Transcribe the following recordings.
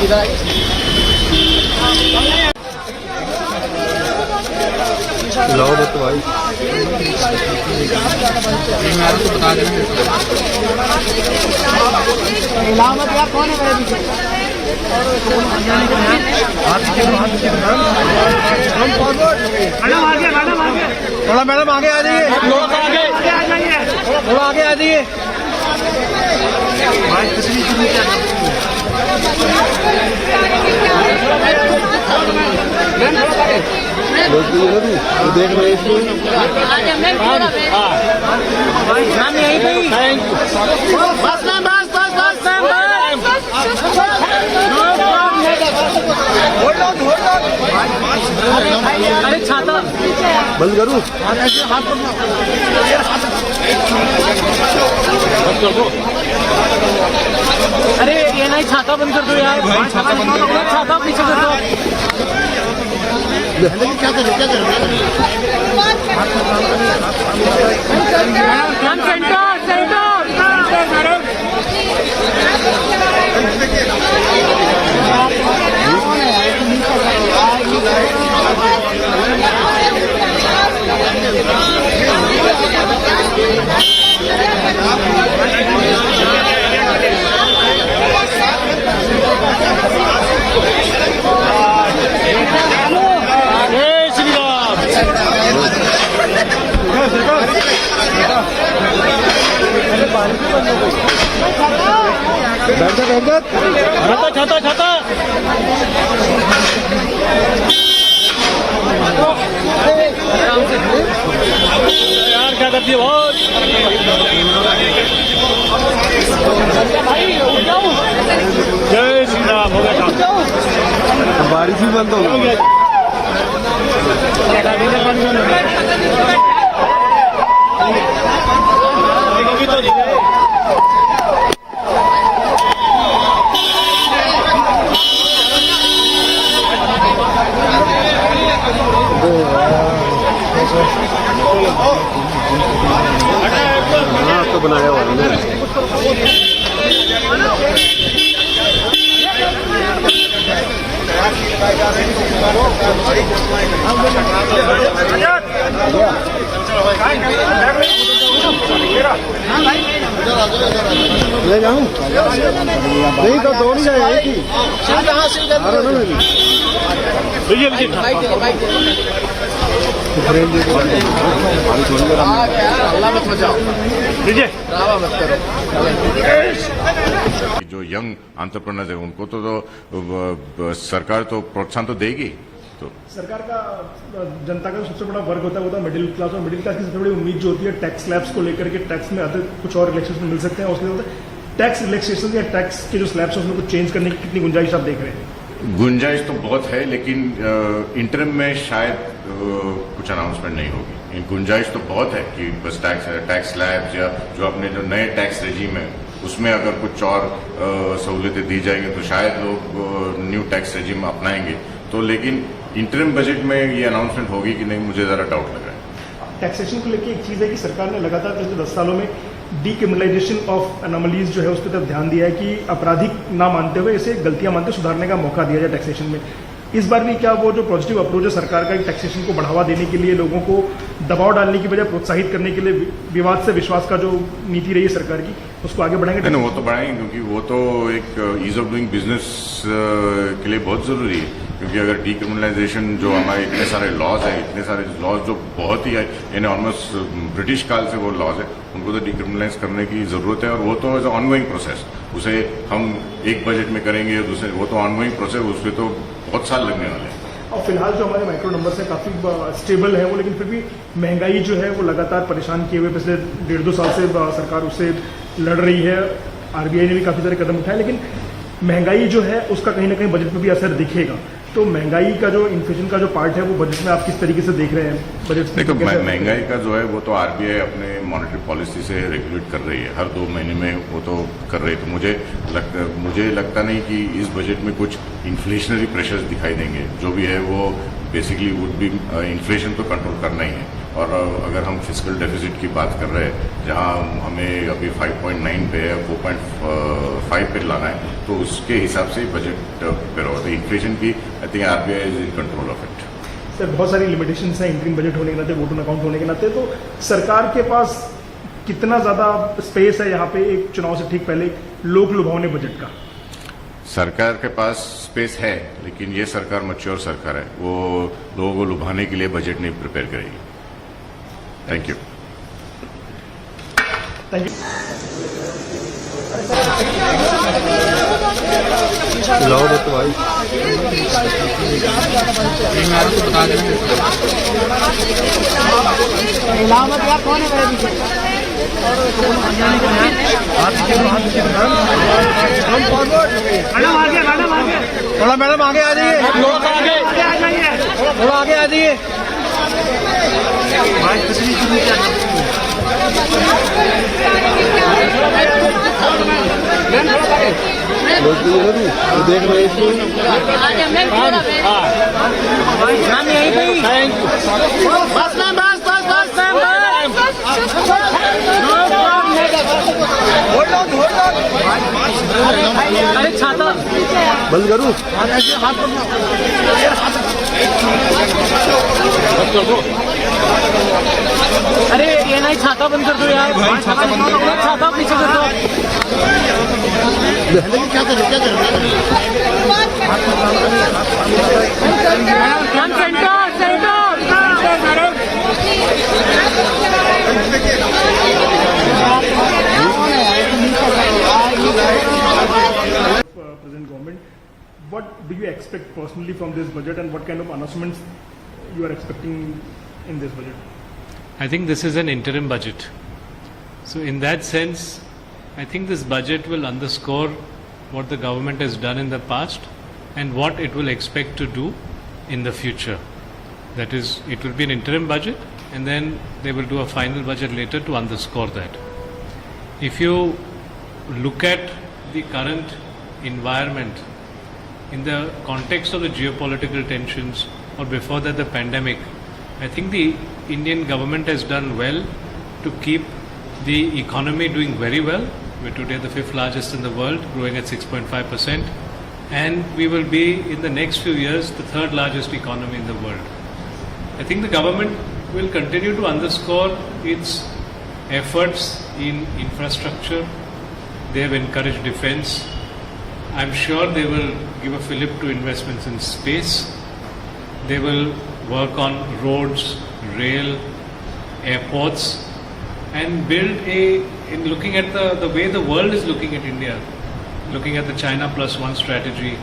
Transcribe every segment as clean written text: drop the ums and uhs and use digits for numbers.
लाओ बत भाई बता देंगे। कौन है थोड़ा मैडम आगे आ जाइए, थोड़ा आगे आ जाइए। देख रहे अरे छाता बंद करूँ। अरे ये नहीं, छाता बंद कर दो यार, छाता पीछे कर दो। क्या कर छाता छाता यार क्या करती है बहुत। जय श्री राम। हो गया बारिश भी बंद हो गई। हाँ तो बनाया हुआ है। ले जाऊँ नहीं तो दो नहीं जाए एक ही। जो यंग एंटरप्रेन्योर्स है उनको तो सरकार तो प्रोत्साहन तो देगी। तो सरकार का जनता का सबसे बड़ा वर्ग होता है वो तो मिडिल क्लास, और मिडिल क्लास की सबसे बड़ी उम्मीद जो होती है टैक्स स्लैब्स को लेकर के, टैक्स में अधिक कुछ और रिलैक्सेशन मिल सकते हैं। उसके टैक्स रिलैक्सेशन या टैक्स के जो स्लैब्स है उसमें कुछ चेंज करने की कितनी गुंजाइश आप देख रहे हैं? गुंजाइश तो बहुत है, लेकिन इंटरम में शायद कुछ अनाउंसमेंट नहीं होगी। गुंजाइश तो बहुत है कि बस टैक्स स्लैब्स या जो अपने जो नए टैक्स रेजिम है उसमें अगर कुछ और सहूलियतें दी जाएंगी तो शायद लोग न्यू टैक्स रेजिम अपनाएंगे। तो लेकिन इंटरम बजट में ये अनाउंसमेंट होगी कि नहीं, मुझे जरा डाउट लग रहा है। टैक्सेशन को लेकर एक चीज है कि सरकार ने लगातार पिछले 10 सालों में डीक्रिमिनलाइजेशन ऑफ एनोमलीज जो है उस पर तरफ ध्यान दिया है कि आपराधिक ना मानते हुए इसे गलतियां मानते सुधारने का मौका दिया जाए टैक्सेशन में। इस बार भी क्या वो जो पॉजिटिव अप्रोच है सरकार का टैक्सेशन को बढ़ावा देने के लिए, लोगों को दबाव डालने की बजाय प्रोत्साहित करने के लिए, विवाद से विश्वास का जो नीति रही है सरकार की, उसको आगे बढ़ाएंगे? नहीं, वो तो बढ़ाएंगे क्योंकि वो तो एक ईज ऑफ डूइंग बिजनेस के लिए बहुत जरूरी है। क्योंकि अगर डीक्रिमिनलाइजेशन जो हमारे इतने सारे लॉज हैं, इतने सारे लॉज जो बहुत ही यानी ऑलमोस्ट ब्रिटिश काल से वो लॉज है, उनको तो डीक्रिमिनलाइज करने की जरूरत है। और वो तो एज अ ऑनगोइंग प्रोसेस, उसे हम एक बजट में करेंगे दूसरे, वो तो ऑनगोइंग प्रोसेस, उसमें तो बहुत साल लगने वाले हैं। और फिलहाल जो हमारे माइक्रो नंबर्स हैं काफी स्टेबल है वो, लेकिन फिर भी महंगाई जो है वो लगातार परेशान किए हुए पिछले 1.5-2 साल से सरकार उससे लड़ रही है। आरबीआई ने भी काफी सारे कदम उठाए, लेकिन महंगाई जो है उसका कहीं ना कहीं बजट में भी असर दिखेगा। तो महंगाई का जो इन्फ्लेशन का जो पार्ट है वो बजट में आप किस तरीके से देख रहे हैं? बजट देखो, महंगाई का जो है वो तो आरबीआई अपने मॉनेटरी पॉलिसी से रेगुलेट कर रही है, हर 2 महीने में वो तो कर रही है। तो मुझे लगता नहीं कि इस बजट में कुछ इन्फ्लेशनरी प्रेशर्स दिखाई देंगे। जो भी है वो बेसिकली वुड बी इन्फ्लेशन तो कंट्रोल करना ही है। और अगर हम फिस्कल डेफिसिट की बात कर रहे हैं, जहां हमें अभी 5.9 पे है, 4.5 पे लाना है, तो उसके हिसाब से बजट प्रिपेयर होगा। तो इन्फ्लेशन की I think RBI is in control of it. Sir, बहुत सारी लिमिटेशंस हैं इंटरिम बजट होने के नाते, वोट ऑन अकाउंट होने के नाते, तो सरकार के पास कितना ज्यादा स्पेस है यहाँ पे एक चुनाव से ठीक पहले लोक लुभावने बजट का? सरकार के पास स्पेस है, लेकिन ये सरकार मैच्योर सरकार है, वो लोगों को लुभाने के लिए बजट नहीं प्रिपेयर करेगी। Thank you. Thank you. लाओ तो भाई कौन है थोड़ा मैडम आगे आ जाइए, थोड़ा आगे आ जाइए। देख रहे अरे छाता बंद करूँ? अरे ये नहीं, छाता बंद कर दो यार, छाता पीछे कर दो। क्या करें Present government, what do you expect personally from this budget, and what kind of announcements you are expecting in this budget? I think this is an interim budget. So in that sense, I think this budget will underscore what the government has done in the past and what it will expect to do in the future. That is, it will be an interim budget and then they will do a final budget later to underscore that. If you look at the current environment in the context of the geopolitical tensions or before that the pandemic, I think the Indian government has done well to keep the economy doing very well. We're today the 5th largest in the world, growing at 6.5%, and we will be in the next few years the 3rd largest economy in the world. I think the government will continue to underscore its efforts in infrastructure. They have encouraged defense. I'm sure they will give a fillip to investments in space. They will work on roads, rail, airports, and build in looking at the way the world is looking at India, looking at the China Plus One strategy.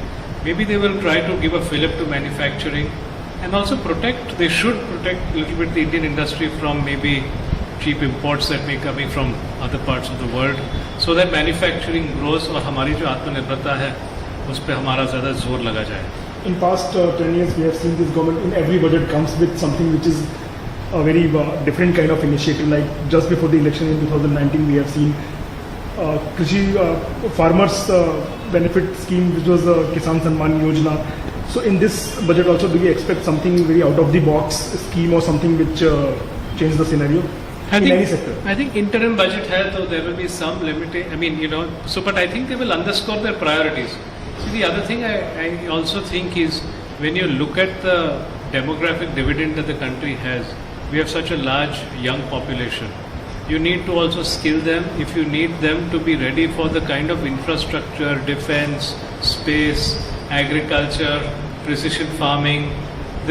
Maybe they will try to give a fillip to manufacturing and also they should protect a little bit the Indian industry from maybe cheap imports that may be coming from other parts of the world, so that manufacturing grows और हमारी जो आत्मनिर्भरता है उस पर हमारा ज़्यादा जोर लगा जाए. In past 10 years, we have seen this government in every budget comes with something which is a very different kind of initiative. Like just before the election in 2019, we have seen Krishi farmers benefit scheme, which was Kisan Samman Yojana. So in this budget also, do we expect something very out of the box scheme or something which change the scenario in any sector? I think interim budget hai, so there will be some limitation. I mean, but I think they will underscore their priorities. See, the other thing I also think is when you look at the demographic dividend that the country has, we have such a large young population. You need to also skill them if you need them to be ready for the kind of infrastructure, defense, space, agriculture, precision farming.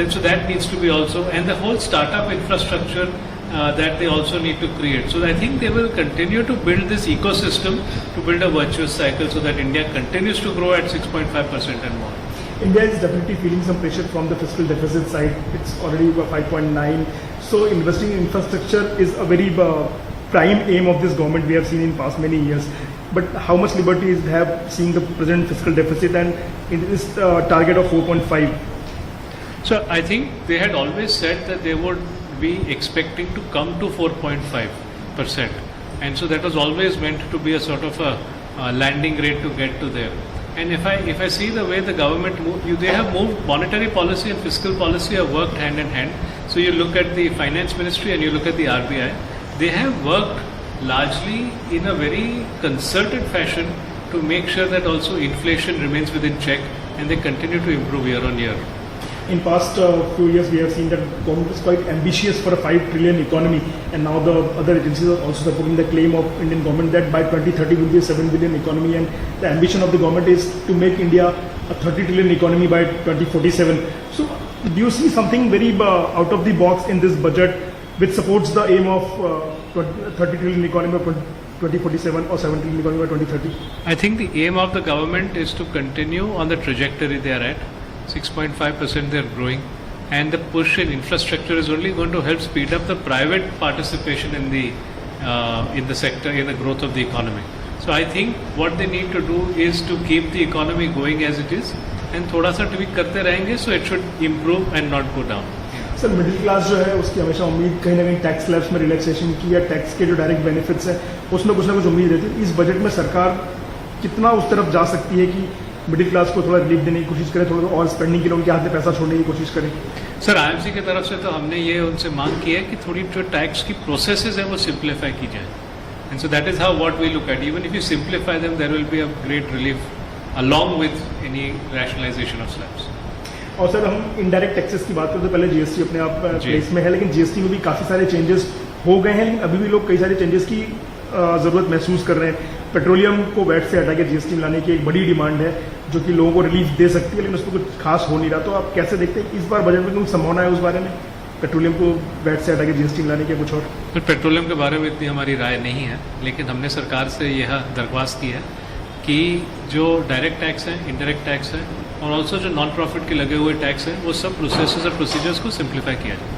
So that needs to be also, and the whole startup infrastructure that they also need to create. So I think they will continue to build this ecosystem to build a virtuous cycle so that India continues to grow at 6.5% and more. India is definitely feeling some pressure from the fiscal deficit side. It's already 5.9. So investing in infrastructure is a very prime aim of this government we have seen in past many years. But how much liberty is have seeing the present fiscal deficit and in this target of 4.5? So I think they had always said that they would be expecting to come to 4.5%. And so that was always meant to be a sort of a landing rate to get to there. And if I see the way the government moved, they have moved monetary policy and fiscal policy have worked hand in hand. So you look at the finance ministry and you look at the RBI, they have worked largely in a very concerted fashion to make sure that also inflation remains within check and they continue to improve year on year. In past few years, we have seen that government is quite ambitious for a 5 trillion economy, and now the other agencies are also supporting the claim of Indian government that by 2030 will be a 7 billion economy, and the ambition of the government is to make India a 30 trillion economy by 2047. So, do you see something very out of the box in this budget which supports the aim of 30 trillion economy by 2047 or 7 trillion economy by 2030? I think the aim of the government is to continue on the trajectory they are at. 6.5% they are growing, and the push in infrastructure is only going to help speed up the private participation in the sector, in the growth of the economy. So I think what they need to do is to keep the economy going as it is, and थोड़ा सा tweak करते रहेंगे, so it should improve and not go down. Sir middle class जो है उसकी हमेशा उम्मीद कहीं ना कहीं टैक्स स्लैब्स में रिलैक्सेशन की या टैक्स के जो डायरेक्ट बेनिफिट्स हैं उसमें कुछ ना कुछ उम्मीद रहती है. इस बजट में सरकार कितना उस तरफ जा सकती है कि मिडिल क्लास को थोड़ा रिलीफ देने की कोशिश करें, थोड़ा और स्पेंडिंग के लिए उनके हाथ में पैसा छोड़ने की कोशिश करें? सर आईएमसी की तरफ से तो हमने ये उनसे मांग की है कि थोड़ी जो टैक्स की प्रोसेसेस है वो सिंप्लीफाई की जाए, and so that is how what we look at. Even if you simplify them there will be a great relief along with any rationalization of slabs. और सर हम इनडायरेक्ट टैक्सेस की बात करते तो पहले जीएसटी अपने आप प्लेस में है, लेकिन जीएसटी में भी काफ़ी सारे चेंजेस हो गए हैं, लेकिन अभी भी लोग कई सारे चेंजेस की ज़रूरत महसूस कर रहे हैं. पेट्रोलियम को वैट से हटा के जीएसटी में लाने की एक बड़ी डिमांड है जो कि लोगों को रिलीफ दे सकती है, लेकिन उसमें कुछ खास हो नहीं रहा. तो आप कैसे देखते हैं इस बार बजट में कोई संभावना है उस बारे में, पेट्रोलियम को वैट से हटा के जीएसटी में लाने के कुछ और? फिर पेट्रोलियम के बारे में इतनी हमारी राय नहीं है, लेकिन हमने सरकार से यह दरख्वास्त की है कि जो डायरेक्ट टैक्स है, इनडायरेक्ट टैक्स है और ऑल्सो जो नॉन प्रॉफिट के लगे हुए टैक्स है वो सब प्रोसेसेस और प्रोसीजर्स को सिंप्लीफाई किया जाए.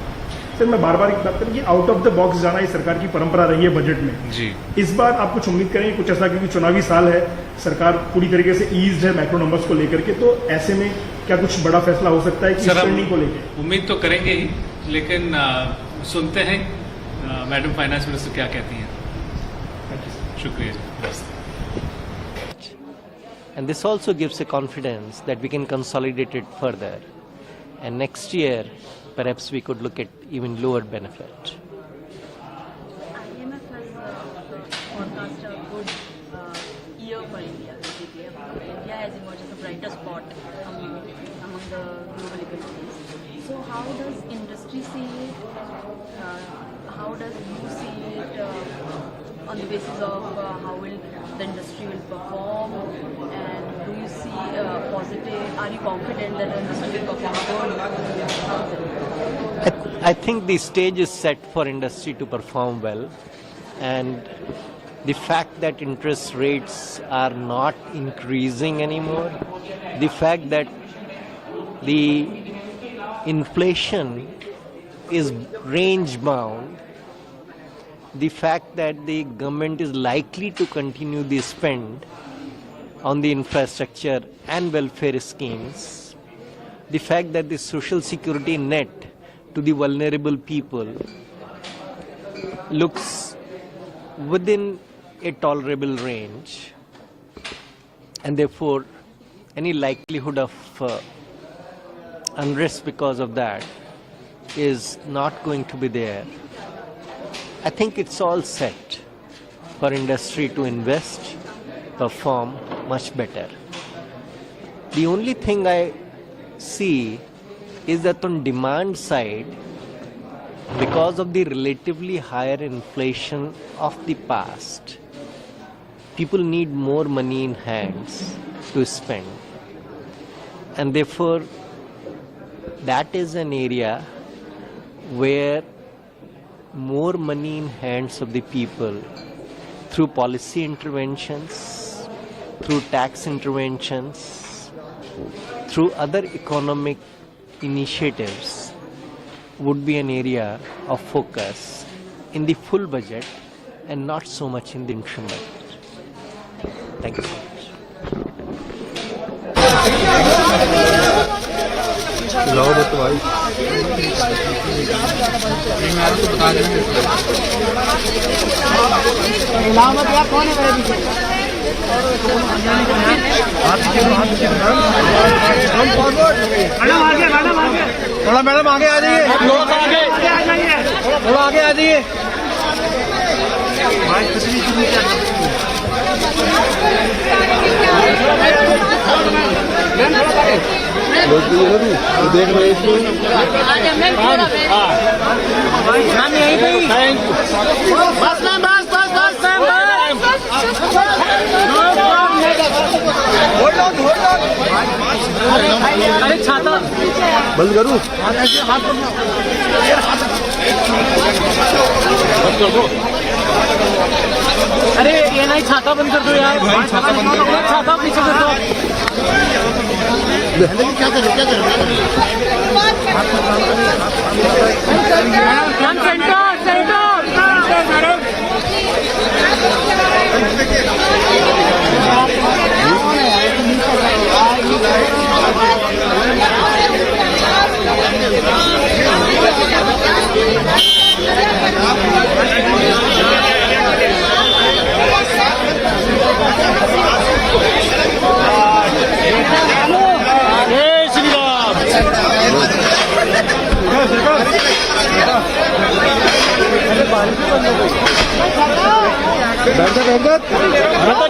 सर मैं बार बार एक बात करूँ कि आउट ऑफ द बॉक्स जाना इस सरकार की परंपरा रही है बजट में जी. इस बार आप कुछ उम्मीद करेंगे कुछ ऐसा, क्योंकि चुनावी साल है, सरकार पूरी तरीके से ईज्ड है मैक्रो नंबर्स को लेकर के, तो ऐसे में क्या कुछ बड़ा फैसला हो सकता है कि स्पेंडिंग को लेकर? उम्मीद तो करेंगे ही, लेकिन सुनते हैं मैडम फाइनेंस मिनिस्टर क्या कहती हैं. शुक्रिया. And this also gives a confidence that we can consolidate it further. And next year, perhaps we could look at even lower benefit. IMF has forecast a good year for India. India has emerged as a brighter spot among the global economies. So how does industry see it? How does you see it on the basis of how will the industry will perform? And do you see positive? Are you confident that the industry will perform good? I think the stage is set for industry to perform well, and the fact that interest rates are not increasing anymore, the fact that the inflation is range bound, the fact that the government is likely to continue the spend on the infrastructure and welfare schemes, the fact that the social security net to the vulnerable people looks within a tolerable range, and therefore any likelihood of unrest because of that is not going to be there. I think it's all set for industry to invest, perform much better. The only thing I see is that on demand side, because of the relatively higher inflation of the past, people need more money in hands to spend. And therefore, that is an area where more money in hands of the people through policy interventions, through tax interventions, through other economic initiatives would be an area of focus in the full budget and not so much in the interim budget. Thank you so much. Madam आगे थोड़ा madam आगे आ जाइए, थोड़ा आगे आ जाइए। देख रहे अरे छाता बंद करूँ। अरे ये नहीं छाता बंद कर दो यार, छाता पीछे कर दो। क्या करें सेंटर सेंटर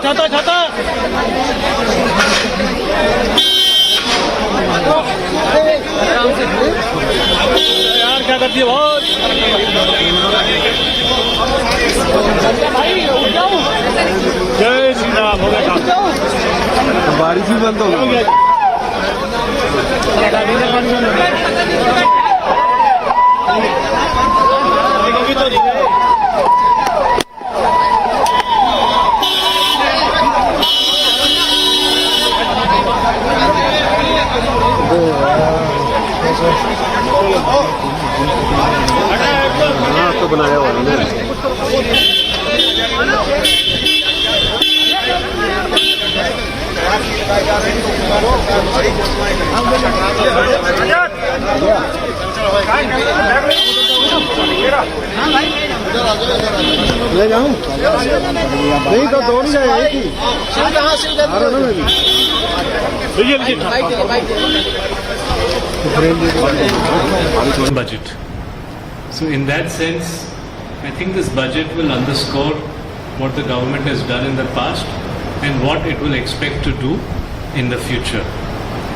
छाता छाता यार क्या करती है बहुत जय श्री राम हो गया बारिश भी बंद हो गई। हाँ तो बनाया हुआ है। ले जाऊँ नहीं तो दो नहीं जाए एक ही budget. So in that sense, I think this budget will underscore what the government has done in the past and what it will expect to do in the future.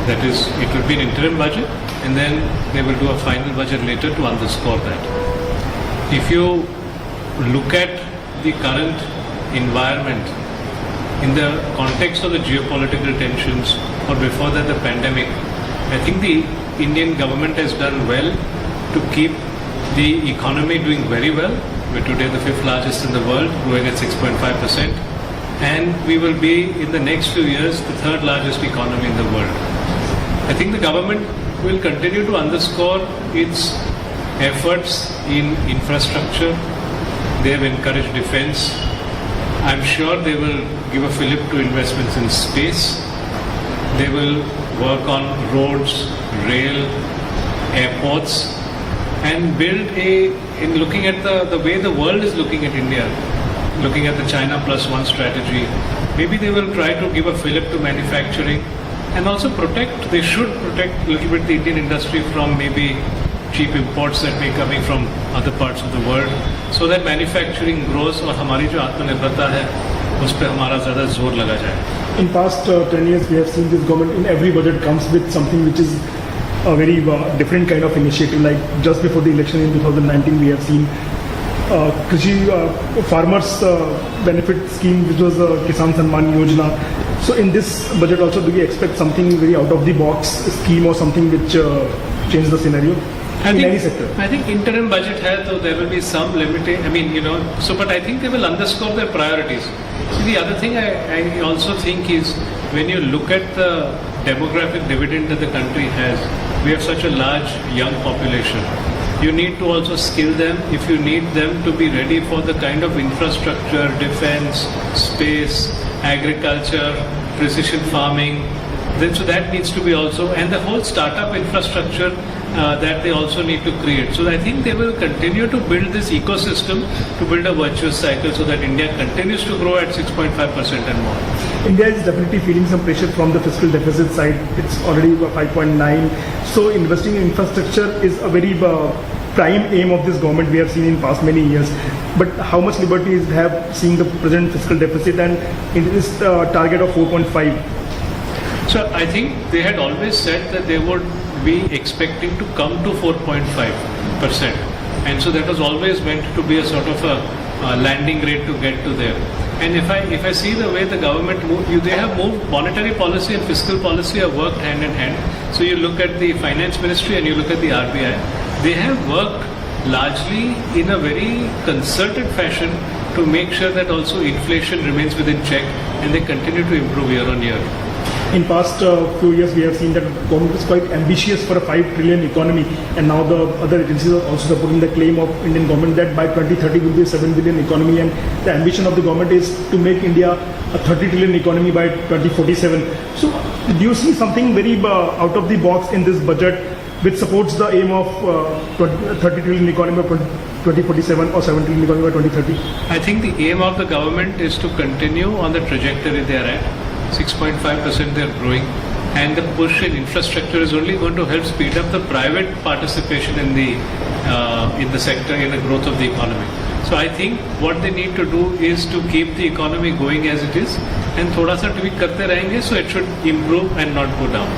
That is, it will be an interim budget and then they will do a final budget later to underscore that. If you look at the current environment in the context of the geopolitical tensions or before that the pandemic, I think the Indian government has done well to keep the economy doing very well. We're today the 5th largest in the world, growing at 6.5%, and we will be in the next few years the 3rd largest economy in the world. I think the government will continue to underscore its efforts in infrastructure. They have encouraged defense. I'm sure they will give a fillip to investments in space. They will work on roads, rail, airports, and build in looking at the way the world is looking at India, looking at the China Plus One strategy, maybe they will try to give a fillip to manufacturing and also they should protect a little bit the Indian industry from maybe cheap imports that may be coming from other parts of the world, so that manufacturing grows और हमारी जो आत्मनिर्भरता है उस पर हमारा ज़्यादा जोर लगा जाए. In past 10 years, we have seen this government in every budget comes with something which is a very different kind of initiative. Like just before the election in 2019, we have seen Krishi farmers benefit scheme, which was Kisan Samman Yojana. So in this budget also, do we expect something very out of the box scheme or something which change the scenario in any sector? I think interim budget hai, so there will be some limitation. I mean, but I think they will underscore their priorities. See, the other thing I also think is when you look at the demographic dividend that the country has, we have such a large young population. You need to also skill them if you need them to be ready for the kind of infrastructure, defense, space, agriculture, precision farming. Then so that needs to be also, and the whole startup infrastructure that they also need to create. So I think they will continue to build this ecosystem to build a virtuous cycle so that India continues to grow at 6.5% and more. India is definitely feeling some pressure from the fiscal deficit side. It's already 5.9. So investing in infrastructure is a very prime aim of this government. We have seen in past many years. But how much liberty is have seeing the present fiscal deficit and in this target of 4.5? So I think they had always said that they would be expecting to come to 4.5%. And so that was always meant to be a sort of a landing rate to get to there. And if I see the way the government they have moved, monetary policy and fiscal policy have worked hand in hand. So you look at the finance ministry and you look at the RBI, they have worked largely in a very concerted fashion to make sure that also inflation remains within check and they continue to improve year on year. In past few years, we have seen that government is quite ambitious for a 5 trillion economy, and now the other agencies are also supporting the claim of Indian government that by 2030 will be a 7 billion economy, and the ambition of the government is to make India a 30 trillion economy by 2047. So, do you see something very out of the box in this budget which supports the aim of 30 trillion economy by 2047 or 7 trillion economy by 2030? I think the aim of the government is to continue on the trajectory they are at. 6.5% they are growing, and the push in infrastructure is only going to help speed up the private participation in the sector, in the growth of the economy. So I think what they need to do is to keep the economy going as it is, and थोड़ा सा tweak करते रहेंगे, so it should improve and not go down.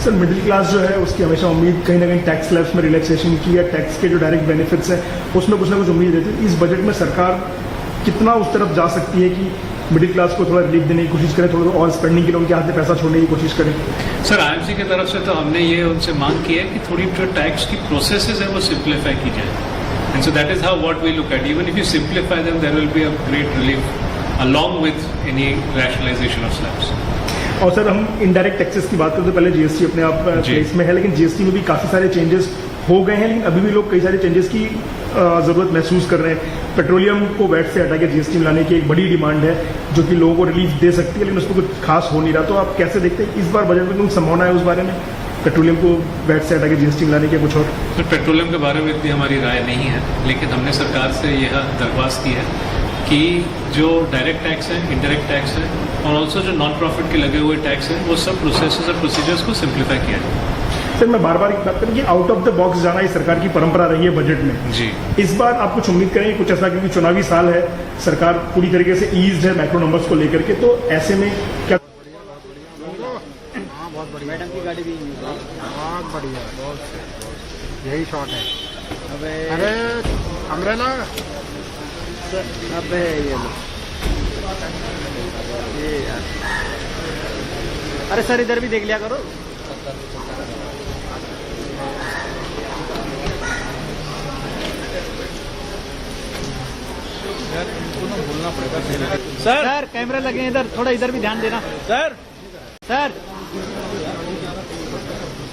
Sir middle class जो है उसकी हमेशा उम्मीद कहीं ना कहीं टैक्स स्लैब्स में रिलैक्सेशन की या टैक्स के जो डायरेक्ट बेनिफिट्स हैं उसमें कुछ ना कुछ उम्मीद रहती है. इस बजट में सरकार कितना उस तरफ जा सकती है कि मिडिल क्लास को थोड़ा रिलीफ देने की कोशिश करें, थोड़ा और स्पेंडिंग के लिए उनके हाथ में पैसा छोड़ने की कोशिश करें? सर आईएमसी की तरफ से तो हमने ये उनसे मांग की है कि थोड़ी जो टैक्स की प्रोसेसेस है वो सिंप्लीफाई की जाए. And so that is how what we look at. Even if you simplify them there will be a great relief along with any rationalisation of slabs. और सर हम इनडायरेक्ट टैक्सेस की बात करते हैं, पहले जीएसटी अपने आप प्लेस में है, लेकिन जीएसटी में भी काफ़ी सारे चेंजेस हो गए हैं, लेकिन अभी भी लोग कई सारे चेंजेस की ज़रूरत महसूस कर रहे हैं. पेट्रोलियम को वैट से हटा के जीएसटी में लाने की एक बड़ी डिमांड है जो कि लोगों को रिलीफ दे सकती है, लेकिन उसमें कुछ खास हो नहीं रहा. तो आप कैसे देखते हैं इस बार बजट में कुछ संभावना है उस बारे में, पेट्रोलियम को वैट से हटा के जीएसटी में लाने के कुछ और? तो पेट्रोलियम के बारे में इतनी हमारी राय नहीं है, लेकिन हमने सरकार से यह दरख्वास्त की है कि जो डायरेक्ट टैक्स है, इनडायरेक्ट टैक्स है और ऑल्सो जो नॉन प्रॉफिट के लगे हुए टैक्स है वो सब प्रोसेसेस और प्रोसीजर्स को सिंप्लीफाई किया जाए. सर मैं बार बार बात करूँ कि आउट ऑफ द बॉक्स जाना ही सरकार की परंपरा रही है बजट में. जी. इस बार आप कुछ उम्मीद करेंगे कुछ ऐसा, क्योंकि चुनावी साल है, सरकार पूरी तरीके से ईज्ड है मैक्रो नंबर्स को लेकर के, तो ऐसे में क्या? बहुत बढ़िया मैडम की गाड़ी भी बहुत बढ़िया, बहुत यही शॉट है. अरे अम्ब्रेला अबे ये यार, अरे सर इधर भी देख लिया करो. यार इनको ना बोलना पड़ेगा. सर कैमरे लगे हैं इधर, थोड़ा इधर भी ध्यान देना. Sir sir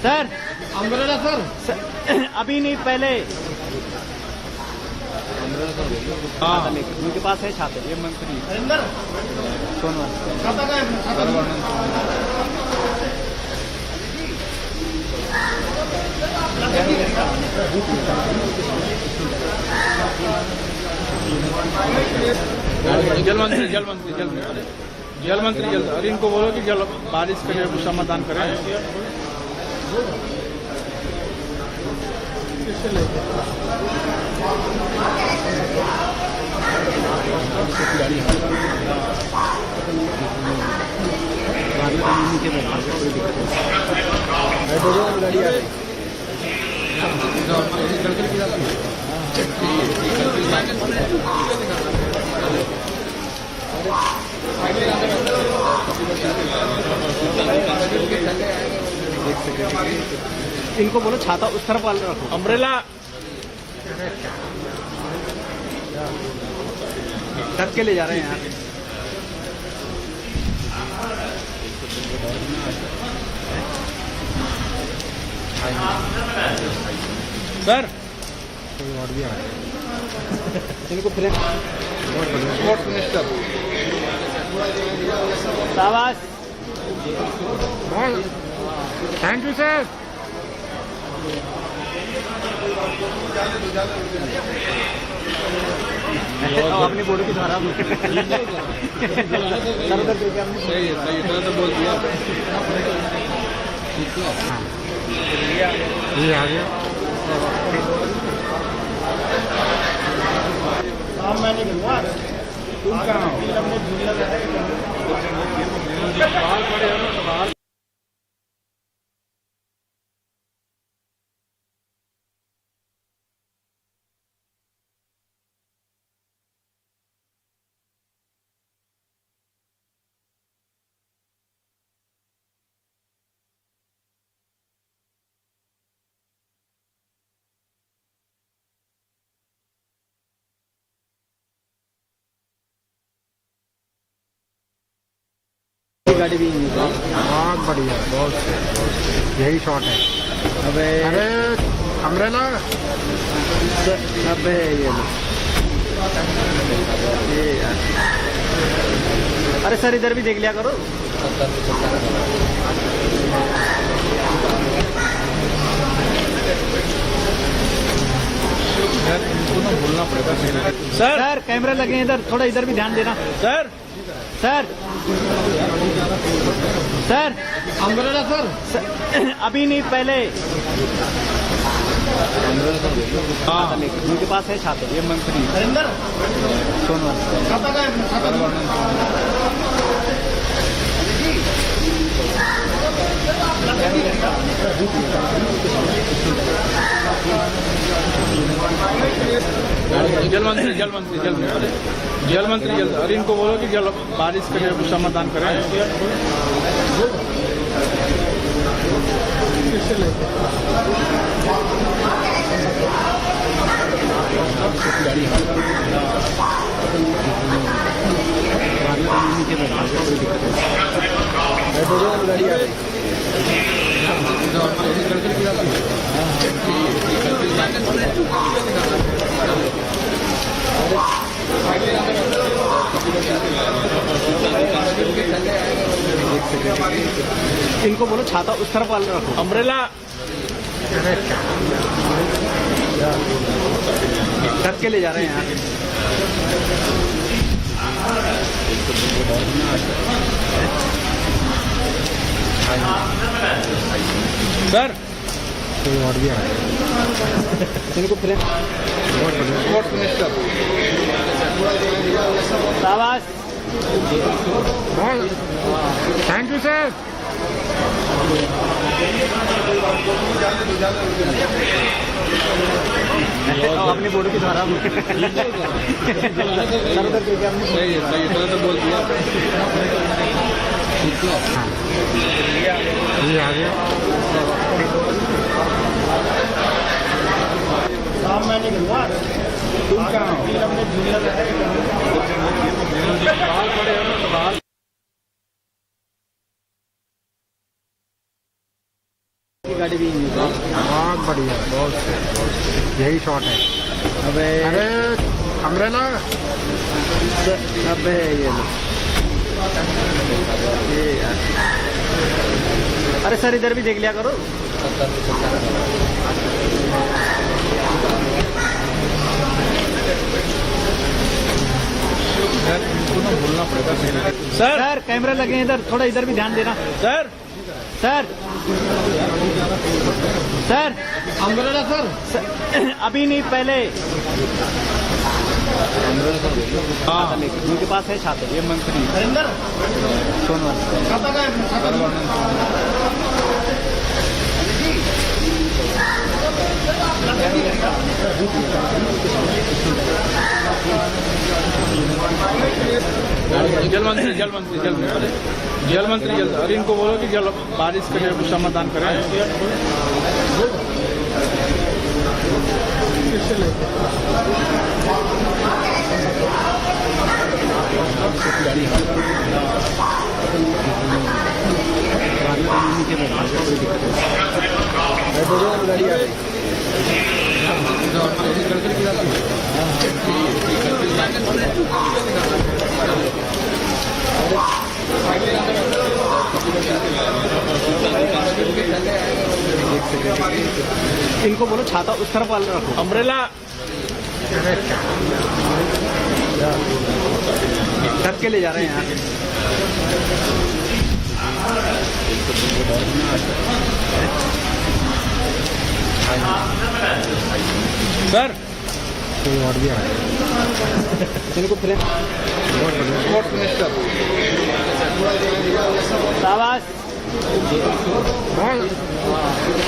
sir umbrella sir अभी नहीं, पहले हाँ उनके पास है छाते. ये मंत्री सोनू जल मंत्री जल्द, अरे इनको बोलो कि जल बारिश के लिए समाधान करें. इनको बोलो छाता उस तरफ वाले रखो. अम्ब्रेला ढक के ले जा रहे हैं यहाँ. सर इनको फिर स्पोर्ट्स मिनिस्टर शाबाश, थैंक यू सर. अपनी बोर्ड की धारा ये आ गया। मैं नहीं करूँगा तुम कहाँ हो? गाड़ी भी बहुत बढ़िया, बहुत यही शॉट है। अबे अरे अम्ब्रेला अबे ये यार, अरे सर इधर भी देख लिया करो। इनको ना बोलना पड़ेगा। सर कैमरे लगे हैं इधर, थोड़ा इधर भी ध्यान देना। Sir sir sir umbrella sir, अभी नहीं, पहले उनके पास है छात्र, ये मंत्री जल मंत्री अरे इनको बोलो कि जल बारिश के लिए समाधान करें। इनको बोलो छाता उस तरफ वाले रखो। अम्ब्रेला ढक के ले जा रहे हैं यहाँ। सर कोई और भी आ इनको फिर स्पोर्ट्स मिनिस्टर शाबाश। Thank you sir. अपनी बोर्ड की धारा सही तो बोल दिया। ये आ गया। मैं नहीं करूँगा तुम कहाँ हो? गाड़ी भी बहुत बढ़िया, बहुत यही शॉट है। अबे अरे अम्ब्रेला अबे ये यार, अरे सर इधर भी देख लिया करो। इनको ना बोलना पड़ेगा। सर कैमरे लगे हैं इधर, थोड़ा इधर भी ध्यान देना। Sir sir sir umbrella sir, अभी नहीं, पहले उनके पास है छात्र, ये मंत्री जल मंत्री अरे इनको बोलो कि जल बारिश के लिए समाधान करें। इनको बोलो छाता उस तरफ वाले रखो। अम्ब्रेला अरे क्या ढक के ले जा रहे हैं यहाँ। सर कोई और भी आ रहा है। इनको फ्रेम स्पोर्ट्स मिनिस्टर शाबाश।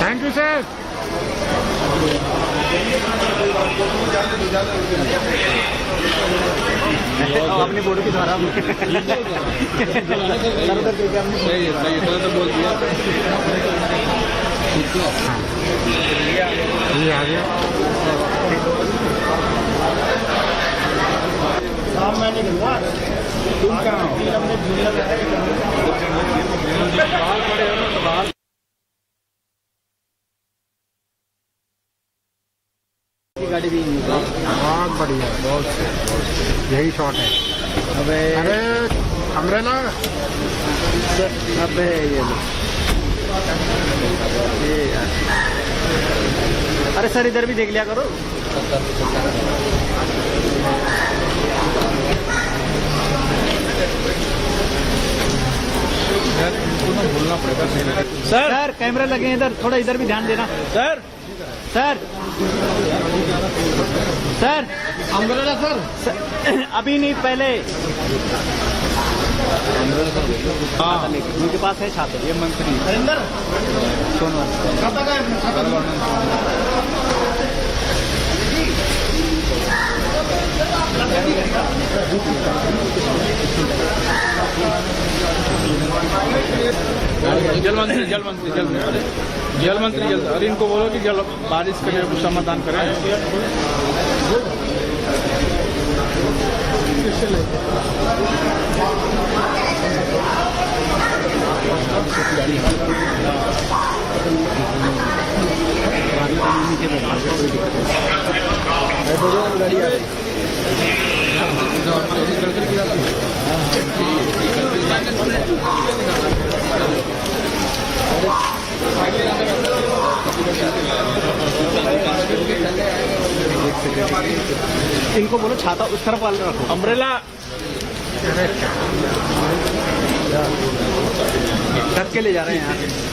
Thank you sir. अपनी बोर्ड की द्वारा सही है तो बोल दिया। ये आ गया। तुम कहाँ हो? गाड़ी भी बहुत बढ़िया, बहुत सही। यही शॉट है। अबे अरे अम्ब्रेला अबे ये यार। अरे सर इधर भी देख लिया करो। बोलना पड़ेगा सर कैमरे लगे हैं इधर, थोड़ा इधर भी ध्यान देना। Sir sir sir umbrella sir. अभी नहीं, पहले हाँ उनके पास है छात्र। ये मंत्री हरिंदर जल मंत्री अरे इनको बोलो कि जल बारिश के लिए समाधान करें। इनको बोलो छाता उस तरफ वाले रखो, अम्ब्रेला ढक के ले जा रहे हैं यहाँ।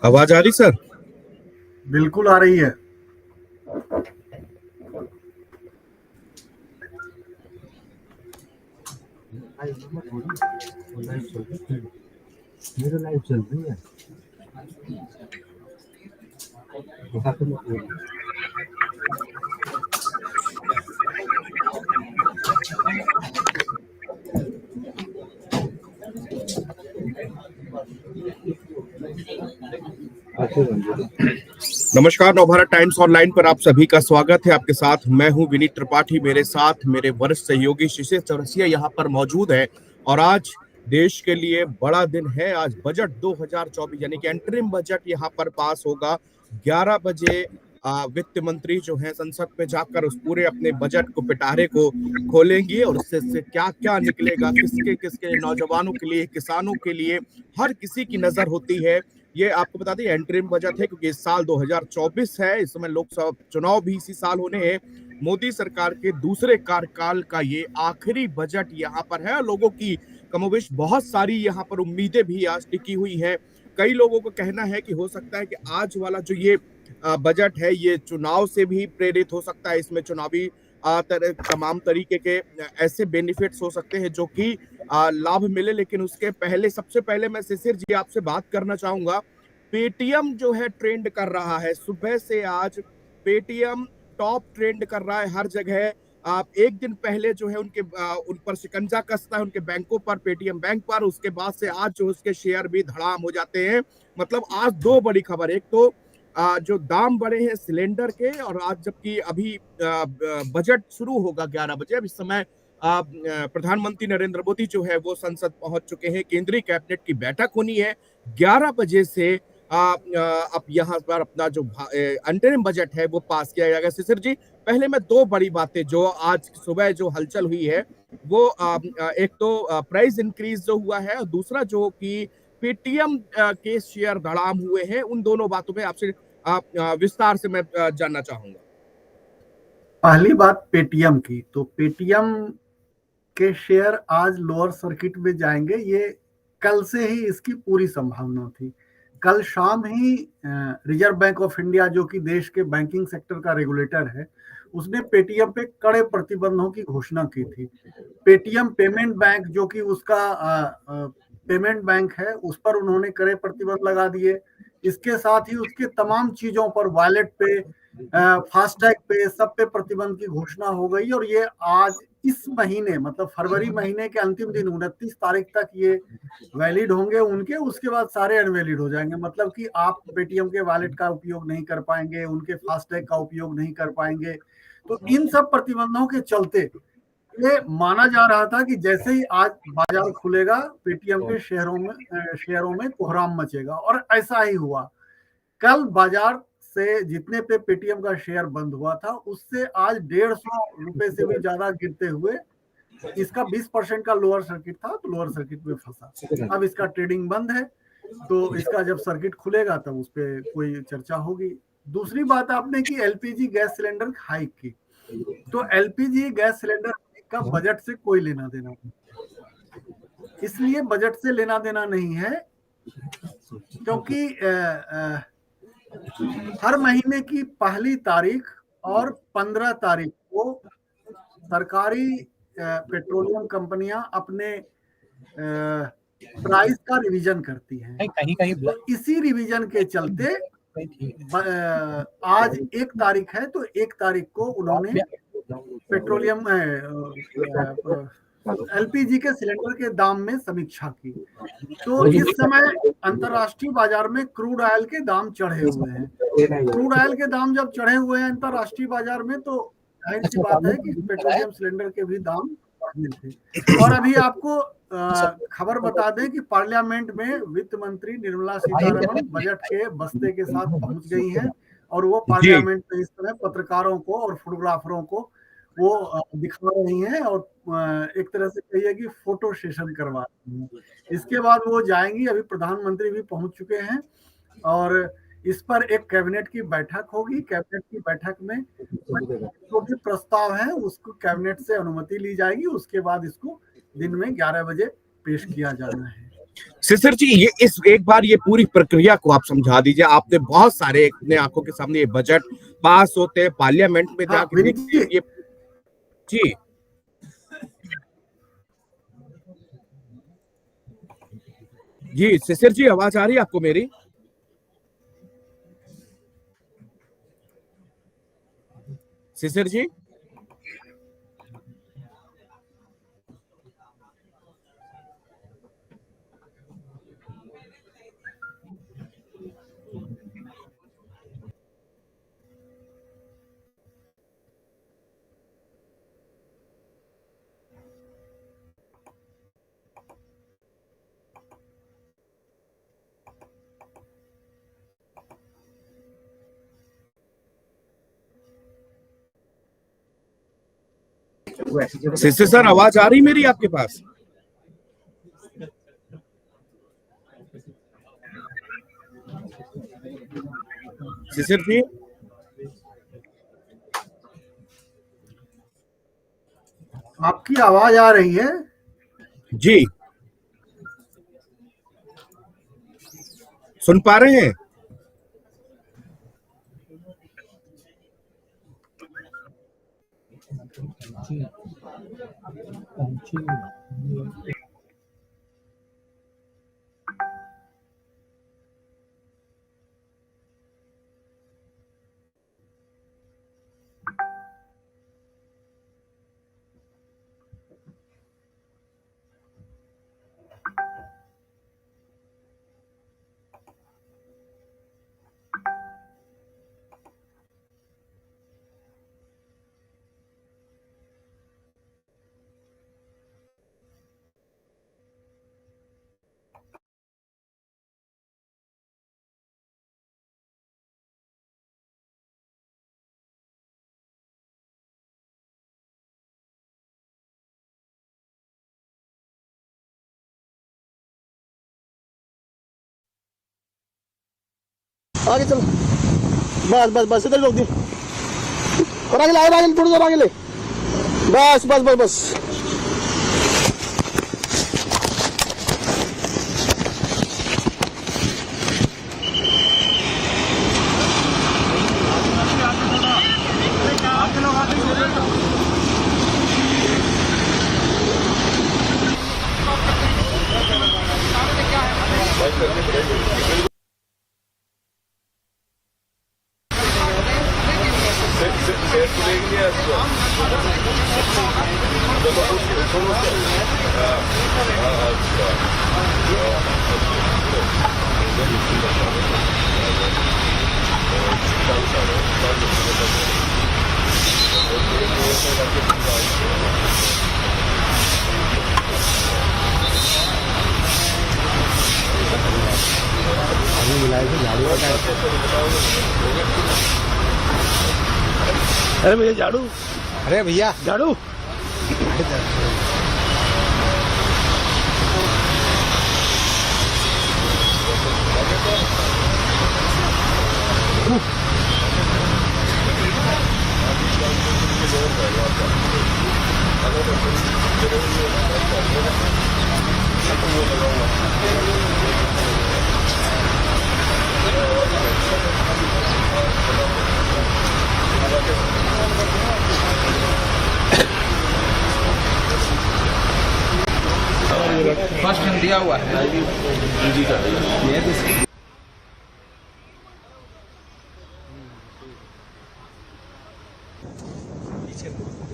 आवाज आ रही सर? बिल्कुल आ रही है। मेरे लाइव चल रही है। नमस्कार, नवभारत टाइम्स ऑनलाइन पर आप सभी का स्वागत है। आपके साथ मैं हूं विनीत त्रिपाठी, मेरे साथ मेरे वरिष्ठ सहयोगी शिशिर चौरसिया यहाँ पर मौजूद है। और आज देश के लिए बड़ा दिन है। आज बजट 2024 यानी कि एंटरिम बजट यहाँ पर पास होगा। 11 बजे वित्त मंत्री जो है संसद में जाकर उस पूरे अपने बजट को पिटारे को खोलेंगे और उससे क्या क्या निकलेगा, किसके किसके नौजवानों के लिए, किसानों के लिए, हर किसी की नजर होती है। ये आपको बता दें एंटरिम बजट है क्योंकि इस साल 2024 है। इस समय लोकसभा चुनाव भी इसी साल होने हैं। मोदी सरकार के दूसरे कार्यकाल का ये आखिरी बजट यहाँ पर है। लोगों की कमोबेश बहुत सारी यहाँ पर उम्मीदें भी आज टिकी हुई हैं। कई लोगों का कहना है कि हो सकता है कि आज वाला जो ये बजट है ये चुनाव से भी प्रेरित हो सकता है। इसमें चुनावी तमाम तरीके के ऐसे बेनिफिट्स हो सकते हैं जो कि लाभ मिले। लेकिन उसके पहले सबसे पहले मैं शिशिर जी आपसे बात करना चाहूंगा। पेटीएम जो है ट्रेंड कर रहा है, सुबह से आज पेटीएम टॉप ट्रेंड कर रहा है हर जगह। आप एक दिन पहले जो है उन पर शिकंजा कसता है उनके बैंकों पर, पेटीएम बैंक पर। उसके बाद से आज जो उसके शेयर भी धड़ाम हो जाते हैं। मतलब आज दो बड़ी खबर, एक तो जो दाम बढ़े हैं सिलेंडर के, और आज जबकि अभी बजट शुरू होगा 11 बजे। अब इस समय प्रधानमंत्री नरेंद्र मोदी जो है वो संसद पहुंच चुके हैं। केंद्रीय कैबिनेट की बैठक होनी है 11 बजे से। अब यहाँ पर अपना जो अंतरिम बजट है वो पास किया जाएगा। शिशिर जी, पहले मैं दो बड़ी बातें जो आज सुबह जो हलचल हुई है वो एक तो प्राइस इंक्रीज जो हुआ है, और दूसरा जो कि पेटीएम के शेयर धड़ाम हुए हैं, उन दोनों बातों में आपसे विस्तार से मैं जानना चाहूंगा। पहली बात पेटीएम की, तो पेटीएम के शेयर आज लोअर सर्किट में जाएंगे, ये कल से ही इसकी पूरी संभावना थी। कल शाम ही रिजर्व बैंक ऑफ इंडिया, जो कि देश के बैंकिंग सेक्टर का रेगुलेटर है, उसने पेटीएम पे कड़े प्रतिबंधों की घोषणा की थी। पेटीएम पेमेंट बैंक, जो कि उसका पेमेंट बैंक है, उस पर उन्होंने कड़े प्रतिबंध लगा दिए। इसके साथ ही उसके तमाम चीजों पर, वॉलेट पे, फास्टैग पे, सब पे प्रतिबंध की घोषणा हो गई। और ये आज इस महीने, मतलब फरवरी महीने के अंतिम दिन 29 तारीख तक ये वैलिड होंगे उनके, उसके बाद सारे अनवैलिड हो जाएंगे। मतलब कि आप पेटीएम के वॉलेट का उपयोग नहीं कर पाएंगे, उनके फास्टैग का उपयोग नहीं कर पाएंगे। तो इन सब प्रतिबंधों के चलते ये माना जा रहा था कि जैसे ही आज बाजार खुलेगा, पेटीएम के शेयरों में कोहराम मचेगा, और ऐसा ही हुआ। कल बाजार से जितने पे पेटीएम का शेयर बंद हुआ था, उससे आज 150 रुपए से भी ज्यादा गिरते हुए इसका 20% का लोअर सर्किट था, तो लोअर सर्किट में फंसा। अब इसका ट्रेडिंग बंद है, तो इसका जब सर्किट खुलेगा तब उस पर कोई चर्चा होगी। दूसरी बात आपने की एलपीजी गैस सिलेंडर हाइक की, तो एलपीजी गैस सिलेंडर का बजट से कोई लेना देना नहीं। इसलिए बजट से लेना देना नहीं है क्योंकि हर महीने की पहली तारीख और 15 तारीख को सरकारी पेट्रोलियम कंपनियां अपने प्राइस का रिवीजन करती हैं। तो इसी रिवीजन के चलते आज 1 तारीख है, तो 1 तारीख को उन्होंने पेट्रोलियम एलपीजी के सिलेंडर के दाम में समीक्षा की। तो इस समय अंतर्राष्ट्रीय बाजार में क्रूड ऑयल के दाम चढ़े हुए हैं। क्रूड ऑयल के दाम जब चढ़े हुए हैं अंतर्राष्ट्रीय बाजार में, तो जाहिर सी बात है कि पेट्रोलियम सिलेंडर के भी दाम बढ़ने थे। और अभी आपको खबर बता दें कि पार्लियामेंट में वित्त मंत्री निर्मला सीतारमण बजट के बस्ते के साथ पहुंच गई हैं, और वो पार्लियामेंट में इस तरह पत्रकारों को और फोटोग्राफरों को वो दिखा रही हैं, और एक तरह से कहिए कि फोटो सेशन करवा रही हैं। इसके बाद वो जाएंगी, अभी प्रधानमंत्री भी पहुंच चुके हैं, और इस पर एक कैबिनेट की बैठक होगी। कैबिनेट की बैठक में जो भी प्रस्ताव है उसको कैबिनेट से अनुमति ली जाएगी, उसके बाद इसको दिन में 11 बजे पेश किया जाना है। शिशिर जी, ये इस एक बार ये पूरी प्रक्रिया को आप समझा दीजिए। आपने बहुत सारे अपने आंखों के सामने ये बजट पास होते हैं, पार्लियामेंट में जाके ये जी जी शिशिर जी, आवाज आ रही है आपको मेरी? शिशिर जी, शिशिर सर, आवाज आ रही मेरी आपके पास? शिशिर जी, आपकी आवाज आ रही है जी, सुन पा रहे हैं? आगे चल, बस बस बस इधर रोक दी और आगे ले, आगे थोड़ी देर आगे ले, बस बस बस बस। अरे भैया झाड़ू, अरे भैया झाड़ू। फर्स्ट टाइम दिया हुआ है।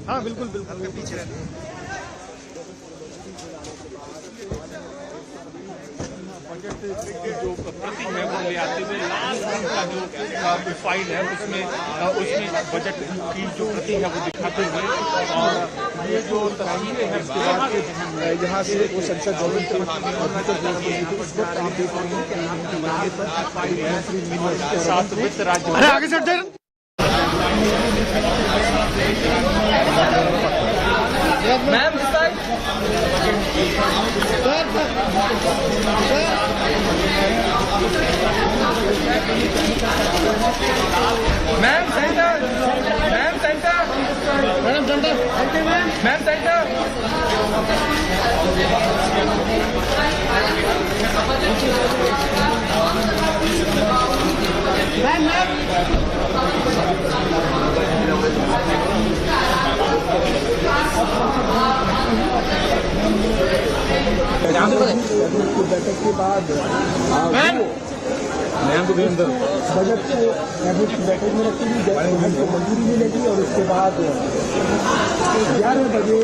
हाँ बिल्कुल बिल्कुल पीछे रहते जो प्रति है वो ले आते हुए लास्ट का जो फाइल है उसमें बजट की जो प्रति है वो दिखाते हुए, और ये जो तस्वीरें हैं उसके बाद यहाँ से वो संसद गवर्नमेंट सात वित्त राज्य। अरे आगे चढ़ दे ma'am ma'am centre, ma'am centre, madam centre, ma'am centre. बैठक के बाद बजट को कैबिनेट की बैठक में रखी गई, बजट को मंजूरी मिलेगी और उसके बाद 11 बजे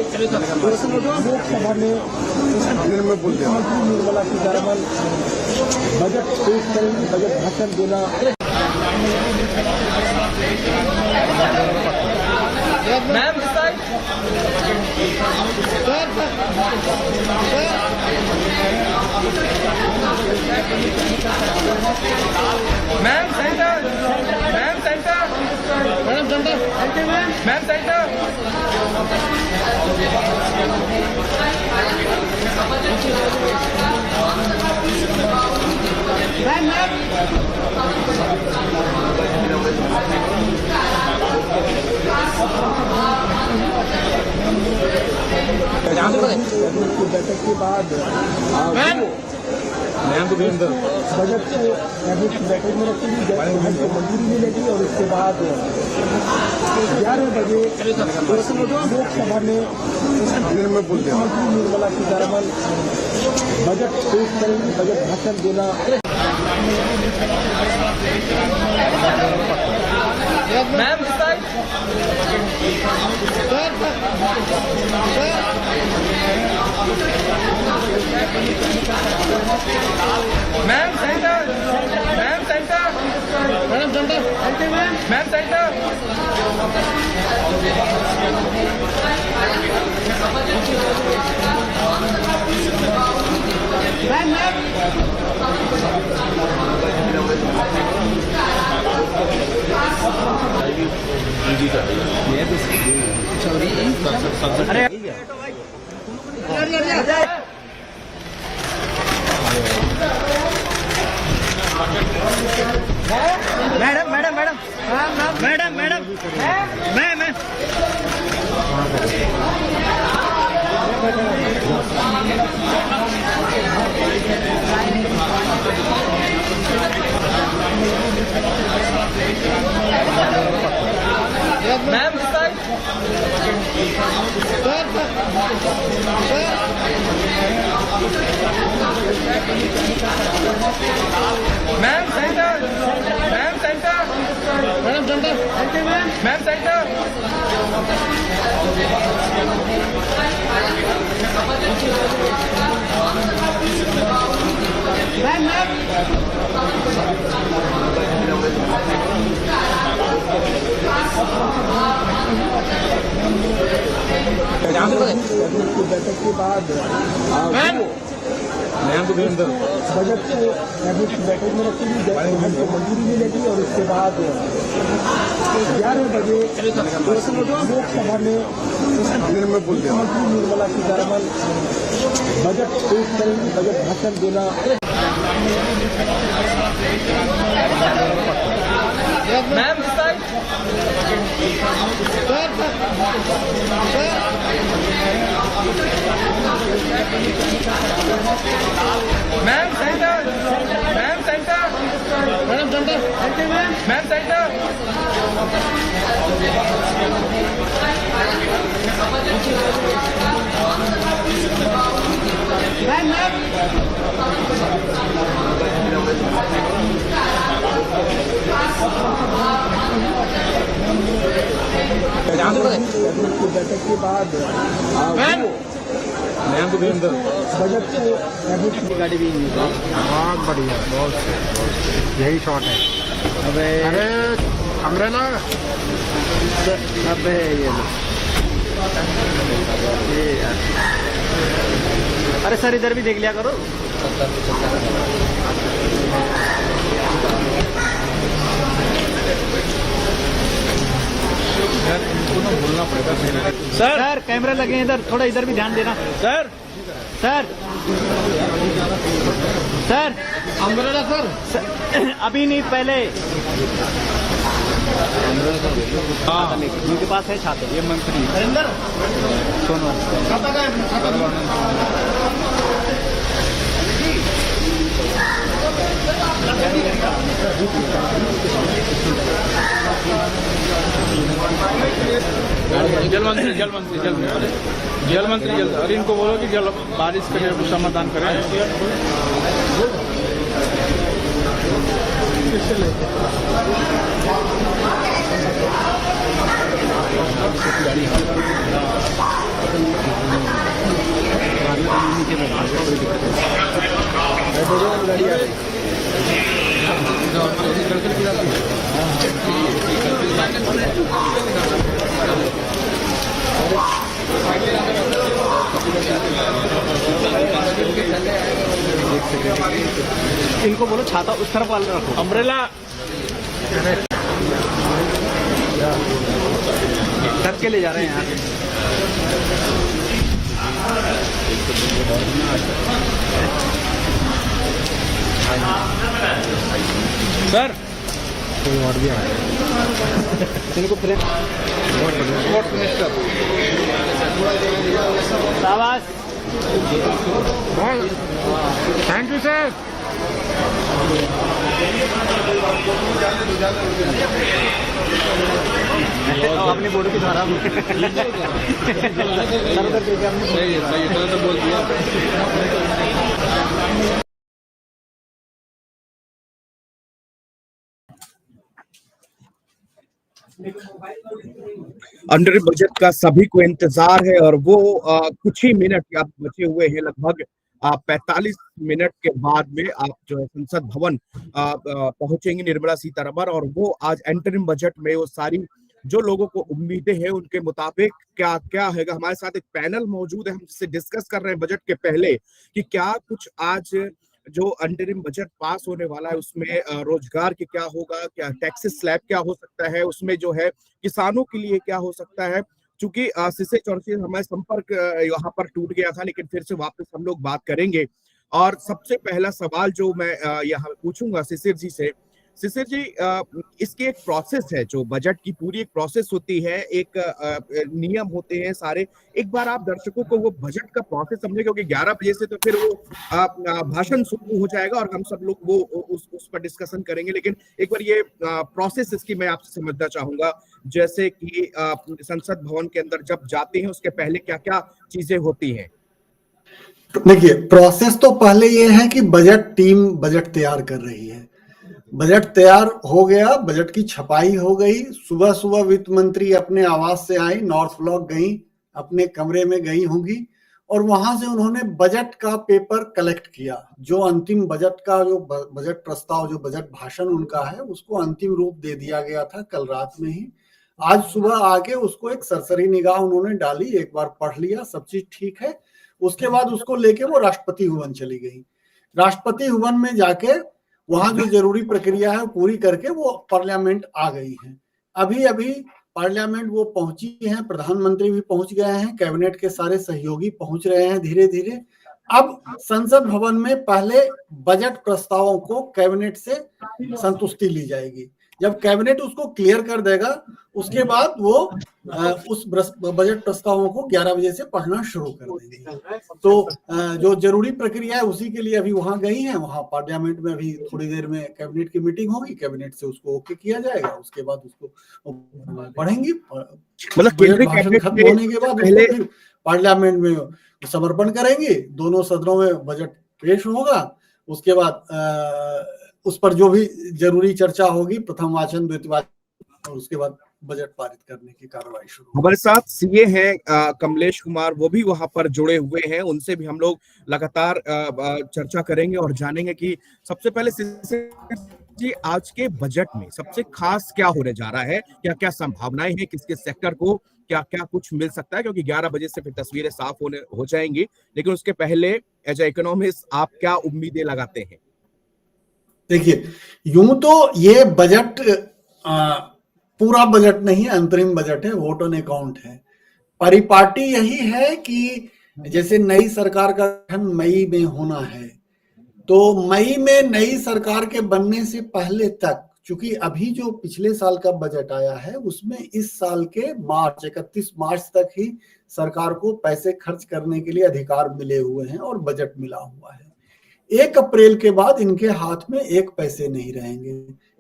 लोकसभा में मुख्यमंत्री निर्मला सीतारमण बजट पेश करेंगी, बजट भाषण देना। Ma'am ma'am centre, ma'am centre, madam centre, ma'am centre. बैठक के बाद बजट को कैबिनेट की बैठक में रखी गई, बजट को मंजूरी मिलेगी और उसके बाद 11 बजे लोकसभा में मुख्यमंत्री निर्मला सीतारमण बजट पेश करेंगी, बजट भाषण देना। Ma'am ma'am centre, ma'am centre, madam centre, ma'am centre. अरे madam madam madam madam madam मैं ma'am ma'am centre ma'am centre madam centre ma'am centre बैठक के बाद बजट को बैठक में रखी गई, बजट को मंजूरी मिलेगी और उसके बाद 11 बजे लोकसभा में मुख्यमंत्री निर्मला सीतारमन बजट पेश करेंगी, बजट भाषण देना। Ma'am ma'am centre ma'am centre madam centre ma'am centre बैठक के बाद बजट को गाड़ी भी बहुत बढ़िया, बहुत यही शॉट है। अरे अम्ब्रेला अबे ये अरे सर इधर भी देख लिया करो। बोलना पड़ेगा सर कैमरा लगे हैं इधर, थोड़ा इधर भी ध्यान देना। Sir sir sir umbrella sir अभी नहीं, पहले उनके पास है छाते। ये मंत्री सोनवाल जल मंत्री अरे इनको बोलो कि जल बारिश के लिए समाधान करें। इनको बोलो छाता उस तरफ वाले रखो। अम्ब्रेला डर के ले जा रहे हैं यहाँ। सर कोई और भी आया इनको फ्रेम स्पोर्ट्स मिनिस्टर शाबाश। Thank you sir. अपनी बोर्ड की द्वारा सही है तो बोल दिया। अंडर बजट का सभी को इंतजार है और वो कुछ ही मिनट या बचे हुए हैं, लगभग 45 मिनट के बाद में आप जो है संसद भवन पहुंचेंगी निर्मला सीतारमन, और वो आज इंटरिम बजट में वो सारी जो लोगों को उम्मीदें हैं उनके मुताबिक क्या क्या है। हमारे साथ एक पैनल मौजूद है, हम इससे डिस्कस कर रहे हैं बजट के पहले कि क्या कुछ आज जो अंतरिम बजट पास होने वाला है उसमें रोजगार के क्या होगा, क्या टैक्सेस स्लैब क्या हो सकता है, उसमें जो है किसानों के लिए क्या हो सकता है। चूंकि सिसे चौरसी हमारे संपर्क यहाँ पर टूट गया था, लेकिन फिर से वापस हम लोग बात करेंगे। और सबसे पहला सवाल जो मैं यहाँ पूछूंगा शिशिर जी से, शिशिर जी, इसकी एक प्रोसेस है, जो बजट की पूरी एक प्रोसेस होती है, एक नियम होते हैं सारे। एक बार आप दर्शकों को वो बजट का प्रोसेस समझे, क्योंकि 11 बजे से तो फिर वो भाषण शुरू हो जाएगा और हम सब लोग वो उस पर डिस्कशन करेंगे। लेकिन एक बार ये प्रोसेस इसकी मैं आपसे समझना चाहूंगा, जैसे कि संसद भवन के अंदर जब जाते हैं उसके पहले क्या क्या चीजें होती हैं। देखिए, प्रोसेस तो पहले ये है कि बजट टीम बजट तैयार कर रही है। बजट तैयार हो गया, बजट की छपाई हो गई। सुबह सुबह वित्त मंत्री अपने आवास से आई, नॉर्थ ब्लॉक गई, अपने कमरे में गई होंगी और वहां से उन्होंने बजट का पेपर कलेक्ट किया। जो अंतिम बजट का जो बजट प्रस्ताव, जो बजट भाषण उनका है, उसको अंतिम रूप दे दिया गया था कल रात में ही। आज सुबह आके उसको एक सरसरी निगाह उन्होंने डाली, एक बार पढ़ लिया, सब चीज ठीक है। उसके बाद उसको लेके वो राष्ट्रपति भवन चली गई। राष्ट्रपति भवन में जाके वहां जो जरूरी प्रक्रिया है पूरी करके वो पार्लियामेंट आ गई है। अभी अभी पार्लियामेंट वो पहुंची है, प्रधानमंत्री भी पहुंच गए हैं, कैबिनेट के सारे सहयोगी पहुंच रहे हैं धीरे धीरे। अब संसद भवन में पहले बजट प्रस्तावों को कैबिनेट से संतुष्टि ली जाएगी। जब कैबिनेट उसको क्लियर कर देगा, उसके बाद वो उस बजट प्रस्तावों को 11 बजे से पढ़ना शुरू कर देंगे। तो जो जरूरी प्रक्रिया है उसी के लिए अभी वहां गई हैं। वहां पार्लियामेंट में अभी थोड़ी देर में कैबिनेट की मीटिंग होगी, कैबिनेट से उसको ओके किया जाएगा, उसके बाद उसको पढ़ेंगी। मतलब केंद्रीय कैबिनेट खत्म होने के बाद उसको फिर पार्लियामेंट में समर्पण करेंगे, दोनों सदनों में बजट पेश होगा। उसके बाद उस पर जो भी जरूरी चर्चा होगी, प्रथम वाचन, द्वितीय वाचन, और उसके बाद बजट पारित करने की कार्रवाई शुरू। हमारे साथ सीए हैं कमलेश कुमार, वो भी वहां पर जुड़े हुए हैं। उनसे भी हम लोग लगातार चर्चा करेंगे और जानेंगे कि सबसे पहले जी, आज के बजट में सबसे खास क्या होने जा रहा है, क्या क्या संभावनाएं हैं, किसके सेक्टर को क्या क्या कुछ मिल सकता है, क्योंकि 11 बजे से फिर तस्वीरें साफ हो जाएंगी। लेकिन उसके पहले एज ए इकोनॉमिस्ट आप क्या उम्मीदें लगाते हैं? देखिए, यूं तो ये बजट पूरा बजट नहीं है, अंतरिम बजट है, वोट ऑन अकाउंट है। परिपाटी यही है कि जैसे नई सरकार का गठन मई में होना है, तो मई में नई सरकार के बनने से पहले तक, चूंकि अभी जो पिछले साल का बजट आया है उसमें इस साल के 31 मार्च तक ही सरकार को पैसे खर्च करने के लिए अधिकार मिले हुए हैं और बजट मिला हुआ है। 1 अप्रैल के बाद इनके हाथ में 1 पैसे नहीं रहेंगे।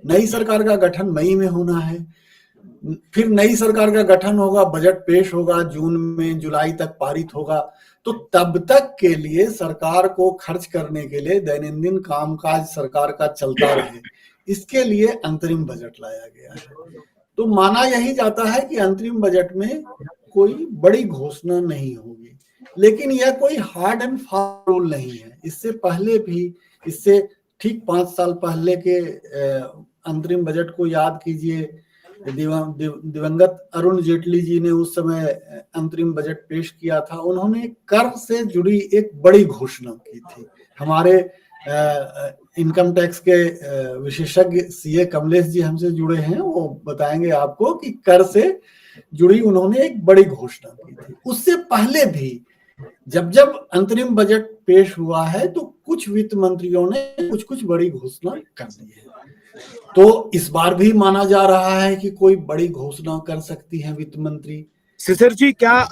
नई सरकार का गठन मई में होना है, फिर नई सरकार का गठन होगा, बजट पेश होगा, जून में जुलाई तक पारित होगा। तो तब तक के लिए सरकार को खर्च करने के लिए दैनंदिन कामकाज सरकार का चलता रहे, इसके लिए अंतरिम बजट लाया गया है। तो माना यही जाता है कि अंतरिम बजट में कोई बड़ी घोषणा नहीं होगी, लेकिन यह कोई हार्ड एंड फास्ट रूल नहीं है। इससे पहले भी, इससे ठीक 5 साल पहले के अंतरिम बजट को याद कीजिए। दिवंगत अरुण जेटली जी ने उस समय अंतरिम बजट पेश किया था। उन्होंने कर से जुड़ी एक बड़ी घोषणा की थी। हमारे इनकम टैक्स के विशेषज्ञ सीए कमलेश जी हमसे जुड़े हैं, वो बताएंगे आपको कि कर से जुड़ी उन्होंने एक बड़ी घोषणा की थी। उससे पहले भी जब जब अंतरिम बजट पेश हुआ है तो कुछ वित्त मंत्रियों ने कुछ कुछ बड़ी घोषणा कर दी है। तो इस बार भी माना जा रहा है कि कोई बड़ी घोषणा कर सकती है वित्त मंत्री। शिशिर जी, क्या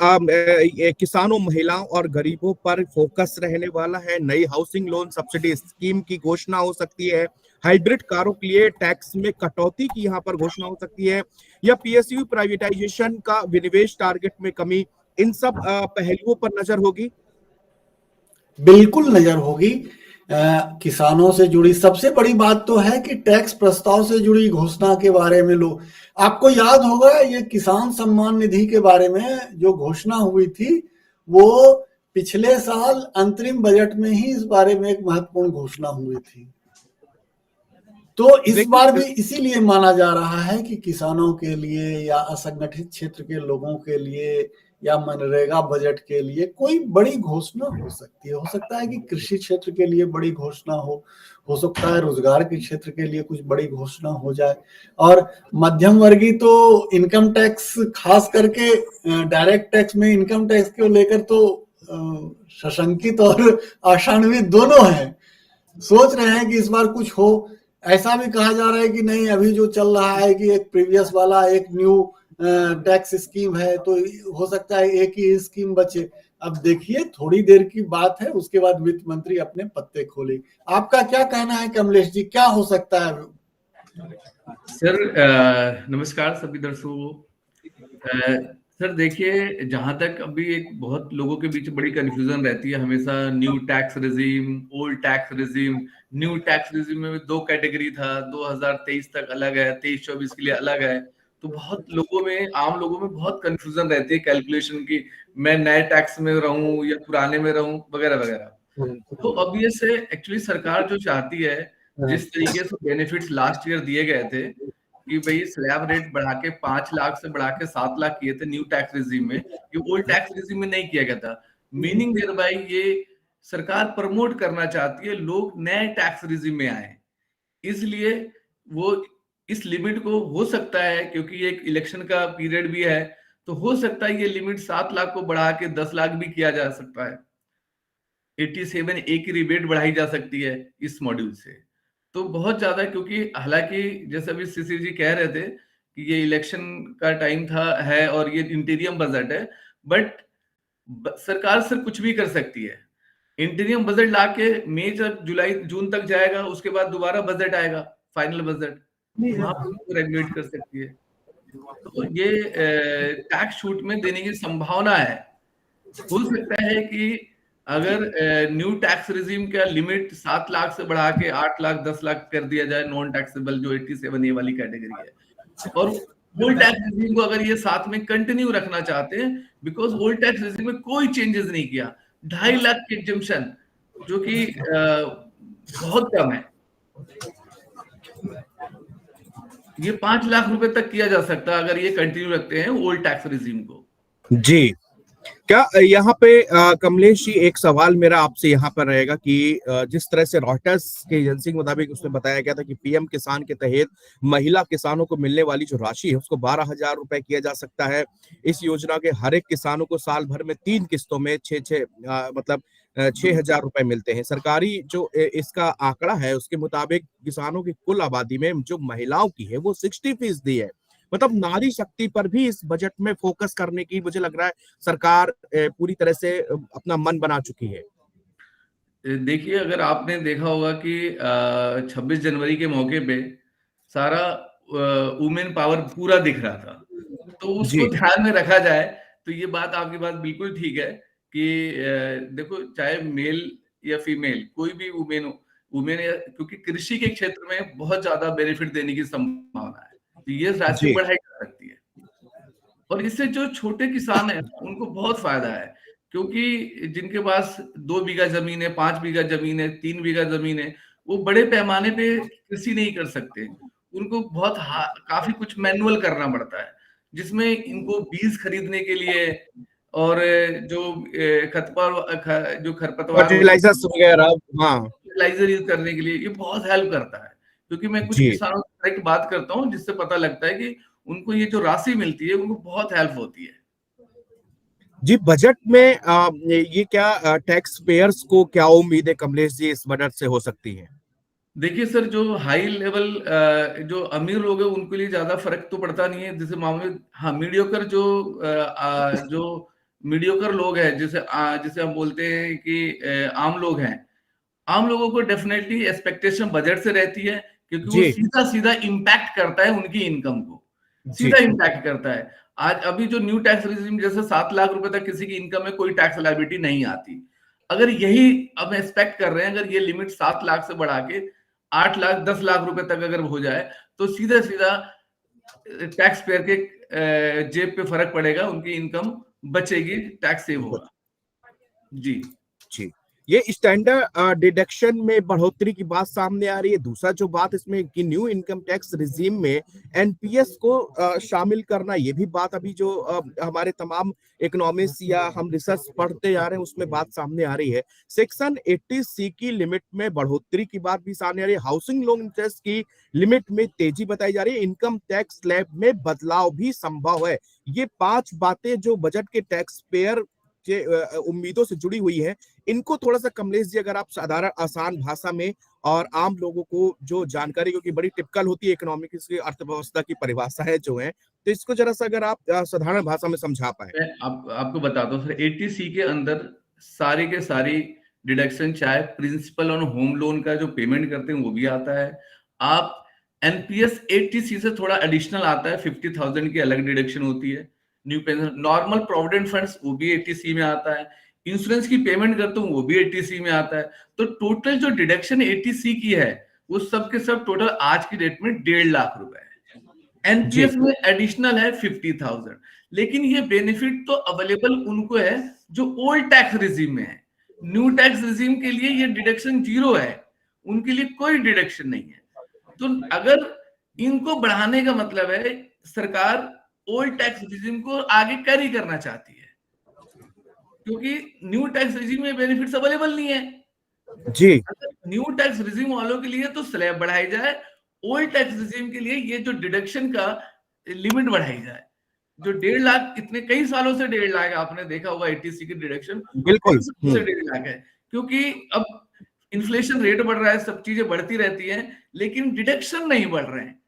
किसानों, महिलाओं और गरीबों पर फोकस रहने वाला है? नई हाउसिंग लोन सब्सिडी स्कीम की घोषणा हो सकती है, हाइब्रिड कारों के लिए टैक्स में कटौती की यहाँ पर घोषणा हो सकती है, या पीएसयू प्राइवेटाइजेशन का विनिवेश टारगेट में कमी, इन सब पहलुओं पर नजर होगी? बिल्कुल नजर होगी। किसानों से जुड़ी सबसे बड़ी बात तो है कि टैक्स प्रस्ताव से जुड़ी घोषणा के बारे में लोग, आपको याद होगा ये किसान सम्मान निधि के बारे में जो घोषणा हुई थी, वो पिछले साल अंतरिम बजट में ही इस बारे में एक महत्वपूर्ण घोषणा हुई थी। तो इस बार भी इसीलिए माना जा रहा है कि किसानों के लिए या असंगठित क्षेत्र के लोगों के लिए या मनरेगा बजट के लिए कोई बड़ी घोषणा हो सकती है। हो सकता है कि कृषि क्षेत्र के लिए बड़ी घोषणा हो सकता है रोजगार के क्षेत्र के लिए कुछ बड़ी घोषणा हो जाए। और मध्यम वर्गीय तो इनकम टैक्स, खास करके डायरेक्ट टैक्स में इनकम टैक्स को लेकर तो सशंकित और आशान्वित दोनों हैं। सोच रहे हैं कि इस बार कुछ हो। ऐसा भी कहा जा रहा है कि नहीं, अभी जो चल रहा है कि एक प्रीवियस वाला एक न्यू टैक्स स्कीम है, तो हो सकता है एक ही स्कीम बचे। अब देखिए, थोड़ी देर की बात है, उसके बाद वित्त मंत्री अपने पत्ते खोले। आपका क्या कहना है कमलेश जी, क्या हो सकता है? सर नमस्कार सभी दर्शकों को। सर देखिए, जहां तक अभी एक बहुत लोगों के बीच बड़ी कंफ्यूजन रहती है हमेशा, new tax regime, old tax regime. New tax regime में भी दो कैटेगरी था, 2023 तक अलग है, 23-24 के लिए अलग है। तो बहुत लोगों में, आम लोगों में बहुत कंफ्यूजन रहती है कैलकुलेशन की, मैं नए टैक्स में रहूं या पुराने में रहूं वगैरह वगैरह। तो अब ये से एक्चुअली सरकार जो चाहती है, जिस तरीके से बेनिफिट्स लास्ट ईयर दिए गए थे कि भाई स्लैब रेट बढ़ा के 5 लाख से बढ़ा के 7 लाख किए थे न्यू टैक्स रिजीम में, ये ओल्ड टैक्स रिजीम में नहीं किया गया था। मीनिंग देयर बाय ये सरकार प्रमोट करना चाहती है लोग नए टैक्स रिजीम में आए, इसलिए वो इस लिमिट को, हो सकता है क्योंकि ये एक इलेक्शन का पीरियड भी है, तो हो सकता है ये लिमिट 7 लाख को बढ़ा के 10 लाख भी किया जा सकता है। 87A की रिबेट बढ़ाई जा सकती है इस मॉड्यूल से। तो बहुत ज्यादा, क्योंकि हालांकि जैसे अभी सीसी जी कह रहे थे कि ये इलेक्शन का टाइम था है और ये इंटीरियम बजट है, बट सरकार सिर्फ कुछ भी कर सकती है। इंटीरियम बजट लाके मई तक, जुलाई जून तक जाएगा, उसके बाद दोबारा बजट आएगा, फाइनल बजट, वहां पर उसको रेगुलेट कर सकती है। तो ये टैक्स छूट में देने की संभावना है। हो सकता है कि अगर न्यू टैक्स रिजीम का लिमिट 7 लाख से बढ़ा के 8 लाख 10 लाख कर दिया जाए, नॉन टैक्सेबल जो 87A वाली कैटेगरी है, और ओल्ड टैक्स रिजीम को अगर ये साथ में कंटिन्यू रखना चाहते हैं, बिकॉज ओल्ड टैक्स रिजीम में कोई चेंजेस नहीं किया, 2.5 लाख की एग्जम्पशन जो कि बहुत कम है, ये 5 लाख रुपए तक किया जा सकता है अगर ये कंटिन्यू रखते हैं ओल्ड टैक्स रिजीम को। जी, क्या यहाँ पे कमलेश जी, एक सवाल मेरा आपसे यहाँ पर रहेगा कि जिस तरह से रॉयटर्स के एजेंसी के मुताबिक उसमें बताया गया था कि पीएम किसान के तहत महिला किसानों को मिलने वाली जो राशि है उसको 12,000 रुपए किया जा सकता है। इस योजना के हर एक किसानों को साल भर में 3 किस्तों में 6,000 रुपए मिलते हैं। सरकारी जो इसका आंकड़ा है उसके मुताबिक किसानों की कुल आबादी में जो महिलाओं की है वो 60% है। मतलब नारी शक्ति पर भी इस बजट में फोकस करने की मुझे लग रहा है सरकार पूरी तरह से अपना मन बना चुकी है। देखिए, अगर आपने देखा होगा कि 26 जनवरी के मौके पे सारा वुमेन पावर पूरा दिख रहा था, तो उसको ध्यान में रखा जाए तो ये बात, आपकी बात बिल्कुल ठीक है कि देखो, चाहे मेल या फीमेल, कोई भी वुमेन हो, वुमेन, क्योंकि कृषि के क्षेत्र में बहुत ज्यादा बेनिफिट देने की संभावना है, तो ये राशि बढ़ाई जा सकती है। और इससे जो छोटे किसान हैं उनको बहुत फायदा है, क्योंकि जिनके पास 2 बीघा जमीन है, 5 बीघा जमीन है, 3 बीघा जमीन है, वो बड़े पैमाने पे कृषि नहीं कर सकते। उनको बहुत काफी कुछ मैनुअल करना पड़ता है, जिसमें इनको बीज खरीदने के लिए और जो खरपतवार फर्टिलाइजर्स वगैरह, हाँ, फर्टिलाइजर यूज करने के लिए ये बहुत हेल्प करता है। क्योंकि मैं कुछ किसानों से डायरेक्ट बात करता हूँ, जिससे पता लगता है कि उनको ये जो राशि मिलती है उनको बहुत हेल्प होती है। जी, बजट में ये क्या टैक्स पेयर्स को क्या उम्मीद है कमलेश जी इस बजट से हो सकती है? देखिए सर, जो हाई लेवल जो अमीर लोग हैं उनके लिए ज्यादा फर्क तो पड़ता नहीं है, जैसे मामले, हाँ, मीडियोकर जो मीडियोकर लोग हैं, जिसे हम बोलते हैं कि आम लोग हैं, आम लोगों को डेफिनेटली एक्सपेक्टेशन बजट से रहती है, क्योंकि वो सीधा सीधा इम्पैक्ट करता है उनकी इनकम को, सीधा इम्पैक्ट करता है। आज अभी जो न्यू टैक्स रिजीम, जैसे 7 लाख रुपए तक किसी की इनकम में कोई टैक्स लायबिलिटी नहीं आती, अगर यही अब एक्सपेक्ट कर रहे हैं, अगर ये लिमिट 7 लाख से बढ़ा के 8 लाख 10 लाख रुपए तक अगर हो जाए, तो सीधा सीधा टैक्स पेयर के जेब पे फर्क पड़ेगा, उनकी इनकम बचेगी, टैक्स सेव होगा। जी जी, ये स्टैंडर्ड डिडक्शन में बढ़ोतरी की बात सामने आ रही है। दूसरा जो बात इसमें कि न्यू इनकम टैक्स रिजीम में एनपीएस को शामिल करना, ये भी बात अभी जो हमारे तमाम इकोनॉमिस्ट या हम रिसर्च पढ़ते जा रहे हैं उसमें बात सामने आ रही है। सेक्शन 80C की लिमिट में बढ़ोतरी की बात भी सामने आ रही है। हाउसिंग लोन इंटरेस्ट की लिमिट में तेजी बताई जा रही है। इनकम टैक्स स्लैब में बदलाव भी संभव है। ये 5 बातें जो बजट के टैक्स पेयर के उम्मीदों से जुड़ी हुई है, इनको थोड़ा सा कमलेश जी अगर आप साधारण आसान भाषा में और आम लोगों को जो जानकारी, क्योंकि बड़ी टिपिकल होती है इकोनॉमिक्स की, अर्थव्यवस्था की परिभाषाएं जो हैं, तो इसको जरा सा अगर आप साधारण भाषा में समझा पाए। मैं आपको बताता हूँ सर, 80C के अंदर सारी के सारी डिडक्शन, चाहे प्रिंसिपल और होम लोन का जो पेमेंट करते हैं वो भी आता है। आप एनपीएस 80C से थोड़ा एडिशनल आता है, 50,000 की अलग डिडक्शन होती है। New pension, normal provident funds वो भी 80C में आता है। इंश्योरेंस की पेमेंट करता हूँ वो भी 80C में आता है। तो टोटल जो डिडक्शन 80C की है वो सब के सब टोटल आज की डेट में 1.5 लाख रुपए है। एनपीएस में एडिशनल है 50,000, लेकिन ये बेनिफिट तो अवेलेबल उनको है जो ओल्ड टैक्स रिजीम में है। न्यू टैक्स रिजीम के लिए ये डिडक्शन 0 है, उनके लिए कोई डिडक्शन नहीं है। तो अगर इनको बढ़ाने का मतलब है सरकार ओल्ड टैक्स रिजीम को आगे कैरी करना चाहती है, क्योंकि न्यू टैक्स रिजीम में बेनिफिट्स अवेलेबल नहीं है। जी, अगर न्यू टैक्स रिजीम वालों के लिए तो स्लैब बढ़ाई जाए, ओल्ड टैक्स रिजीम के लिए ये जो डिडक्शन का लिमिट बढ़ाई जाए। जो 1.5 लाख, इतने कई सालों से 1.5 लाख है, आपने देखा होगा 80C की डिडक्शन बिल्कुल। कई सालों से 1.5 लाख है, क्योंकि अब इन्फ्लेशन रेट बढ़ रहा है, सब चीजें बढ़ती रहती हैं, लेकिन डिडक्शन नहीं बढ़ रहे हैं।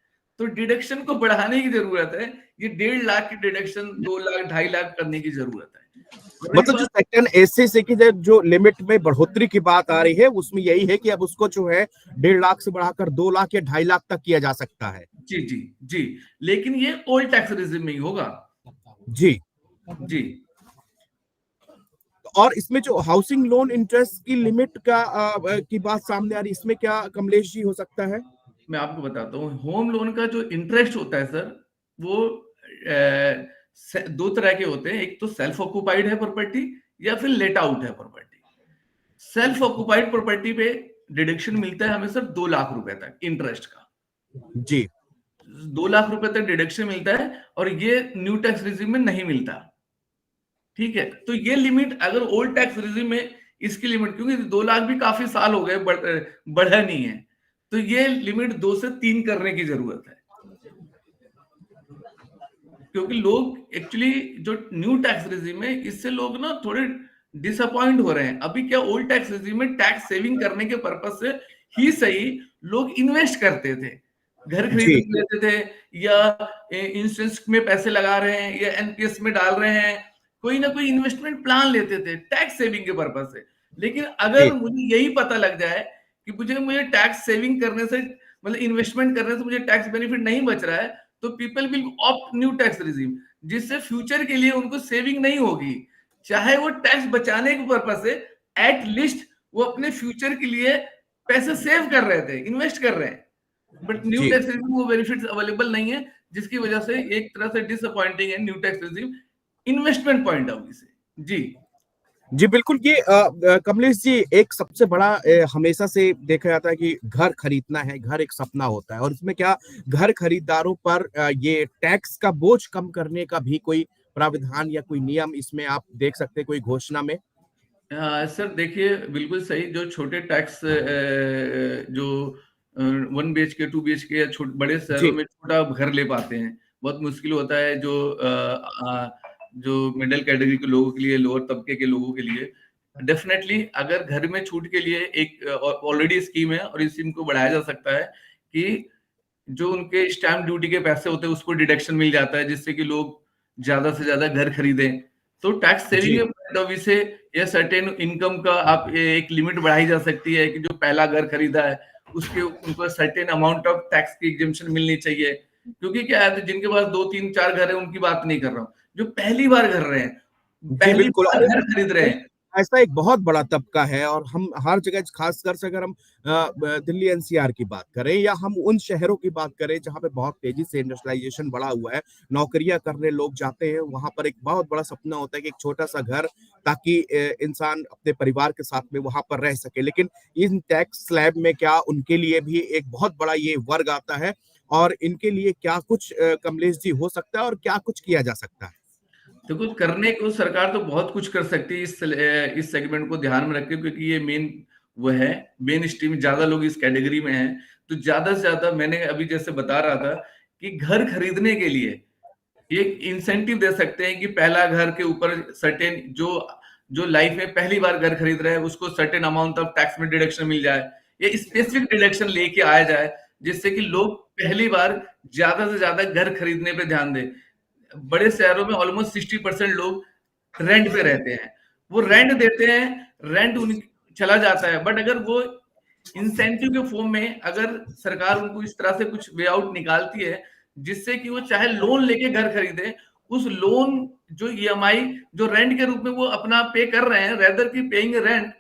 तो डिडक्शन को बढ़ाने की जरूरत है। ये 1.5 लाख की डिडक्शन 2 लाख 2.5 लाख करने की जरूरत है। मतलब जो सेक्शन 80C की जो लिमिट में बढ़ोतरी की बात आ रही है, उसमें यही है कि अब उसको जो है 1.5 लाख से बढ़ाकर 2 लाख या 2.5 लाख तक किया जा सकता है। जी जी जी, लेकिन ये ओल्ड टैक्स रिजिम में ही होगा। जी जी, और इसमें जो हाउसिंग लोन इंटरेस्ट की लिमिट की बात सामने आ रही है, इसमें क्या कमलेश जी हो सकता है? मैं आपको बताता हूँ, होम लोन का जो इंटरेस्ट होता है सर, वो दो तरह के होते हैं। एक तो सेल्फ ऑक्यूपाइड है प्रॉपर्टी, या फिर लेट आउट है प्रॉपर्टी। सेल्फ ऑक्यूपाइड प्रॉपर्टी पे डिडक्शन मिलता है हमें सर 2 लाख रुपए तक इंटरेस्ट का। जी, 2 लाख रुपए तक डिडक्शन मिलता है, और ये न्यू टैक्स रिजिम में नहीं मिलता। ठीक है, तो ये लिमिट अगर ओल्ड टैक्स रिजिम में इसकी लिमिट, क्योंकि 2 लाख भी काफी साल हो गए, बढ़ा नहीं है, तो ये लिमिट 2 से 3 करने की जरूरत है। क्योंकि लोग एक्चुअली जो न्यू टैक्स रिजिम है, इससे लोग ना थोड़े डिसअपॉइंट हो रहे हैं। अभी क्या, ओल्ड टैक्स रिजिम में टैक्स सेविंग करने के पर्पज से ही सही लोग इन्वेस्ट करते थे, घर खरीद जी, लेते थे, या इंश्योरेंस में पैसे लगा रहे हैं, या एनपीएस में डाल रहे हैं, कोई ना कोई इन्वेस्टमेंट प्लान लेते थे टैक्स सेविंग के पर्पज से। लेकिन अगर जी, मुझे यही पता लग जाए कि मुझे टैक्स सेविंग करने से, मतलब इन्वेस्टमेंट करने से मुझे टैक्स बेनिफिट नहीं बच रहा है, तो people will opt new tax regime, जिससे फ्यूचर के लिए उनको सेविंग नहीं होगी। चाहे वो टैक्स बचाने के पर्पज से, एट लीस्ट वो अपने फ्यूचर के लिए पैसे सेव कर रहे थे, इन्वेस्ट कर रहे हैं। बट न्यू जी, टैक्स रिजीम वो बेनिफिट्स अवेलेबल नहीं है, जिसकी वजह से एक तरह से डिसअपॉइंटिंग है new tax regime investment point of view से। जी जी, बिल्कुल। ये कमलेश जी, एक सबसे बड़ा हमेशा से देखा जाता है कि घर खरीदना है, घर एक सपना होता है, और इसमें क्या घर खरीदारों पर ये टैक्स का बोझ कम करने का भी कोई प्राविधान या कोई नियम इसमें आप देख सकते हैं कोई घोषणा में? सर देखिए, बिल्कुल सही। जो छोटे टैक्स, जो 1 BHK 2 BHK या बड़े शहरों जी, में छोटा घर ले पाते हैं, बहुत मुश्किल होता है। जो मिडिल कैटेगरी के लोगों के लिए, लोअर तबके के लोगों के लिए, डेफिनेटली अगर घर में छूट के लिए एक ऑलरेडी स्कीम है, और इस स्कीम को बढ़ाया जा सकता है कि जो उनके स्टैम्प ड्यूटी के पैसे होते हैं उसको डिडक्शन मिल जाता है, जिससे कि लोग ज्यादा से ज्यादा घर खरीदें। तो टैक्स सेविंग जी, के पॉइंट ऑफ व्यू से या सर्टेन इनकम का आप एक लिमिट बढ़ाई जा सकती है कि जो पहला घर खरीदा है उसके उनको सर्टेन अमाउंट ऑफ टैक्स की एग्जेम्पशन मिलनी चाहिए। क्योंकि क्या है, तो जिनके पास 2 3 4 घर है उनकी बात नहीं कर रहा हूँ, जो पहली बार घर रहे हैं, जी, पहली बिल्कुल। बार और घर खरीद रहे हैं। ऐसा एक बहुत बड़ा तबका है, और हम हर जगह, खासकर से अगर हम दिल्ली एनसीआर की बात करें, या हम उन शहरों की बात करें जहां पे बहुत तेजी से इंडस्ट्रियलाइजेशन बढ़ा हुआ है, नौकरियां करने लोग जाते हैं, वहां पर एक बहुत बड़ा सपना होता है कि एक छोटा सा घर, ताकि इंसान अपने परिवार के साथ में वहां पर रह सके। लेकिन इन टैक्स स्लैब में क्या उनके लिए भी एक बहुत बड़ा ये वर्ग आता है, और इनके लिए क्या कुछ कमलेश जी हो सकता है, और क्या कुछ किया जा सकता है? देखो, करने को सरकार तो बहुत कुछ कर सकती है इस सेगमेंट को ध्यान में रख के, क्योंकि ये मेन वो है, मेन स्ट्रीम ज्यादा लोग इस कैटेगरी में हैं। तो ज्यादा से ज्यादा, मैंने अभी जैसे बता रहा था कि घर खरीदने के लिए एक इंसेंटिव दे सकते हैं कि पहला घर के ऊपर सर्टेन, जो जो लाइफ में पहली बार घर खरीद रहे हैं उसको सर्टेन अमाउंट ऑफ टैक्स में डिडक्शन मिल जाए, ये स्पेसिफिक डिडक्शन लेके आया जाए, जिससे कि लोग पहली बार ज्यादा से ज्यादा घर खरीदने पे ध्यान दें। बड़े शहरों में ऑलमोस्ट 60% लोग रेंट पे रहते हैं, वो रेंट देते हैं, रेंट उन चला जाता है, बट अगर वो इंसेंटिव के फॉर्म में अगर सरकार उनको इस तरह से कुछ वे आउट निकालती है, जिससे कि वो चाहे लोन लेके घर खरीदे, उस लोन जो ईएमआई जो रेंट के रूप में वो अपना पे कर रहे हैं, रेदर की पेइंग रेंट,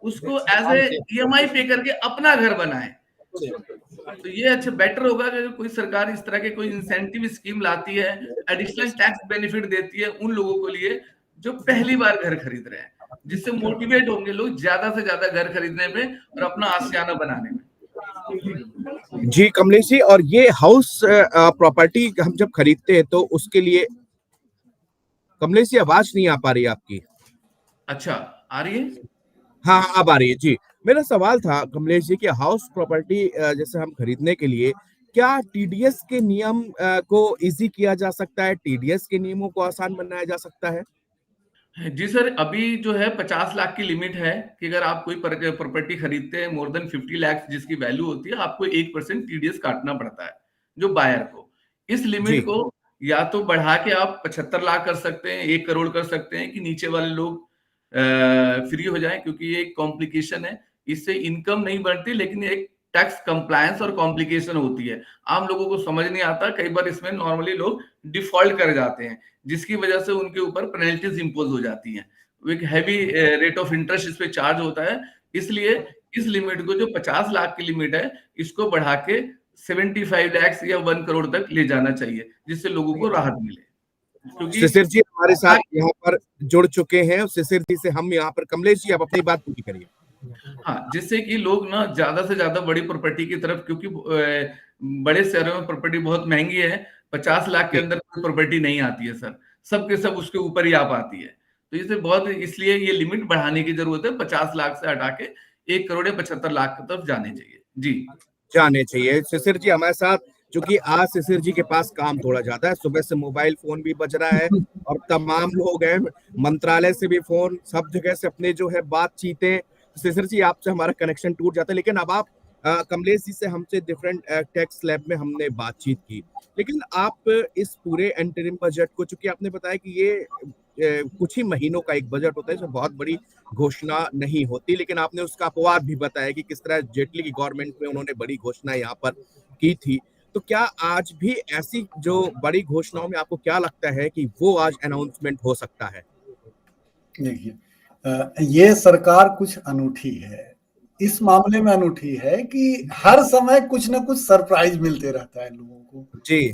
उसको एज ए ईएमआई पे करके अपना घर बनाए। तो ये अच्छा बेटर होगा कि कोई सरकार इस तरह के कोई इंसेंटिव स्कीम लाती है, एडिशनल टैक्स बेनिफिट देती है उन लोगों को लिए जो पहली बार घर खरीद रहे हैं, जिससे मोटिवेट होंगे लोग ज्यादा से ज्यादा घर खरीदने में और अपना आशियाना बनाने में। जी कमलेश जी, और ये हाउस प्रॉपर्टी हम जब खरीदते हैं तो उसके लिए, कमलेश जी आवाज नहीं आ पा रही आपकी। अच्छा, आ रही है? हाँ हाँ, अब आ रही है जी। मेरा सवाल था कमलेश जी कि हाउस प्रॉपर्टी जैसे हम खरीदने के लिए क्या टीडीएस के नियम को इजी किया जा सकता है, टीडीएस के नियमों को आसान बनाया जा सकता है? जी सर, अभी जो है 50 लाख की लिमिट है कि अगर आप कोई प्रॉपर्टी खरीदते हैं मोर देन 50 लाख जिसकी वैल्यू होती है, आपको 1% टीडीएस काटना पड़ता है जो बायर को। इस लिमिट को या तो बढ़ा के आप 75 लाख कर सकते हैं, 1 करोड़ कर सकते हैं कि नीचे वाले लोग फ्री हो जाएं, क्योंकि ये एक कॉम्प्लिकेशन है। इससे इनकम नहीं बढ़ती, लेकिन एक टैक्स कंप्लायंस और कॉम्प्लिकेशन होती है। आम लोगों को समझ नहीं आता, कई बार इसमें नॉर्मली लोग डिफॉल्ट कर जाते हैं, जिसकी वजह से उनके ऊपर पेनल्टीज इंपोज हो जाती हैं। एक हैवी रेट ऑफ इंटरेस्ट इस पे चार्ज होता है। इसलिए इस लिमिट को, जो 50 लाख की लिमिट है, इसको बढ़ा के 75 लाख या 1 करोड़ तक ले जाना चाहिए, जिससे लोगों को राहत मिले। क्योंकि शिशिर जी हमारे साथ यहाँ पर जुड़ चुके हैं। शिशिर जी से हम यहाँ पर, कमलेश जी आप अपनी बात पूरी करिए। हाँ, जिससे कि लोग ना ज्यादा से ज्यादा बड़ी प्रॉपर्टी की तरफ, क्योंकि बड़े शहरों में प्रॉपर्टी बहुत महंगी है, 50 लाख के अंदर कोई प्रॉपर्टी नहीं आती है सर, सबके सब उसके ऊपर ही आ पाती है। तो इसे बहुत, इसलिए ये लिमिट बढ़ाने की जरूरत है, 50 लाख से हटा के 1 करोड़ या 75 लाख की तरफ जाने चाहिए। जी जाने चाहिए। शिशिर जी हमारे साथ, क्योंकि आज शिशिर जी के पास काम थोड़ा ज्यादा है, सुबह से मोबाइल फोन भी बज रहा है और तमाम लोग हैं, मंत्रालय से भी फोन, सब जगह से अपने जो है बातचीतें। शिशिर जी आपसे हमारा कनेक्शन टूट जाता है, लेकिन अब आप कमलेश जी से हमसे डिफरेंट टैक्स स्लैब में हमने बातचीत की, लेकिन आप इस पूरे इंटरिम बजट को, चूंकि आपने बताया कि ये कुछ ही महीनों का एक बजट होता है, इसमें बहुत बड़ी घोषणा नहीं होती, लेकिन आपने उसका अपवाद भी बताया कि किस तरह जेटली की गवर्नमेंट में उन्होंने बड़ी घोषणा यहाँ पर की थी। तो क्या आज भी ऐसी जो बड़ी घोषणाओं में आपको क्या लगता है कि वो आज अनाउंसमेंट हो सकता है? देखिए, ये सरकार कुछ अनूठी है, इस मामले में अनूठी है कि हर समय कुछ ना कुछ सरप्राइज मिलते रहता है लोगों को। जी,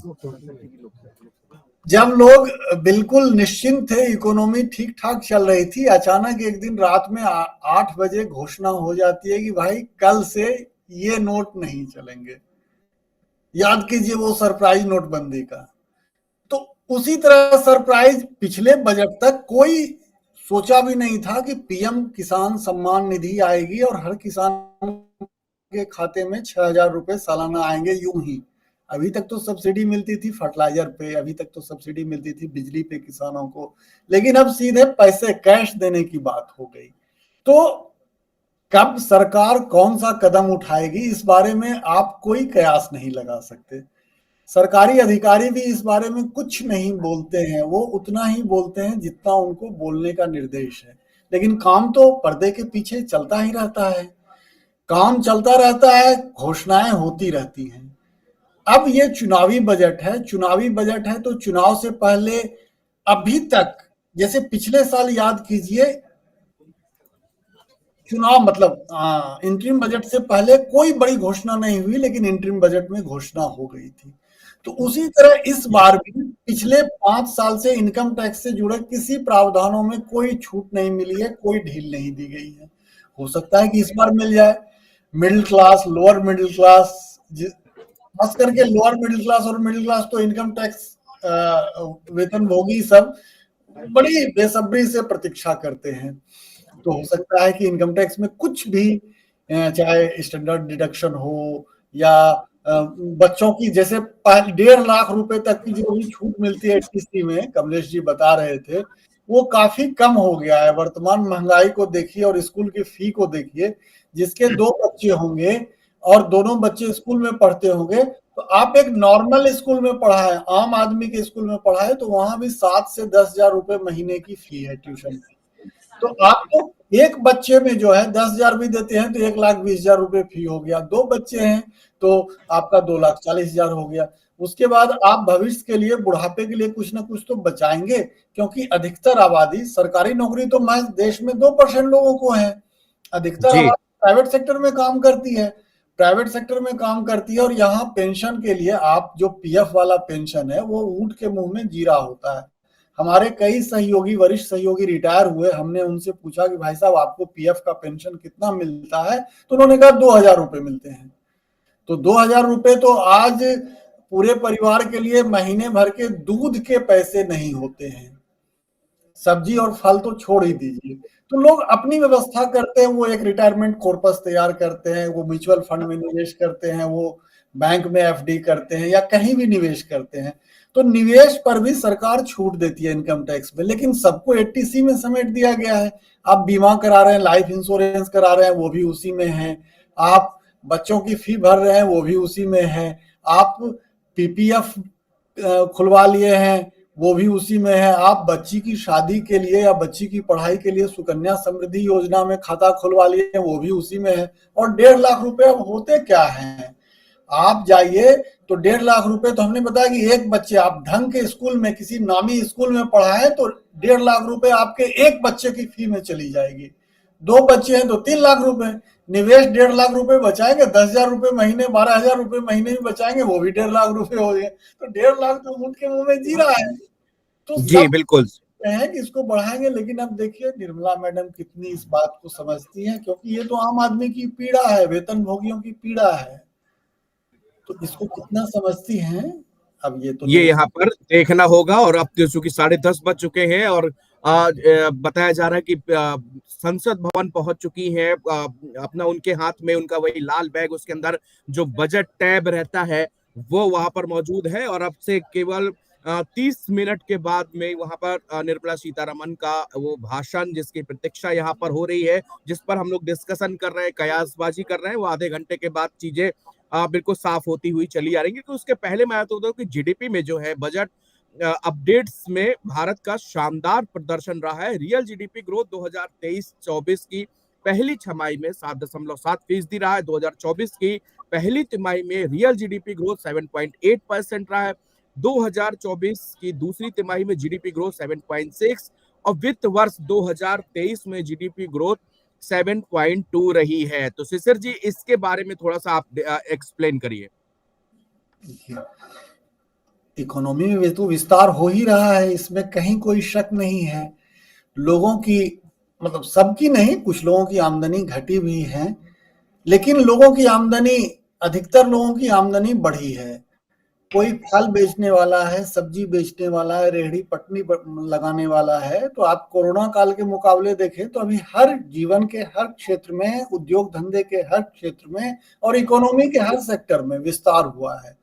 जब लोग बिल्कुल निश्चिंत थे, इकोनॉमी ठीक ठाक चल रही थी, अचानक एक दिन रात में 8 बजे घोषणा हो जाती है कि भाई कल से ये नोट नहीं चलेंगे। याद कीजिए वो सरप्राइज नोटबंदी का। तो उसी तरह सरप्राइज पिछले बजट तक कोई सोचा भी नहीं था कि पीएम किसान सम्मान निधि आएगी और हर किसान के खाते में 6,000 रुपए सालाना आएंगे यूं ही। अभी तक तो सब्सिडी मिलती थी फर्टिलाइजर पे, अभी तक तो सब्सिडी मिलती थी बिजली पे किसानों को, लेकिन अब सीधे पैसे कैश देने की बात हो गई। तो कब सरकार कौन सा कदम उठाएगी इस बारे में आप कोई कयास नहीं लगा सकते। सरकारी अधिकारी भी इस बारे में कुछ नहीं बोलते हैं, वो उतना ही बोलते हैं जितना उनको बोलने का निर्देश है, लेकिन काम तो पर्दे के पीछे चलता ही रहता है, काम चलता रहता है, घोषणाएं होती रहती हैं। अब ये चुनावी बजट है, चुनावी बजट है तो चुनाव से पहले अभी तक, जैसे पिछले साल याद कीजिए, चुनाव मतलब इंटरिम बजट से पहले कोई बड़ी घोषणा नहीं हुई, लेकिन इंटरिम बजट में घोषणा हो गई थी। तो उसी तरह इस बार भी पिछले 5 साल से इनकम टैक्स से जुड़े किसी प्रावधानों में कोई छूट नहीं मिली है, कोई ढील नहीं दी गई है। हो सकता है कि इस बार मिल जाए। Middle class, lower middle class, खास करके लोअर मिडिल क्लास और मिडिल क्लास तो इनकम टैक्स वेतनभोगी सब बड़ी बेसब्री से प्रतीक्षा करते हैं। तो हो सकता है कि इनकम टैक्स में कुछ भी, चाहे स्टैंडर्ड डिडक्शन हो या बच्चों की, जैसे 1.5 लाख रुपए तक की जो भी छूट मिलती है टीसी में, कमलेश जी बता रहे थे, वो काफी कम हो गया है। वर्तमान महंगाई को देखिए और स्कूल की फी को देखिए, जिसके 2 बच्चे होंगे और दोनों बच्चे स्कूल में पढ़ते होंगे, तो आप एक नॉर्मल स्कूल में पढ़ाएं, आम आदमी के स्कूल में पढ़ाएं, तो वहां भी 7 से 10,000 रुपए महीने की फी है ट्यूशन की। तो आपको एक बच्चे में जो है 10,000 भी देते हैं तो 1,20,000 रुपए फी हो गया, 2 बच्चे हैं तो आपका 2,40,000 हो गया। उसके बाद आप भविष्य के लिए, बुढ़ापे के लिए कुछ ना कुछ तो बचाएंगे, क्योंकि अधिकतर आबादी, सरकारी नौकरी तो महज देश में 2% लोगों को है, अधिकतर जी आबादी प्राइवेट सेक्टर में काम करती है, प्राइवेट सेक्टर में काम करती है। और यहाँ पेंशन के लिए आप जो पीएफ वाला पेंशन है वो ऊंट के मुंह में जीरा होता है। हमारे कई सहयोगी, वरिष्ठ सहयोगी रिटायर हुए, हमने उनसे पूछा कि भाई साहब आपको पीएफ का पेंशन कितना मिलता है, तो उन्होंने कहा 2,000 रुपए मिलते हैं। तो 2,000 रुपए तो आज पूरे परिवार के लिए महीने भर के दूध के पैसे नहीं होते हैं, सब्जी और फल तो छोड़ ही दीजिए। तो लोग अपनी व्यवस्था करते हैं, वो एक रिटायरमेंट कॉर्पस तैयार करते हैं, वो म्यूचुअल फंड में निवेश करते हैं, वो बैंक में एफडी करते हैं या कहीं भी निवेश करते हैं। तो निवेश पर भी सरकार छूट देती है इनकम टैक्स में, लेकिन सबको 80C में समेट दिया गया है। आप बीमा करा रहे हैं, लाइफ इंश्योरेंस करा रहे हैं, वो भी उसी में है। आप बच्चों की फी भर रहे हैं, वो भी उसी में है। आप पीपीएफ खुलवा लिए हैं, वो भी उसी में है। आप बच्ची की शादी के लिए या बच्ची की पढ़ाई के लिए सुकन्या समृद्धि योजना में खाता खुलवा लिए हैं, वो भी उसी में है। और 1.5 लाख रुपए अब होते क्या हैं, आप जाइए तो 1.5 लाख रुपए, तो हमने बताया कि एक बच्चे आप ढंग के स्कूल में, किसी नामी स्कूल में पढ़ाएं तो 1.5 लाख रुपए आपके एक बच्चे की फी में चली जाएगी। 2 बच्चे हैं तो 3 लाख रुपए, निवेश 1.5 लाख रुपए बचाएंगे, 10,000 रुपए महीने, 12,000 रुपए महीने भी बचाएंगे, वो भी 1.5 लाख रुपए हो गए। तो 1.5 लाख तो ऊंट के मुंह में जी रहा है। तो जी सब बिल्कुल। हैं कि इसको बढ़ाएंगे, लेकिन अब देखिए निर्मला मैडम कितनी इस बात को समझती हैं, क्योंकि ये तो आम आदमी की पीड़ा है, वेतन भोगियों की पीड़ा है। तो इसको कितना समझती हैं, अब ये तो ये यहाँ पर देखना होगा। और अब तो चूंकि 10:30 बज चुके हैं और बताया जा रहा है कि संसद भवन पहुंच चुकी है। अपना उनके हाथ में उनका वही लाल बैग, उसके अंदर जो बजट टैब रहता है वो वहां पर मौजूद है। और अब से केवल 30 मिनट के बाद में वहां पर निर्मला सीतारमन का वो भाषण, जिसकी प्रतीक्षा यहाँ पर हो रही है, जिस पर हम लोग डिस्कशन कर रहे हैं, कयासबाजी कर रहे हैं, वो आधे घंटे के बाद चीजें बिल्कुल साफ होती हुई चली आ रही है। क्योंकि उसके पहले मैं आता हूँ कि जीडीपी में जो है बजट अपडेट्स में भारत का शानदार प्रदर्शन रहा है। रियल जीडीपी ग्रोथ 2023-24 की पहली छमाही में 7.7% रहा है। 2024 की पहली तिमाही में रियल जीडीपी ग्रोथ 7.8% रहा है। 2024 की दूसरी तिमाही में जीडीपी ग्रोथ 7.6 और वित्त वर्ष 2023 में जीडीपी ग्रोथ 7.2 रही है। तो शिशिर जी, इसके बारे में थोड़ा सा आप एक्सप्लेन करिए। इकोनॉमी में तो विस्तार हो ही रहा है, इसमें कहीं कोई शक नहीं है। लोगों की, मतलब सबकी नहीं, कुछ लोगों की आमदनी घटी भी है, लेकिन लोगों की आमदनी, अधिकतर लोगों की आमदनी बढ़ी है। कोई फल बेचने वाला है, सब्जी बेचने वाला है, रेहड़ी पटनी लगाने वाला है। तो आप कोरोना काल के मुकाबले देखें तो अभी हर जीवन के हर क्षेत्र में, उद्योग धंधे के हर क्षेत्र में और इकोनॉमी के हर सेक्टर में विस्तार हुआ है।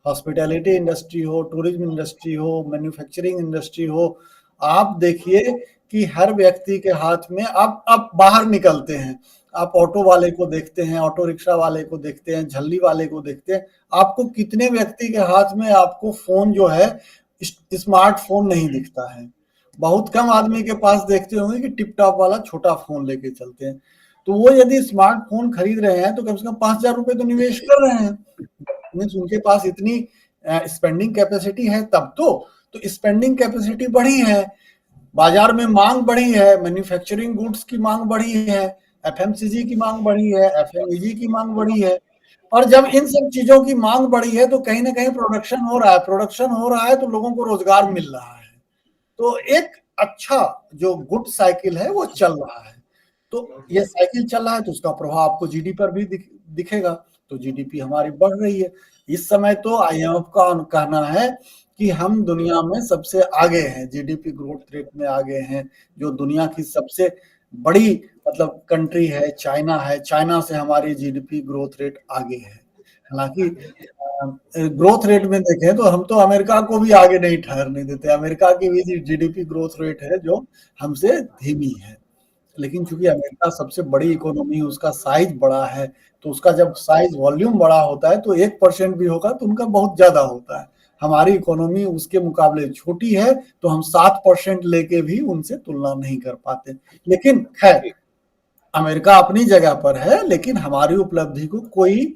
हॉस्पिटैलिटी इंडस्ट्री हो, टूरिज्म इंडस्ट्री हो, मैन्युफैक्चरिंग इंडस्ट्री हो, आप देखिए कि हर व्यक्ति के हाथ में, आप बाहर निकलते हैं, आप ऑटो वाले को देखते हैं, ऑटो रिक्शा वाले को देखते हैं, झल्ली वाले को देखते हैं, आपको कितने व्यक्ति के हाथ में आपको फोन जो है स्मार्टफोन नहीं दिखता है। बहुत कम आदमी के पास देखते होंगे कि टिप टॉप वाला छोटा फोन लेके चलते हैं। तो वो यदि स्मार्टफोन खरीद रहे हैं तो कम से कम 5,000 रुपए तो निवेश कर रहे हैं, मीन्स उनके पास इतनी स्पेंडिंग कैपेसिटी है। तब तो स्पेंडिंग कैपेसिटी बढ़ी है, बाजार में मांग बढ़ी है, मैन्युफैक्चरिंग गुड्स की मांग बढ़ी है, एफएमसीजी की मांग बढ़ी है, एफएमईजी की मांग बढ़ी है। और जब इन सब चीजों की मांग बढ़ी है तो कहीं ना कहीं प्रोडक्शन हो रहा है, प्रोडक्शन हो रहा है तो लोगों को रोजगार मिल रहा है। तो एक अच्छा जो गुड साइकिल है वो चल रहा है। तो ये साइकिल चल रहा है तो उसका प्रभाव आपको जीडीपी पर भी दिखेगा। तो जीडीपी हमारी बढ़ रही है। इस समय तो आईएमएफ का कहना है कि हम दुनिया में सबसे आगे हैं, जीडीपी ग्रोथ रेट में आगे हैं। जो दुनिया की सबसे बड़ी मतलब कंट्री है चाइना है, चाइना से हमारी जीडीपी ग्रोथ रेट आगे है। हालांकि ग्रोथ रेट में देखें तो हम तो अमेरिका को भी आगे नहीं ठहरने देते, अमेरिका की भी जीडीपी ग्रोथ रेट है जो हमसे धीमी है। लेकिन चूंकि अमेरिका सबसे बड़ी इकोनॉमी है, उसका साइज बड़ा है, तो उसका जब साइज वॉल्यूम बड़ा होता है तो 1% भी होगा तो उनका बहुत ज्यादा होता है। हमारी इकोनॉमी उसके मुकाबले छोटी है, तो हम 7% लेके भी उनसे तुलना नहीं कर पाते। लेकिन खैर, अमेरिका अपनी जगह पर है, लेकिन हमारी उपलब्धि को कोई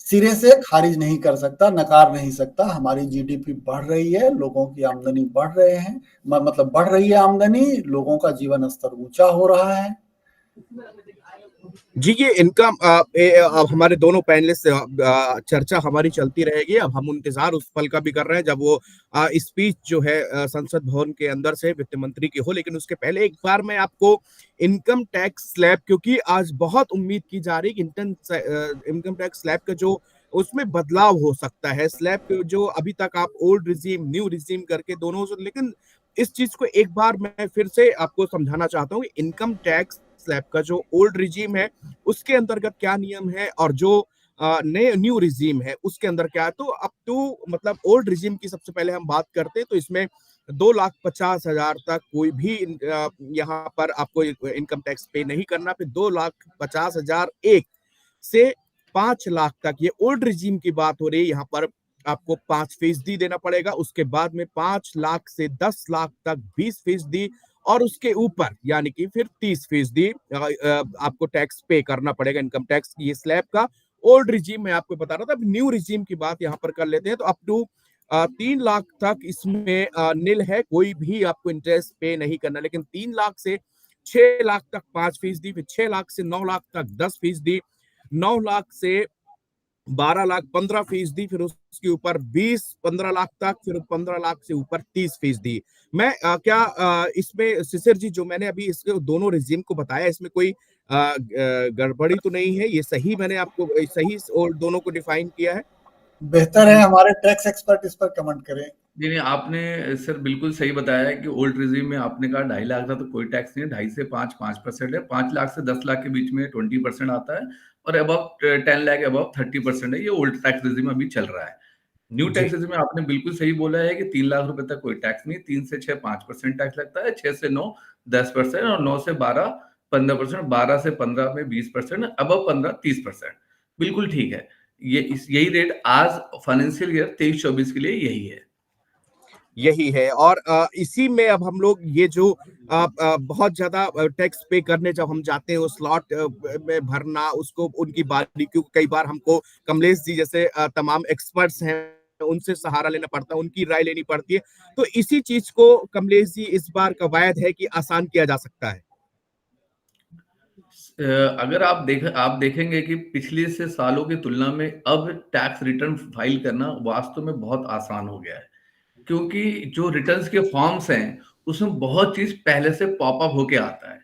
सिरे से खारिज नहीं कर सकता, नकार नहीं सकता। हमारी जीडीपी बढ़ रही है, लोगों की आमदनी बढ़ रहे हैं, मतलब बढ़ रही है आमदनी, लोगों का जीवन स्तर ऊंचा हो रहा है। जी, ये इनकम अब हमारे दोनों पैनलिस्ट से चर्चा हमारी चलती रहेगी। अब हम इंतजार उस पल का भी कर रहे हैं जब वो स्पीच जो है संसद भवन के अंदर से वित्त मंत्री की हो। लेकिन उसके पहले एक बार मैं आपको इनकम टैक्स स्लैब, क्योंकि आज बहुत उम्मीद की जा रही है कि इनकम टैक्स स्लैब का जो उसमें बदलाव हो सकता है। स्लैब के जो अभी तक आप ओल्ड रिजीम न्यू रिजीम करके दोनों, लेकिन इस चीज को एक बार मैं फिर से आपको समझाना चाहता हूँ। इनकम टैक्स स्लैब का जो ओल्ड रिजीम है उसके अंतर्गत क्या नियम है और जो नए न्यू रिजीम है उसके अंदर क्या है। तो अप टू मतलब ओल्ड रिजीम की सबसे पहले हम बात करते हैं तो इसमें 2,50,000 तक कोई भी यहाँ पर आपको इनकम टैक्स पे नहीं करना। फिर 2,50,000 एक से 5 लाख तक, ये ओल्ड रिजीम की बात हो रही है, यहाँ पर आपको 5% देना पड़ेगा। उसके बाद में 5 लाख से 10 लाख तक 20%, और उसके ऊपर यानी कि फिर 30% आपको टैक्स पे करना पड़ेगा इनकम टैक्स। ये स्लैब का ओल्ड रिजीम मैं आपको बता रहा था। अब न्यू रिजीम की बात यहाँ पर कर लेते हैं तो अप टू 3 लाख तक इसमें निल है, कोई भी आपको इंटरेस्ट पे नहीं करना। लेकिन 3 लाख से 6 लाख तक 5%, फिर 6 लाख से 9 लाख तक 10%, 9 लाख से 12 लाख 15%, फिर उसके ऊपर 15 लाख तक, फिर 15 लाख से ऊपर 30%। मैं इसमें शिशिर जी, जो मैंने अभी इसके दोनों रिजीम को बताया, इसमें कोई गड़बड़ी तो नहीं है? ये सही मैंने आपको सही और दोनों को डिफाइन किया है? बेहतर है हमारे टैक्स एक्सपर्ट इस पर कमेंट करें। नहीं नहीं, आपने सर बिल्कुल सही बताया है कि ओल्ड रिजीम में आपने कहा 2.5 लाख था तो कोई टैक्स नहीं है, 2.5 से 5% है, 5 लाख से 10 लाख के बीच में 20% आता है, और अबव 10 लाख अबव 30% है। ये ओल्ड टैक्स रिजीम अभी चल रहा है। न्यू जी। टैक्स रिजीम में आपने बिल्कुल सही बोला है कि 3 लाख रुपए तक कोई टैक्स नहीं, 3 से 6 5% टैक्स लगता है, 6 से 9 10%, और 9 से 12 15%, 12 से 15 में 20%, अबव 15 30%। बिल्कुल ठीक है। यही रेट आज फाइनेंशियल ईयर 23-24 के लिए यही है। यही है। और इसी में अब हम लोग ये जो बहुत ज्यादा टैक्स पे करने जब हम जाते हैं, उस स्लॉट में भरना, उसको उनकी बारीकियों को कई बार हमको कमलेश जी जैसे तमाम एक्सपर्ट्स हैं उनसे सहारा लेना पड़ता है, उनकी राय लेनी पड़ती है। तो इसी चीज को कमलेश जी इस बार कवायद है कि आसान किया जा सकता है। अगर आप देखेंगे कि पिछले से सालों की तुलना में अब टैक्स रिटर्न फाइल करना वास्तव में बहुत आसान हो गया है, क्योंकि जो रिटर्न्स के फॉर्म्स हैं उसमें बहुत चीज पहले से पॉपअप होके आता है।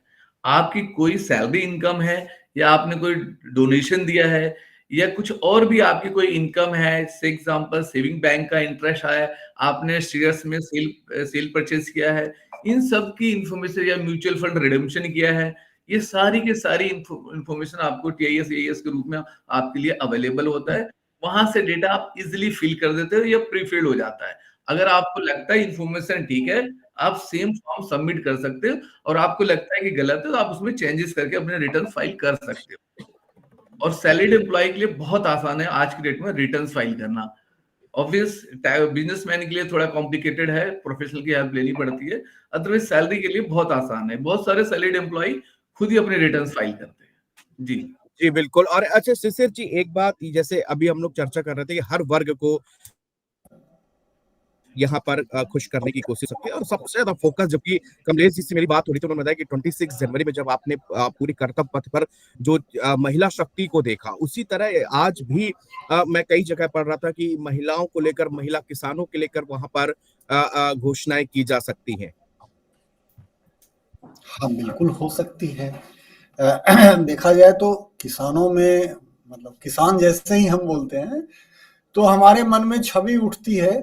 आपकी कोई सैलरी इनकम है, या आपने कोई डोनेशन दिया है, या कुछ और भी आपकी कोई इनकम है, से एग्जांपल सेविंग बैंक का इंटरेस्ट आया, आपने शेयर्स में सेल परचेज किया है, इन सब की इंफॉर्मेशन, या म्यूचुअल फंड रिडेम्पशन किया है, ये सारी की सारी इंफॉर्मेशन आपको टीआईएस एईएस के रूप में आपके लिए अवेलेबल होता है। वहां से डेटा आप इजिली फिल कर देते हो या प्री फिल्ड हो जाता है। अगर आपको लगता है इंफॉर्मेशन ठीक है, आप सेम फॉर्म सबमिट कर सकते हो, और आपको लगता है कि गलत है तो आप उसमें चेंजेस करके अपने रिटर्न फाइल कर सकते हो। और सैलरीड एम्प्लॉय के लिए बहुत आसान है आज की डेट में रिटर्न फाइल करना। ऑब्वियस बिजनेसमैन के लिए थोड़ा कॉम्प्लिकेटेड है, प्रोफेशनल की हेल्प लेनी पड़ती है। अदरवाइज सैलरी के लिए बहुत आसान है, बहुत सारे सैलरीड एम्प्लॉय खुद ही अपने रिटर्न फाइल करते हैं। जी जी बिल्कुल। और अच्छा शिशिर जी, एक बात, जैसे अभी हम लोग चर्चा कर रहे थे कि हर वर्ग को यहाँ पर खुश करने की कोशिश होती है, और सबसे ज्यादा फोकस, जबकि कमलेश जी से मेरी बात हो रही थी, उन्होंने बताया कि 26 जनवरी में जब आपने पूरी कर्तव्य पथ पर जो महिला शक्ति को देखा, उसी तरह आज भी मैं कई जगह पढ़ रहा था कि महिलाओं को लेकर, महिला किसानों के लेकर वहां पर घोषणाएं की जा सकती हैं। हाँ, बिल्कुल हो सकती है। देखा जाए तो किसानों में, मतलब किसान जैसे ही हम बोलते हैं तो हमारे मन में छवि उठती है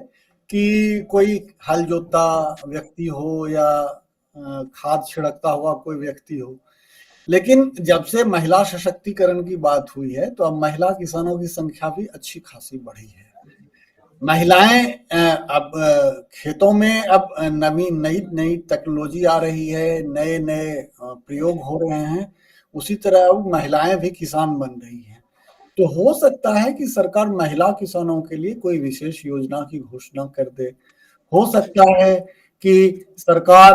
कि कोई हल जोतता व्यक्ति हो या खाद छिड़कता हुआ कोई व्यक्ति हो। लेकिन जब से महिला सशक्तिकरण की बात हुई है तो अब महिला किसानों की संख्या भी अच्छी खासी बढ़ी है। महिलाएं अब खेतों में अब नई नई टेक्नोलॉजी आ रही है, नए नए प्रयोग हो रहे हैं, उसी तरह अब महिलाएं भी किसान बन रही हैं। तो हो सकता है कि सरकार महिला किसानों के लिए कोई विशेष योजना की घोषणा कर दे। हो सकता है कि सरकार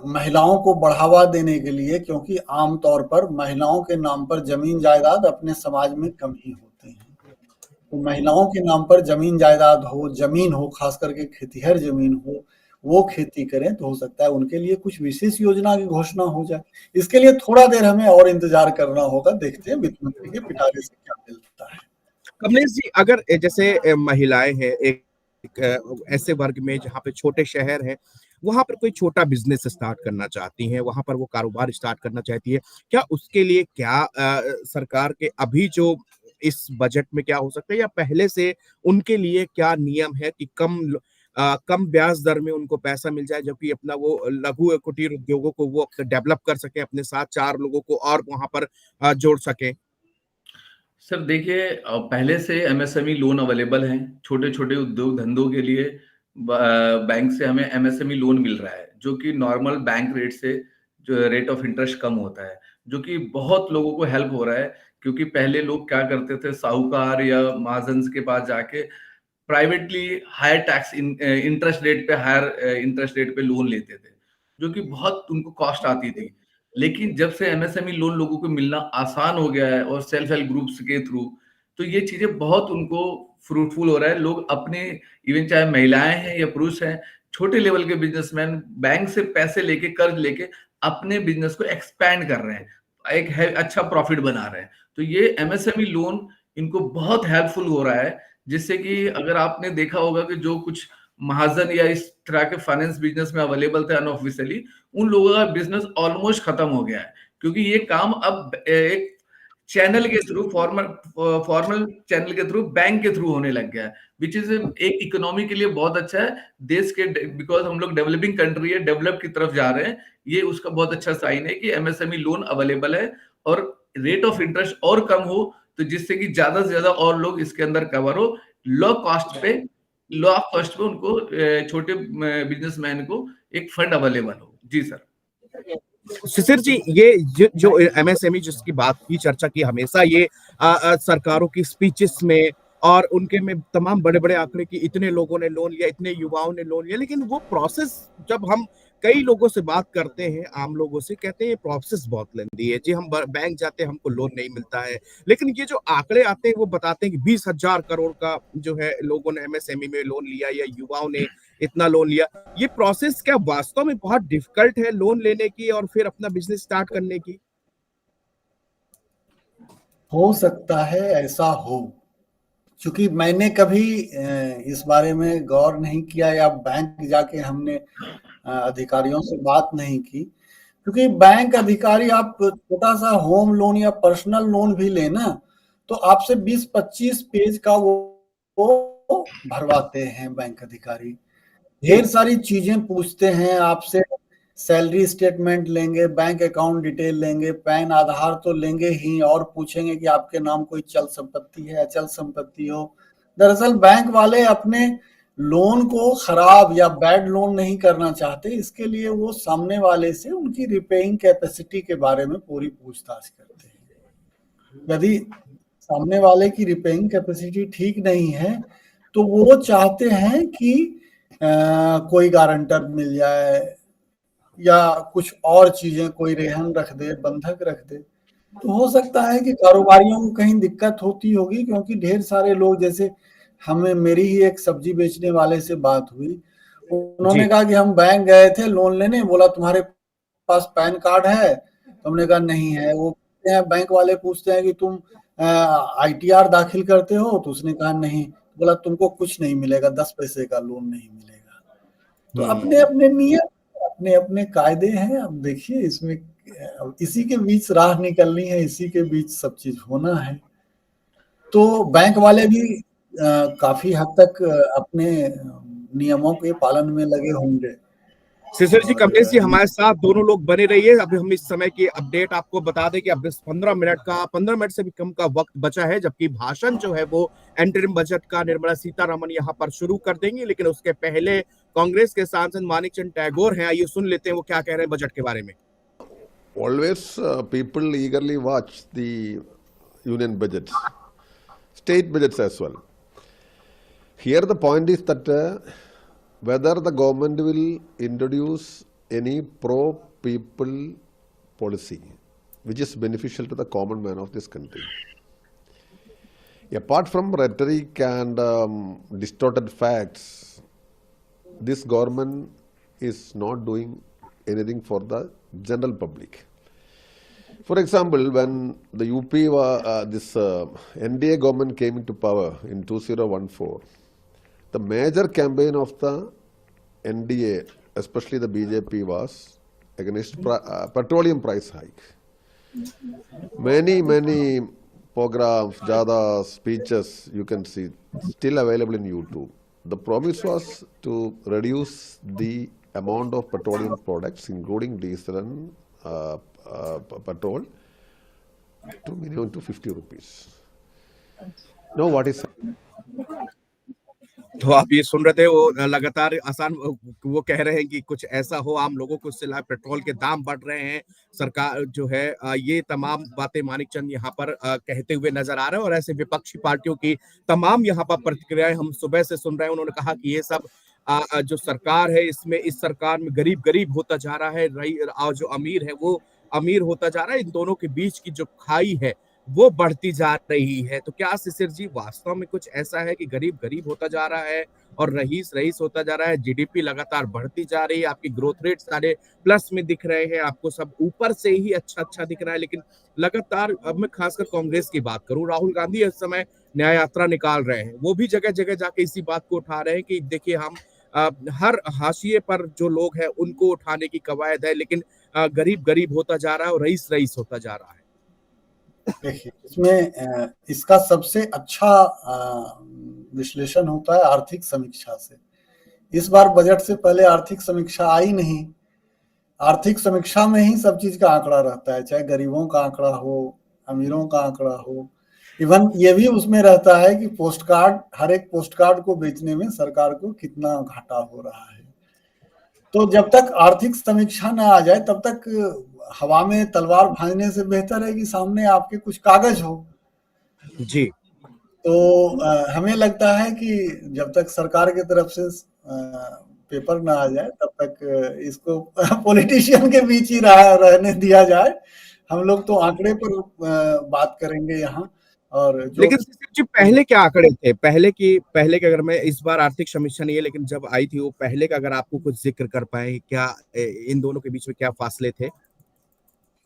महिलाओं को बढ़ावा देने के लिए, क्योंकि आमतौर पर महिलाओं के नाम पर जमीन जायदाद अपने समाज में कम ही होते हैं, तो महिलाओं के नाम पर जमीन जायदाद हो, जमीन हो, खास करके खेतीहर जमीन हो, वो खेती करें, तो हो सकता है उनके लिए कुछ विशेष योजना की घोषणा हो जाए। इसके लिए थोड़ा देर हमें और इंतजार करना होगा, देखते हैं वित्त मंत्री के पिटारे से क्या मिलता है। कमलेश जी, अगर जैसे महिलाएं हैं एक ऐसे वर्ग में जहाँ पे छोटे शहर हैं, वहां पर कोई छोटा बिजनेस स्टार्ट करना चाहती हैं, वहां पर वो कारोबार स्टार्ट करना चाहती है, क्या उसके लिए क्या सरकार के अभी जो इस बजट में क्या हो सकता है, या पहले से उनके लिए क्या नियम है कि कम ब्याज दर में उनको पैसा मिल जाए, जबकि अपना वो लघु कुटीर उद्योगों को वो डेवलप कर सके, अपने साथ 4 लोगों को और वहां पर जोड़ सके? सर देखिए, पहले से एमएसएमई लोन अवेलेबल हैं। छोटे-छोटे उद्योग धंधों के लिए बैंक से हमें एमएसएमई लोन मिल रहा है, जो कि नॉर्मल बैंक रेट से जो रेट ऑफ इंटरेस्ट कम होता है, जो कि बहुत लोगों को हेल्प हो रहा है। क्योंकि पहले लोग क्या करते थे, साहूकार या महाजन्स के पास जाके privately higher tax interest rate पे हायर इंटरेस्ट रेट पे लोन लेते थे, जो कि बहुत उनको कॉस्ट आती थी। लेकिन जब से एमएसएमई लोन लोगों को मिलना आसान हो गया है और सेल्फ हेल्प ग्रुप्स के थ्रू, तो ये चीजें बहुत उनको फ्रूटफुल हो रहा है। लोग अपने, इवन चाहे महिलाएं हैं या पुरुष हैं, छोटे लेवल के बिजनेसमैन बैंक से पैसे लेके, कर्ज लेके अपने बिजनेस को एक्सपैंड कर रहे हैं, एक है अच्छा प्रॉफिट बना रहे हैं। तो ये एमएसएमई लोन इनको बहुत हेल्पफुल हो रहा है, जिससे कि अगर आपने देखा होगा कि जो कुछ महाजन या इस तरह के फाइनेंस बिजनेस में अवेलेबल थे अनऑफिशियली, उन लोगों का बिजनेस ऑलमोस्ट खत्म हो गया है, क्योंकि ये काम अब एक चैनल के थ्रू, फॉर्मल चैनल के थ्रू, बैंक के थ्रू होने लग गया है, विच इज एक इकोनॉमी के लिए बहुत अच्छा है देश के, बिकॉज हम लोग डेवलपिंग कंट्री है, डेवलप की तरफ जा रहे हैं। ये उसका बहुत अच्छा साइन है कि एमएसएमई लोन अवेलेबल है और रेट ऑफ इंटरेस्ट और कम हो, तो जिससे कि ज्यादा से ज्यादा और लोग इसके अंदर कवर हो, लो कॉस्ट पे उनको, छोटे बिजनेसमैन को एक फंड अवेलेबल हो। जी सर। शिशिर जी, ये जो एमएसएमई जिसकी बात की, चर्चा की, हमेशा ये सरकारों की स्पीचेस में और उनके में तमाम बड़े बड़े आंकड़े की इतने लोगों ने लोन लिया, इतने युवाओं ने लोन लिया, लेकिन वो प्रोसेस, जब हम कई लोगों से बात करते हैं, आम लोगों से, कहते हैं ये प्रोसेस बहुत लेंदी है जी, हम बैंक जाते हैं हमको लोन नहीं मिलता है। लेकिन ये जो आंकड़े आते हैं वो बताते हैं कि 20,000 करोड़ का जो है लोगों ने एमएसएमई में लोन लिया, या युवाओं ने इतना लोन लिया। ये प्रोसेस क्या वास्तव में बहुत डिफिकल्ट है लोन लेने की और फिर अपना बिजनेस स्टार्ट करने की? हो सकता है ऐसा हो, क्योंकि मैंने कभी इस बारे में गौर नहीं किया, या बैंक जाके हमने अधिकारियों से बात नहीं की, क्योंकि बैंक अधिकारी, आप छोटा सा होम लोन या पर्सनल लोन भी लेना, तो आपसे 20-25 पेज का वो भरवाते हैं बैंक अधिकारी। ढेर सारी चीजें पूछते हैं आपसे, सैलरी स्टेटमेंट लेंगे, बैंक अकाउंट डिटेल लेंगे, पैन आधार तो लेंगे ही, और पूछेंगे कि आपके नाम कोई चल संपत्ति है, अचल संपत्ति हो। दरअसल बैंक वाले अपने लोन को खराब या बैड लोन नहीं करना चाहते, इसके लिए वो सामने वाले से उनकी रिपेइंग कैपेसिटी के बारे में पूरी पूछताछ करते हैं। यदि सामने वाले की रिपेइंग कैपेसिटी ठीक नहीं है, तो वो चाहते हैं कि कोई गारंटर मिल जाए, या कुछ और चीजें, कोई रेहन रख दे, बंधक रख दे। तो हो सकता है कि कारोबारियों को कहीं दिक्कत होती होगी, क्योंकि ढेर सारे लोग, जैसे हमें, मेरी ही एक सब्जी बेचने वाले से बात हुई, उन्होंने कहा कि हम बैंक गए थे लोन लेने, बोला तुम्हारे पास पैन कार्ड है? तो हमने कहा नहीं है। वो बैंक वाले पूछते हैं कि तुम आईटीआर दाखिल करते हो? तो उसने कहा नहीं। बोला तुमको कुछ नहीं मिलेगा, 10 पैसे का लोन नहीं मिलेगा। तो अपने अपने नियम, अपने अपने कायदे हैं। अब देखिए इसमें, इसी के बीच राह निकलनी है, इसी के बीच सब चीज होना है। तो बैंक वाले भी काफी हद तक अपने नियमों के पालन में लगे होंगे। शिशिर जी, कमलेश जी हमारे साथ दोनों लोग बने रहिए। अभी हम इस समय की अपडेट आपको बता दें कि अब 15 मिनट से भी कम का वक्त बचा है, जबकि भाषण जो है वो एंटरिम बजट का निर्मला सीतारमन यहाँ पर शुरू कर देंगी। लेकिन उसके पहले कांग्रेस के सांसद मानिक चंद टैगोर हैं, आइए सुन लेते हैं वो क्या कह रहे हैं बजट के बारे में। Always people eagerly watch the union budgets, state budgets as well. Here the point is that whether the government will introduce any pro-people policy which is beneficial to the common man of this country. Apart from rhetoric and distorted facts, this government is not doing anything for the general public. For example, when the UP, NDA government came into power in 2014, the major campaign of the NDA, especially the BJP, was against petroleum price hike. Many programs, jadas, speeches, you can see, still available in YouTube. The promise was to reduce the amount of petroleum products, including diesel and petrol, to minimum to 50 rupees. Now what is तो आप ये सुन रहे थे, वो लगातार आसान वो कह रहे हैं कि कुछ ऐसा हो आम लोगों को, उससे लाभ, पेट्रोल के दाम बढ़ रहे हैं, सरकार जो है ये तमाम बातें मानिक चंद यहाँ पर कहते हुए नजर आ रहे हैं। और ऐसे विपक्षी पार्टियों की तमाम यहाँ पर प्रतिक्रियाएं हम सुबह से सुन रहे हैं। उन्होंने कहा कि ये सब जो सरकार है, इसमें इस सरकार में गरीब गरीब होता जा रहा है, और जो अमीर है वो अमीर होता जा रहा है। इन दोनों के बीच की जो खाई है वो बढ़ती जा रही है। तो क्या शिशिर जी वास्तव में कुछ ऐसा है कि गरीब गरीब होता जा रहा है और रईस रईस होता जा रहा है? जीडीपी लगातार बढ़ती जा रही है, आपकी ग्रोथ रेट सारे प्लस में दिख रहे हैं, आपको सब ऊपर से ही अच्छा दिख रहा है। लेकिन लगातार, अब मैं खासकर कांग्रेस की बात करूं, राहुल गांधी इस समय न्याय यात्रा निकाल रहे हैं, वो भी जगह जगह जाके इसी बात को उठा रहे हैं कि देखिए हम हर हाशिए पर जो लोग हैं उनको उठाने की कवायद है, लेकिन गरीब गरीब होता जा रहा है और रईस रईस होता जा रहा है। देखिए, इसमें इसका सबसे अच्छा विश्लेषण होता है आर्थिक समीक्षा से। इस बार बजट से पहले आर्थिक समीक्षा आई नहीं। आर्थिक समीक्षा में ही सब चीज का आंकड़ा रहता है, चाहे गरीबों का आंकड़ा हो, अमीरों का आंकड़ा हो। इवन ये भी उसमें रहता है कि पोस्ट कार्ड, हर एक पोस्ट कार्ड को बेचने में सरकार को कितना घाटा हो रहा है। तो जब तक आर्थिक समीक्षा ना आ जाए तब तक हवा में तलवार भांजने से बेहतर है कि सामने आपके कुछ कागज हो जी। तो हमें लगता है कि जब तक सरकार की तरफ से पेपर ना आ जाए तब तक इसको पॉलिटिशियन के बीच ही रहने दिया जाए। हम लोग तो आंकड़े पर बात करेंगे यहाँ। और जो लेकिन जी पहले क्या आंकड़े थे? पहले के, अगर मैं, इस बार आर्थिक समीक्षा नहीं है लेकिन जब आई थी वो पहले का अगर आपको कुछ जिक्र कर पाए, क्या इन दोनों के बीच में क्या फासले थे?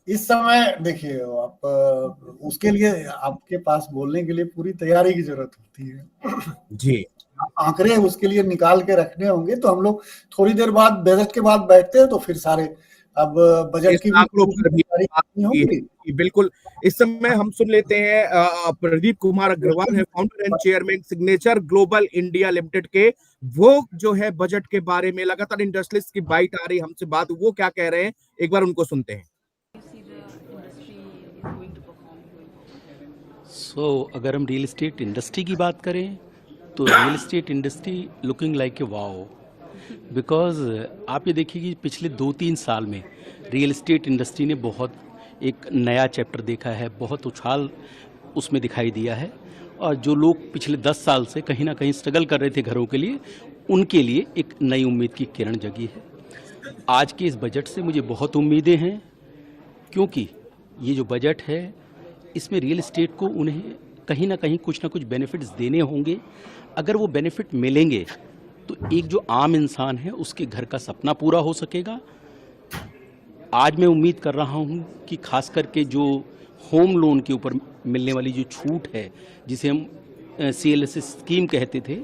इस समय देखिए, आप उसके लिए आपके पास बोलने के लिए पूरी तैयारी की जरूरत होती है जी। आंकड़े उसके लिए निकाल के रखने होंगे। तो हम लोग थोड़ी देर बाद बजट के बाद बैठते हैं तो फिर सारे अब बजट की भी होगी। बिल्कुल। इस समय हम सुन लेते हैं प्रदीप कुमार अग्रवाल है, founder and chairman signature global India limited के। वो जो है बजट के बारे में लगातार इंडस्ट्रियलिस्ट की बाइट आ रही, हमसे बात, वो क्या कह रहे हैं एक बार उनको सुनते हैं। अगर हम रियल एस्टेट इंडस्ट्री की बात करें तो real estate industry looking like a wow, because आप ये देखिए कि पिछले 2-3 साल में रियल एस्टेट इंडस्ट्री ने बहुत एक नया चैप्टर देखा है, बहुत उछाल उसमें दिखाई दिया है। और जो लोग पिछले 10 साल से कहीं ना कहीं स्ट्रगल कर रहे थे घरों के लिए, उनके लिए एक नई उम्मीद की किरण जगी है। आज के इस बजट से मुझे बहुत उम्मीदें हैं, क्योंकि ये जो बजट है इसमें रियल एस्टेट को उन्हें कहीं ना कहीं कुछ ना कुछ बेनिफिट्स देने होंगे। अगर वो बेनिफिट मिलेंगे तो एक जो आम इंसान है उसके घर का सपना पूरा हो सकेगा। आज मैं उम्मीद कर रहा हूँ कि खास करके जो होम लोन के ऊपर मिलने वाली जो छूट है, जिसे हम CLS स्कीम कहते थे,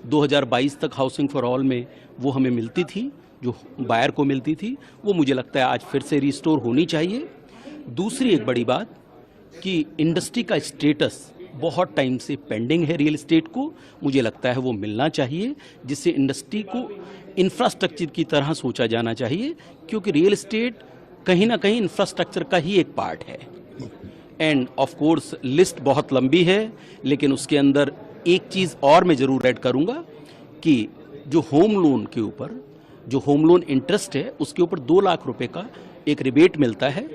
2022 तक हाउसिंग फॉर ऑल में वो हमें मिलती थी, जो बायर को मिलती थी, वो मुझे लगता है आज फिर से रिस्टोर होनी चाहिए। दूसरी एक बड़ी बात कि इंडस्ट्री का स्टेटस बहुत टाइम से पेंडिंग है रियल एस्टेट को, मुझे लगता है वो मिलना चाहिए, जिससे इंडस्ट्री को इंफ्रास्ट्रक्चर की तरह सोचा जाना चाहिए, क्योंकि रियल एस्टेट कहीं ना कहीं इंफ्रास्ट्रक्चर का ही एक पार्ट है। एंड ऑफ कोर्स लिस्ट बहुत लंबी है, लेकिन उसके अंदर एक चीज़ और मैं ज़रूर ऐड करूँगा कि जो होम लोन के ऊपर, जो होम लोन इंटरेस्ट है, उसके ऊपर 2 लाख रुपए का एक रिबेट मिलता है।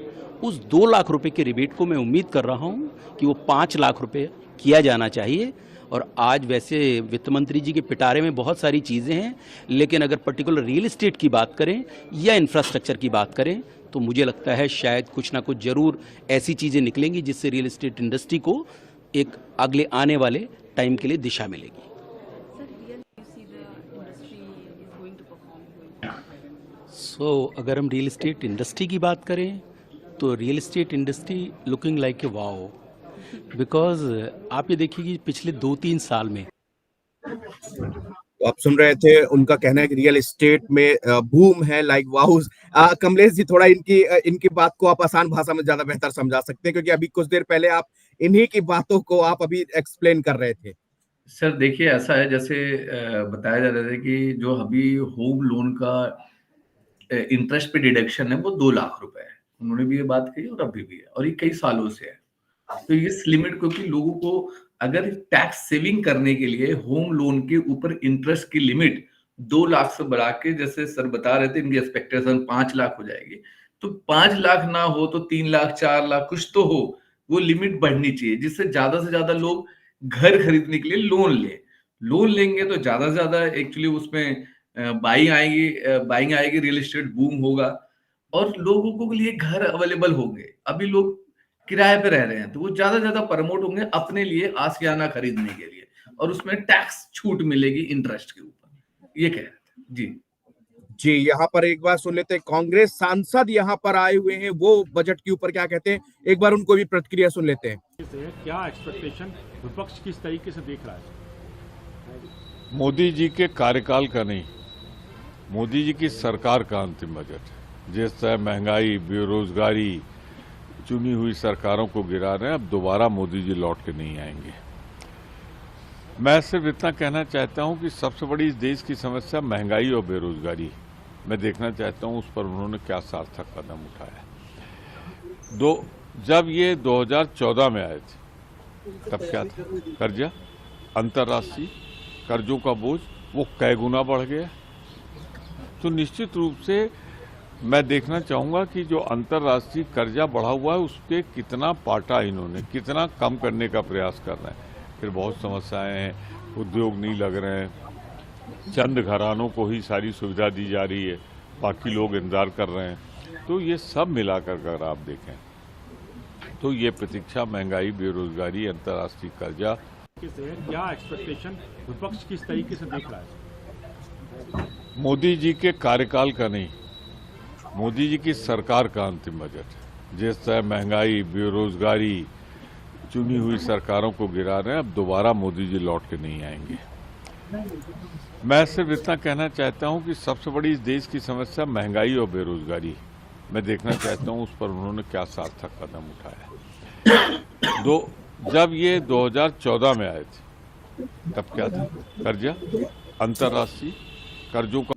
उस 2 लाख रुपए के रिबेट को मैं उम्मीद कर रहा हूँ कि वो 5 लाख रुपए किया जाना चाहिए। और आज वैसे वित्त मंत्री जी के पिटारे में बहुत सारी चीज़ें हैं, लेकिन अगर पर्टिकुलर रियल एस्टेट की बात करें या इंफ्रास्ट्रक्चर की बात करें, तो मुझे लगता है शायद कुछ ना कुछ ज़रूर ऐसी चीज़ें निकलेंगी जिससे रियल एस्टेट इंडस्ट्री को एक अगले आने वाले टाइम के लिए दिशा मिलेगी। अगर हम रियल एस्टेट इंडस्ट्री की बात करें तो real estate industry looking like a wow, because आप ये देखिए कि पिछले 2-3 साल में तो आप सुन रहे थे, उनका कहना है कि रियल एस्टेट में बूम है लाइक वाउस। कमलेश जी, थोड़ा इनकी बात को आप आसान भाषा में ज्यादा बेहतर समझा सकते हैं, क्योंकि अभी कुछ देर पहले आप इन्हीं की बातों को आप अभी एक्सप्लेन कर रहे थे। सर देखिए, ऐसा है जैसे बताया जा रहा था कि जो अभी होम लोन का इंटरेस्ट पे डिडक्शन है वो 2 लाख रुपए है। उन्होंने भी ये बात कही और अभी भी है, और ये कई सालों से है। तो इस लिमिट को, कि लोगों को अगर टैक्स सेविंग करने के लिए होम लोन के ऊपर इंटरेस्ट की लिमिट 2 लाख से बढ़ा के, जैसे सर बता रहे थे, इनकी एक्सपेक्टेशन 5 लाख हो जाएगी। तो 5 लाख ना हो तो 3 लाख, 4 लाख कुछ तो हो, वो लिमिट बढ़नी चाहिए, जिससे ज्यादा से ज्यादा लोग घर खरीदने के लिए लोन लेंगे तो ज्यादा से ज्यादा एक्चुअली उसमें बाइंग आएगी, रियल एस्टेट बूम होगा और लोगों को लिए घर अवेलेबल होंगे। अभी लोग किराए पे रह रहे हैं, तो वो ज्यादा से ज्यादा प्रमोट होंगे अपने लिए आशियाना खरीदने के लिए, और उसमें टैक्स छूट मिलेगी इंटरेस्ट के ऊपर। ये कह रहे थे जी। जी, यहाँ पर एक बार सुन लेते हैं, कांग्रेस सांसद यहाँ पर आए हुए हैं, वो बजट के ऊपर क्या कहते हैं, एक बार उनको भी प्रतिक्रिया सुन लेते हैं। क्या एक्सपेक्टेशन विपक्ष किस तरीके से देख रहा है? मोदी जी के कार्यकाल का नहीं, मोदी जी की सरकार का अंतिम बजट, जिस तरह महंगाई, बेरोजगारी, चुनी हुई सरकारों को गिरा रहे हैं, अब दोबारा मोदी जी लौट के नहीं आएंगे। मैं सिर्फ इतना कहना चाहता हूं कि सबसे बड़ी इस देश की समस्या महंगाई और बेरोजगारी, मैं देखना चाहता हूं उस पर उन्होंने क्या सार्थक कदम उठाया। जब ये 2014 में आए थे, तब क्या था? कर्जा, अंतर्राष्ट्रीय कर्जों का बोझ वो कई गुना बढ़ गया। तो निश्चित रूप से मैं देखना चाहूंगा कि जो अंतर्राष्ट्रीय कर्जा बढ़ा हुआ है, उसके कितना पाटा इन्होंने, कितना कम करने का प्रयास कर रहे हैं। फिर बहुत समस्याएं हैं, उद्योग नहीं लग रहे हैं, चंद घरानों को ही सारी सुविधा दी जा रही है, बाकी लोग इंतजार कर रहे हैं। तो ये सब मिलाकर अगर आप देखें तो ये प्रतीक्षा, महंगाई, बेरोजगारी, अंतर्राष्ट्रीय कर्जा, क्या एक्सपेक्टेशन विपक्ष किस तरीके से देख रहा है? मोदी जी के कार्यकाल का नहीं, मोदी जी की सरकार का अंतिम बजट, जिस तरह महंगाई, बेरोजगारी, चुनी हुई सरकारों को गिरा रहे हैं, अब दोबारा मोदी जी लौट के नहीं आएंगे। मैं सिर्फ इतना कहना चाहता हूं कि सबसे बड़ी इस देश की समस्या महंगाई और बेरोजगारी, मैं देखना चाहता हूं उस पर उन्होंने क्या सार्थक कदम उठाया। जब ये 2014 में आए थे, तब क्या था? कर्जा, अंतर्राष्ट्रीय कर्जों का।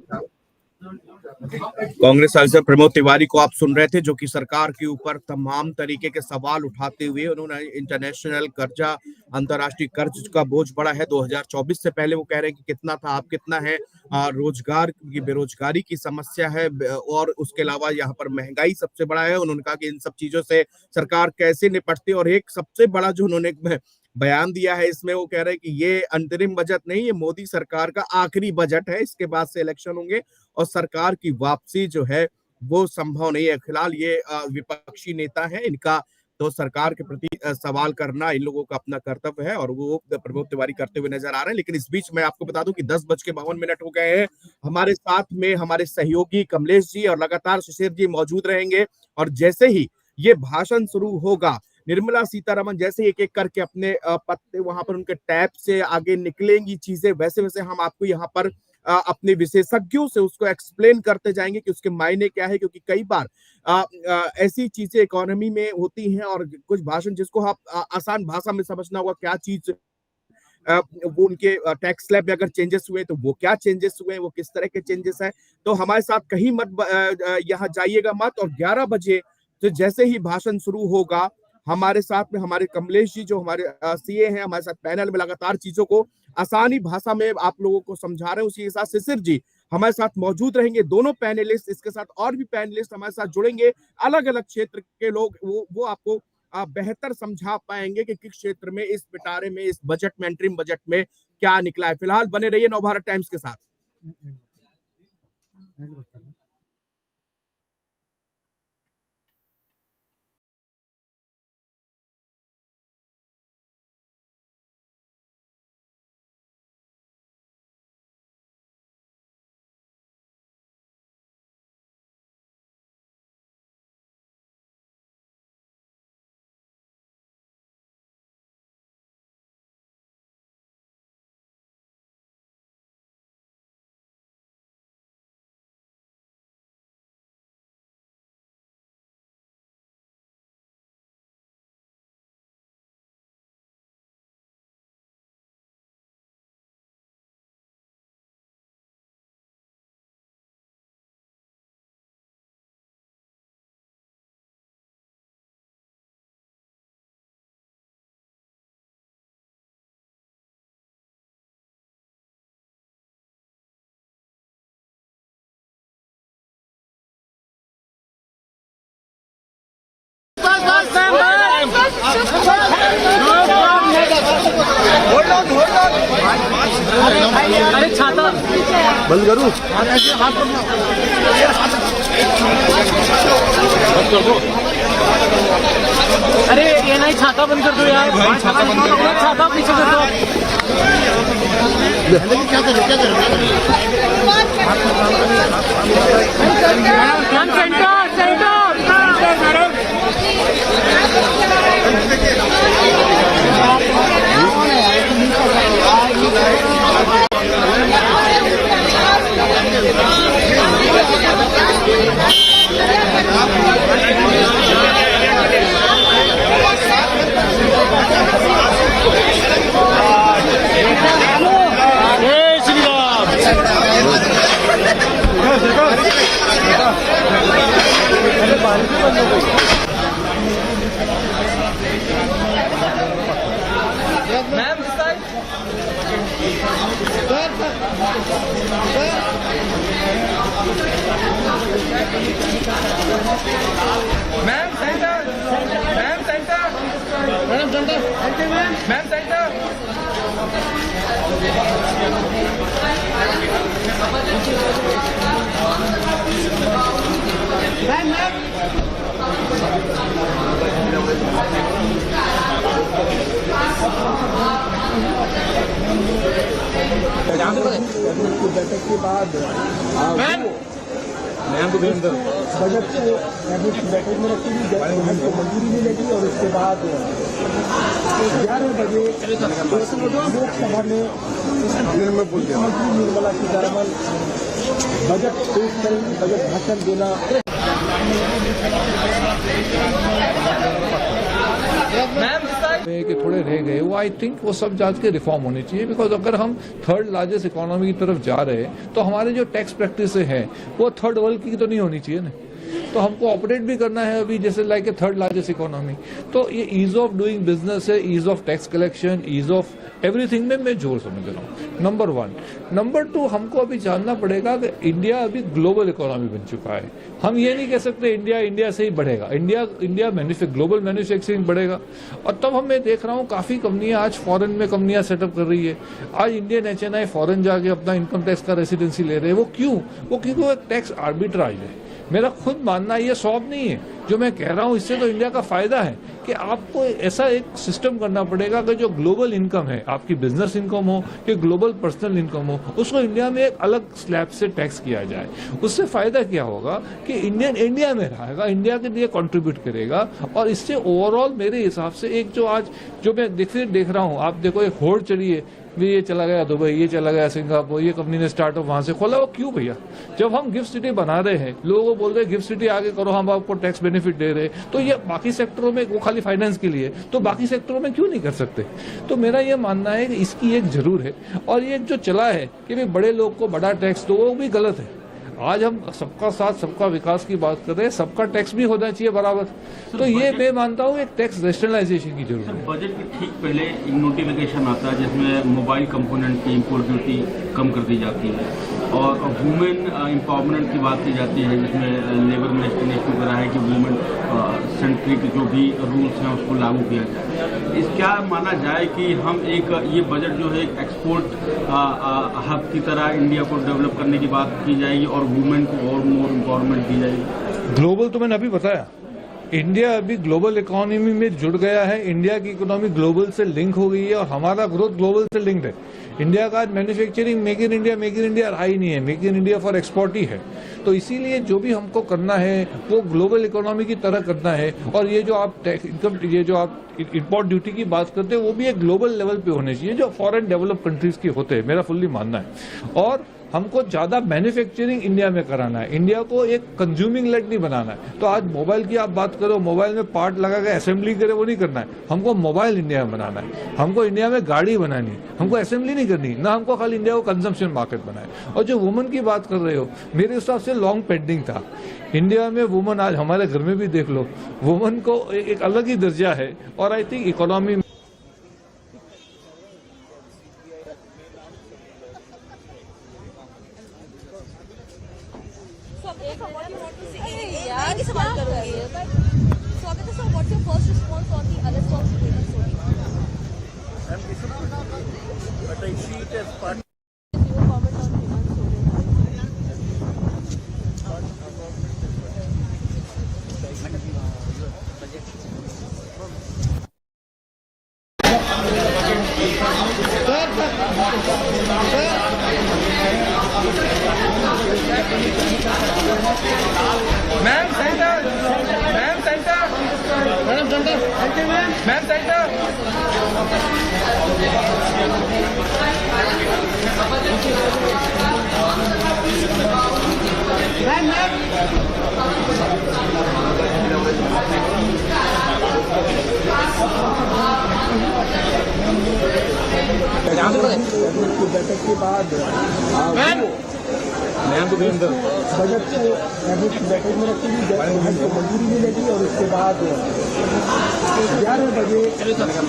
कांग्रेस सांसद प्रमोद तिवारी को आप सुन रहे थे, जो कि सरकार के ऊपर तमाम तरीके के सवाल उठाते हुए उन्होंने इंटरनेशनल कर्जा, अंतर्राष्ट्रीय कर्ज का बोझ बढ़ा है 2024 से पहले। वो कह रहे हैं कि कितना था, अब कितना है, रोजगार की, बेरोजगारी की समस्या है, और उसके अलावा यहाँ पर महंगाई सबसे बड़ा है। उन्होंने कहा कि इन सब चीजों से सरकार कैसे निपटती है, और एक सबसे बड़ा जो उन्होंने बयान दिया है इसमें, वो कह रहे हैं कि ये अंतरिम बजट नहीं, ये मोदी सरकार का आखिरी बजट है, इसके बाद से इलेक्शन होंगे और सरकार की वापसी जो है वो संभव नहीं है। फिलहाल ये विपक्षी नेता है, इनका तो सरकार के प्रति सवाल करना इन लोगों का अपना कर्तव्य है, और वो प्रमोद तिवारी करते हुए नजर आ रहे हैं। लेकिन इस बीच मैं आपको बता दूं कि 10:52 हो गए हैं। हमारे साथ में हमारे सहयोगी कमलेश जी और लगातार शिशिर जी मौजूद रहेंगे, और जैसे ही ये भाषण शुरू होगा, निर्मला सीतारमन जैसे एक एक करके अपने पत्ते वहां पर उनके टैब से आगे निकलेंगी चीजें, वैसे वैसे हम आपको यहाँ पर अपने विशेषज्ञों से उसको एक्सप्लेन करते जाएंगे कि उसके मायने क्या है, क्योंकि कई बार ऐसी चीजें इकोनॉमी में होती हैं और कुछ भाषण जिसको आप आसान भाषा में समझना होगा क्या चीज वो उनके टैक्स स्लैब में अगर चेंजेस हुए तो वो क्या चेंजेस हुए, वो किस तरह के चेंजेस हैं। तो हमारे साथ कहीं मत यहाँ जाइएगा मत। और 11 बजे तो जैसे ही भाषण शुरू होगा हमारे साथ में हमारे कमलेश जी जो हमारे सीए हैं हमारे साथ पैनल में लगातार चीजों को आसानी भाषा में आप लोगों को समझा रहे हैं। उसी के साथ शिशिर जी हमारे साथ मौजूद रहेंगे, दोनों पैनलिस्ट, इसके साथ और भी पैनलिस्ट हमारे साथ जुड़ेंगे, अलग अलग क्षेत्र के लोग, वो आपको बेहतर समझा पाएंगे कि किस क्षेत्र में इस पिटारे में, इस बजट में, अंतरिम बजट में क्या निकला है। फिलहाल बने रहिए नवभारत टाइम्स के साथ। अरे छाता बंद करूं? अरे ये नहीं, छाता बंद कर दो यार, छाता पीछे कर दो। क्या कर ma'am centre, ma'am centre, madam centre, ma'am centre. बैठक के बाद बजट को कैबिनेट की बैठक में रखी गई, बजट को मंजूरी मिलेगी और उसके बाद 11 बजे लोकसभा में मुख्यमंत्री निर्मला सीतारमन बजट पेश करेंगी, बजट भाषण देना। के थोड़े रह गए वो आई थिंक वो सब जांच के रिफॉर्म होनी चाहिए। बिकॉज अगर हम थर्ड लार्जेस्ट इकोनॉमी की तरफ जा रहे हैं तो हमारे जो टैक्स प्रैक्टिस है वो थर्ड वर्ल्ड की तो नहीं होनी चाहिए ना। तो हमको ऑपरेट भी करना है अभी जैसे like a third largest economy. तो ये ईज ऑफ डूइंग बिजनेस है, ease of tax collection, ease of everything में मैं जोर समझ रहा हूँ, नंबर 1। नंबर 2, हमको अभी जानना पड़ेगा कि इंडिया अभी ग्लोबल इकोनॉमी बन चुका है। हम ये नहीं कह सकते इंडिया से ही बढ़ेगा। इंडिया ग्लोबल मैन्युफैक्चरिंग बढ़ेगा। और तब मैं देख रहा हूँ काफी कंपनियां आज फॉरेन में कंपनियां सेटअप कर रही है। आज इंडियन HNI फॉरेन जाके अपना इनकम टैक्स का रेसिडेंसी ले रहे हैं। वो क्योंकि वो एक टैक्स आर्बिट्राज है। मेरा खुद मानना ये सॉब नहीं है जो मैं कह रहा हूँ, इससे तो इंडिया का फायदा है कि आपको ऐसा एक सिस्टम करना पड़ेगा कि जो ग्लोबल इनकम है, आपकी बिजनेस इनकम हो कि ग्लोबल पर्सनल इनकम हो, उसको इंडिया में एक अलग स्लैब से टैक्स किया जाए। उससे फायदा क्या होगा कि इंडिया में रहेगा, इंडिया के लिए कंट्रीब्यूट करेगा, और इससे ओवरऑल मेरे हिसाब से एक जो मैं देख रहा हूँ, आप देखो एक होड़ चली है, ये चला गया दुबई, ये चला गया सिंगापुर, ये कंपनी ने स्टार्टअप वहां से खोला। वो क्यों भैया? जब हम गिफ्ट सिटी बना रहे हैं, लोगों को बोल रहे हैं गिफ्ट सिटी आगे करो, हम आपको टैक्स बेनिफिट दे रहे हैं, तो ये बाकी सेक्टरों में, वो खाली फाइनेंस के लिए, तो बाकी सेक्टरों में क्यों नहीं कर सकते? तो मेरा ये मानना है कि इसकी एक जरूर है। और ये जो चला है कि भाई बड़े लोग को बड़ा टैक्स दो, वो भी गलत है। आज हम सबका साथ सबका विकास की बात कर रहे हैं, सबका टैक्स भी होना चाहिए बराबर। तो ये मैं मानता हूँ एक टैक्स रैशनलाइजेशन की जरूरत है। बजट के ठीक पहले एक नोटिफिकेशन आता है जिसमें मोबाइल कंपोनेंट की इम्पोर्ट ड्यूटी कम कर दी जाती है, और वुमेन एम्पावरमेंट की बात की जाती है, जिसमें लेबर मिनिस्टर ने इसको करा है कि वुमेन सेंट्री के जो भी रूल्स हैं उसको लागू किया जाए। इस क्या माना जाए कि हम एक ये बजट जो है एक्सपोर्ट हब की तरह इंडिया को डेवलप करने की बात की जाएगी और वुमेन को और मोर एम्पावरमेंट दी जाएगी? ग्लोबल तो मैंने अभी बताया, इंडिया अभी ग्लोबल इकोनॉमी में जुड़ गया है। इंडिया की इकोनॉमी ग्लोबल से लिंक हो गई है और हमारा ग्रोथ ग्लोबल से लिंक्ड है। इंडिया का आज मैन्युफैक्चरिंग मेक इन इंडिया रहा ही नहीं है, make in India for export ही है। तो इसीलिए जो भी हमको करना है वो ग्लोबल इकोनॉमी की तरह करना है। और ये जो आप इम्पोर्ट ड्यूटी की बात करते हैं, वो भी एक ग्लोबल लेवल पे होने चाहिए, जो फॉरेन डेवलप कंट्रीज के होते हैं, मेरा फुल्ली मानना है। और हमको ज्यादा मैन्युफैक्चरिंग इंडिया में कराना है, इंडिया को एक कंज्यूमिंग लेड नहीं बनाना है। तो आज मोबाइल की आप बात करो, मोबाइल में पार्ट लगा के असेंबली करे, वो नहीं करना है। हमको मोबाइल इंडिया में बनाना है, हमको इंडिया में गाड़ी बनानी है, हमको असेंबली नहीं करनी ना, हमको खाली इंडिया को कंजम्पशन मार्केट बनाए। और जो वुमन की बात कर रहे हो, मेरे हिसाब से लॉन्ग पेंडिंग था इंडिया में वुमन। आज हमारे घर में भी देख लो, वुमन को एक अलग ही दर्जा है। और आई थिंक इकोनॉमी बैठक के बाद बजट को बैठक में रखेगी, बजट को मंजूरी मिलेगी और उसके बाद 11 बजे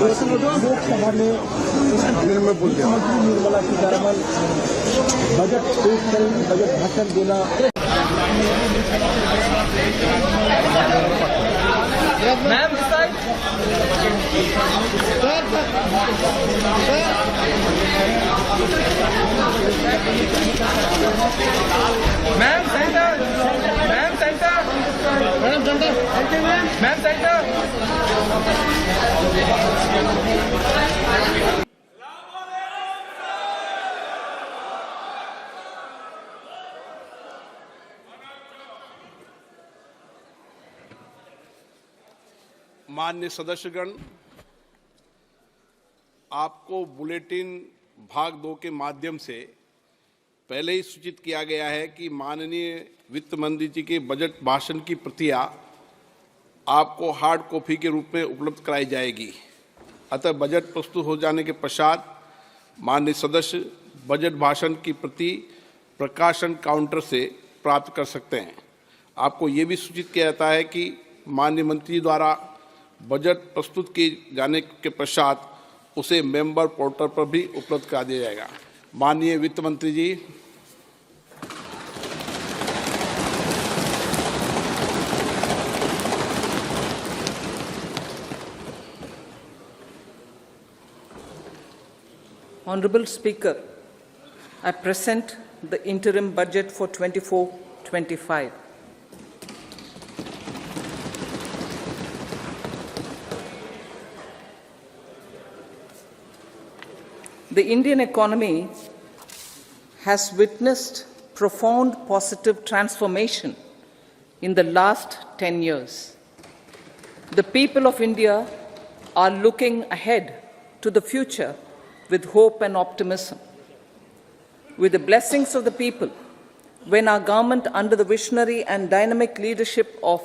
लोकसभा में मुख्यमंत्री निर्मला सीतारमन बजट पेश करेंगी, बजट भाषण देना। Ma'am ma'am centre, ma'am centre, madam centre, ma'am centre. माननीय सदस्यगण, आपको बुलेटिन भाग 2 के माध्यम से पहले ही सूचित किया गया है कि माननीय वित्त मंत्री जी के बजट भाषण की प्रतियां आपको हार्ड कॉपी के रूप में उपलब्ध कराई जाएगी। अतः बजट प्रस्तुत हो जाने के पश्चात माननीय सदस्य बजट भाषण की प्रति प्रकाशन काउंटर से प्राप्त कर सकते हैं। आपको ये भी सूचित किया जाता है कि माननीय मंत्री द्वारा बजट प्रस्तुत किए जाने के पश्चात उसे मेंबर पोर्टल पर भी उपलब्ध करा दिया जाएगा। माननीय वित्त मंत्री जी, Honorable Speaker, I present the interim budget for 24-25. The Indian economy has witnessed profound positive transformation in the last 10 years. The people of India are looking ahead to the future with hope and optimism. With the blessings of the people, when our government, under the visionary and dynamic leadership of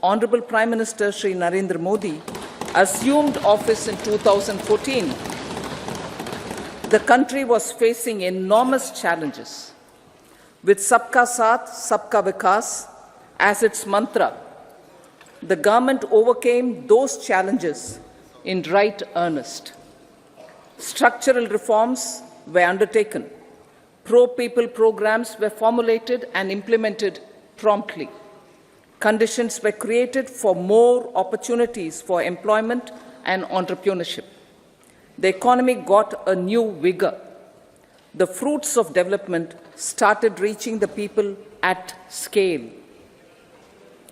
Honorable Prime Minister Shri Narendra Modi, assumed office in 2014, the country was facing enormous challenges. With Sabka Saath, Sabka Vikas as its mantra, the government overcame those challenges in right earnest. Structural reforms were undertaken. Pro-people programs were formulated and implemented promptly. Conditions were created for more opportunities for employment and entrepreneurship. The economy got a new vigor. The fruits of development started reaching the people at scale.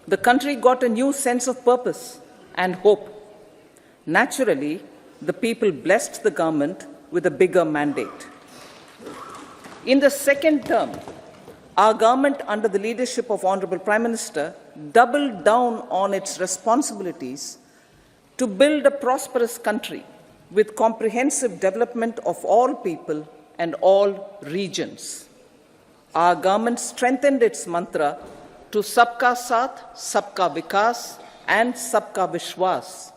The country got a new sense of purpose and hope. Naturally, the people blessed the government with a bigger mandate. In the second term, our government, under the leadership of Honorable Prime Minister, doubled down on its responsibilities to build a prosperous country with comprehensive development of all people and all regions. Our government strengthened its mantra to Sabka Saath, Sabka Vikas and Sabka Vishwas.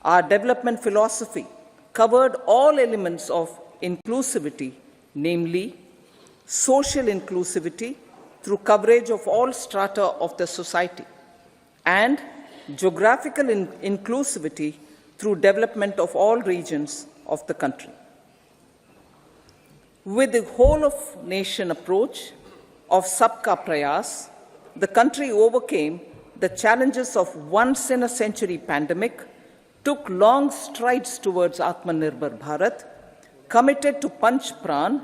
Our development philosophy covered all elements of inclusivity, namely social inclusivity through coverage of all strata of the society, and geographical inclusivity through development of all regions of the country. With the whole of nation approach of Sabka Prayas, the country overcame the challenges of once-in-a-century pandemic, took long strides towards Atmanirbhar Bharat, committed to Panch Pran,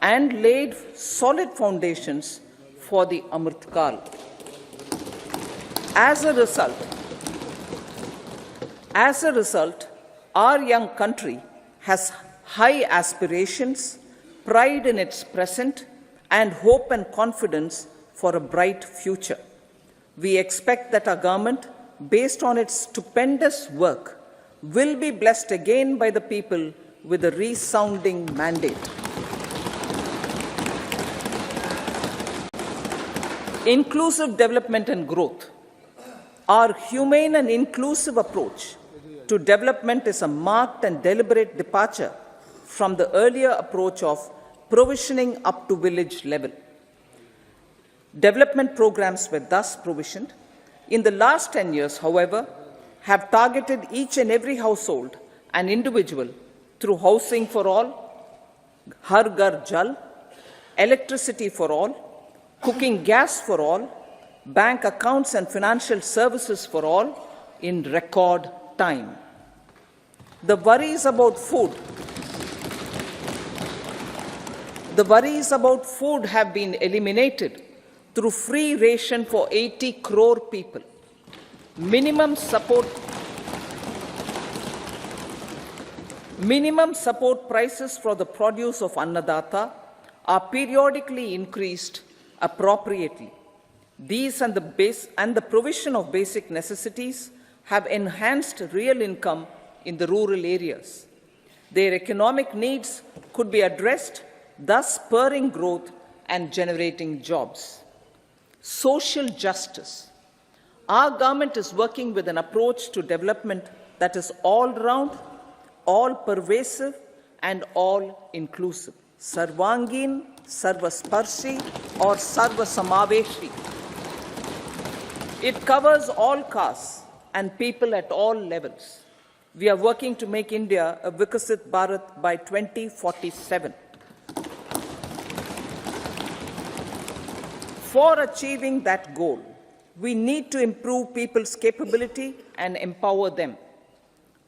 and laid solid foundations for the Amrit Kal. As a result, our young country has high aspirations, pride in its present, and hope and confidence for a bright future. We expect that our government, based on its stupendous work, will be blessed again by the people with a resounding mandate. Inclusive development and growth. Our humane and inclusive approach to development is a marked and deliberate departure from the earlier approach of provisioning up to village level. Development programs were thus provisioned. In the last 10 years, however, have targeted each and every household and individual through housing for all, Har Ghar Jal, electricity for all, cooking gas for all, bank accounts and financial services for all in record time. The worries about food have been eliminated through free ration for 80 crore people. Minimum support prices for the produce of Annadata are periodically increased appropriately. These and the provision of basic necessities have enhanced real income in the rural areas. Their economic needs could be addressed, thus spurring growth and generating jobs. Social justice. Our government is working with an approach to development that is all-round, all-pervasive, and all-inclusive. Sarvangin, Sarvasparshi, or Sarvasamaveshi. It covers all castes and people at all levels. We are working to make India a Vikasit Bharat by 2047. For achieving that goal, we need to improve people's capability and empower them.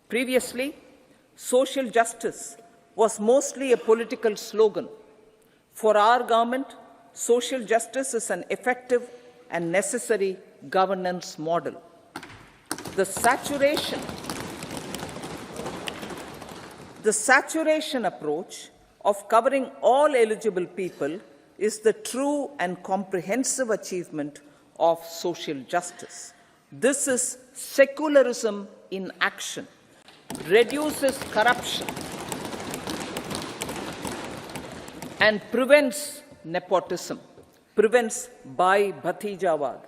Previously, social justice was mostly a political slogan. For our government, social justice is an effective and necessary governance model. The saturation approach of covering all eligible people is the true and comprehensive achievement of social justice. This is secularism in action, reduces corruption, and prevents nepotism, prevents Bhai Bhatijawad.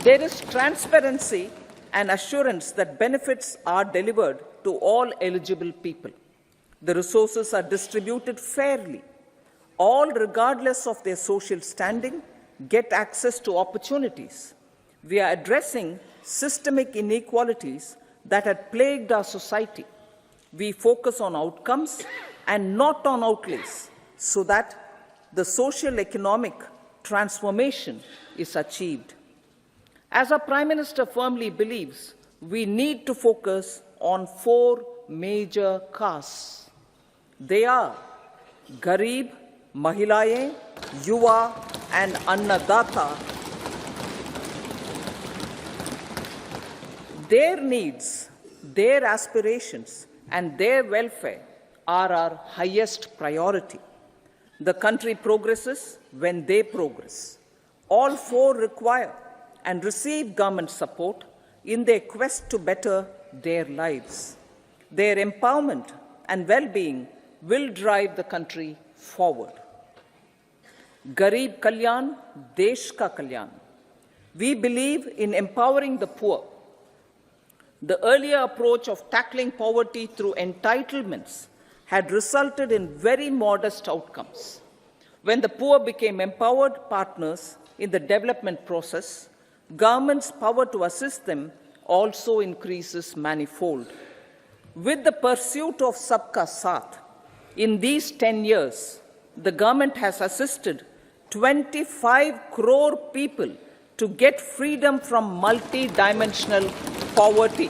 There is transparency and assurance that benefits are delivered to all eligible people. The resources are distributed fairly. All, regardless of their social standing, get access to opportunities. We are addressing systemic inequalities that had plagued our society. We focus on outcomes and not on outlays, so that the social economic transformation is achieved. As our Prime Minister firmly believes, we need to focus on 4 major castes. They are Garib, Mahilaye, Yuva, and Annadata. Their needs, their aspirations, and their welfare are our highest priority. The country progresses when they progress. All 4 require and receive government support in their quest to better their lives. Their empowerment and well-being will drive the country forward. Garib Kalyan, Desh Ka Kalyan. We believe in empowering the poor. The earlier approach of tackling poverty through entitlements had resulted in very modest outcomes. When the poor became empowered partners in the development process, government's power to assist them also increases manifold. With the pursuit of Sabka Saath, in these 10 years, the government has assisted 25 crore people to get freedom from multi-dimensional poverty.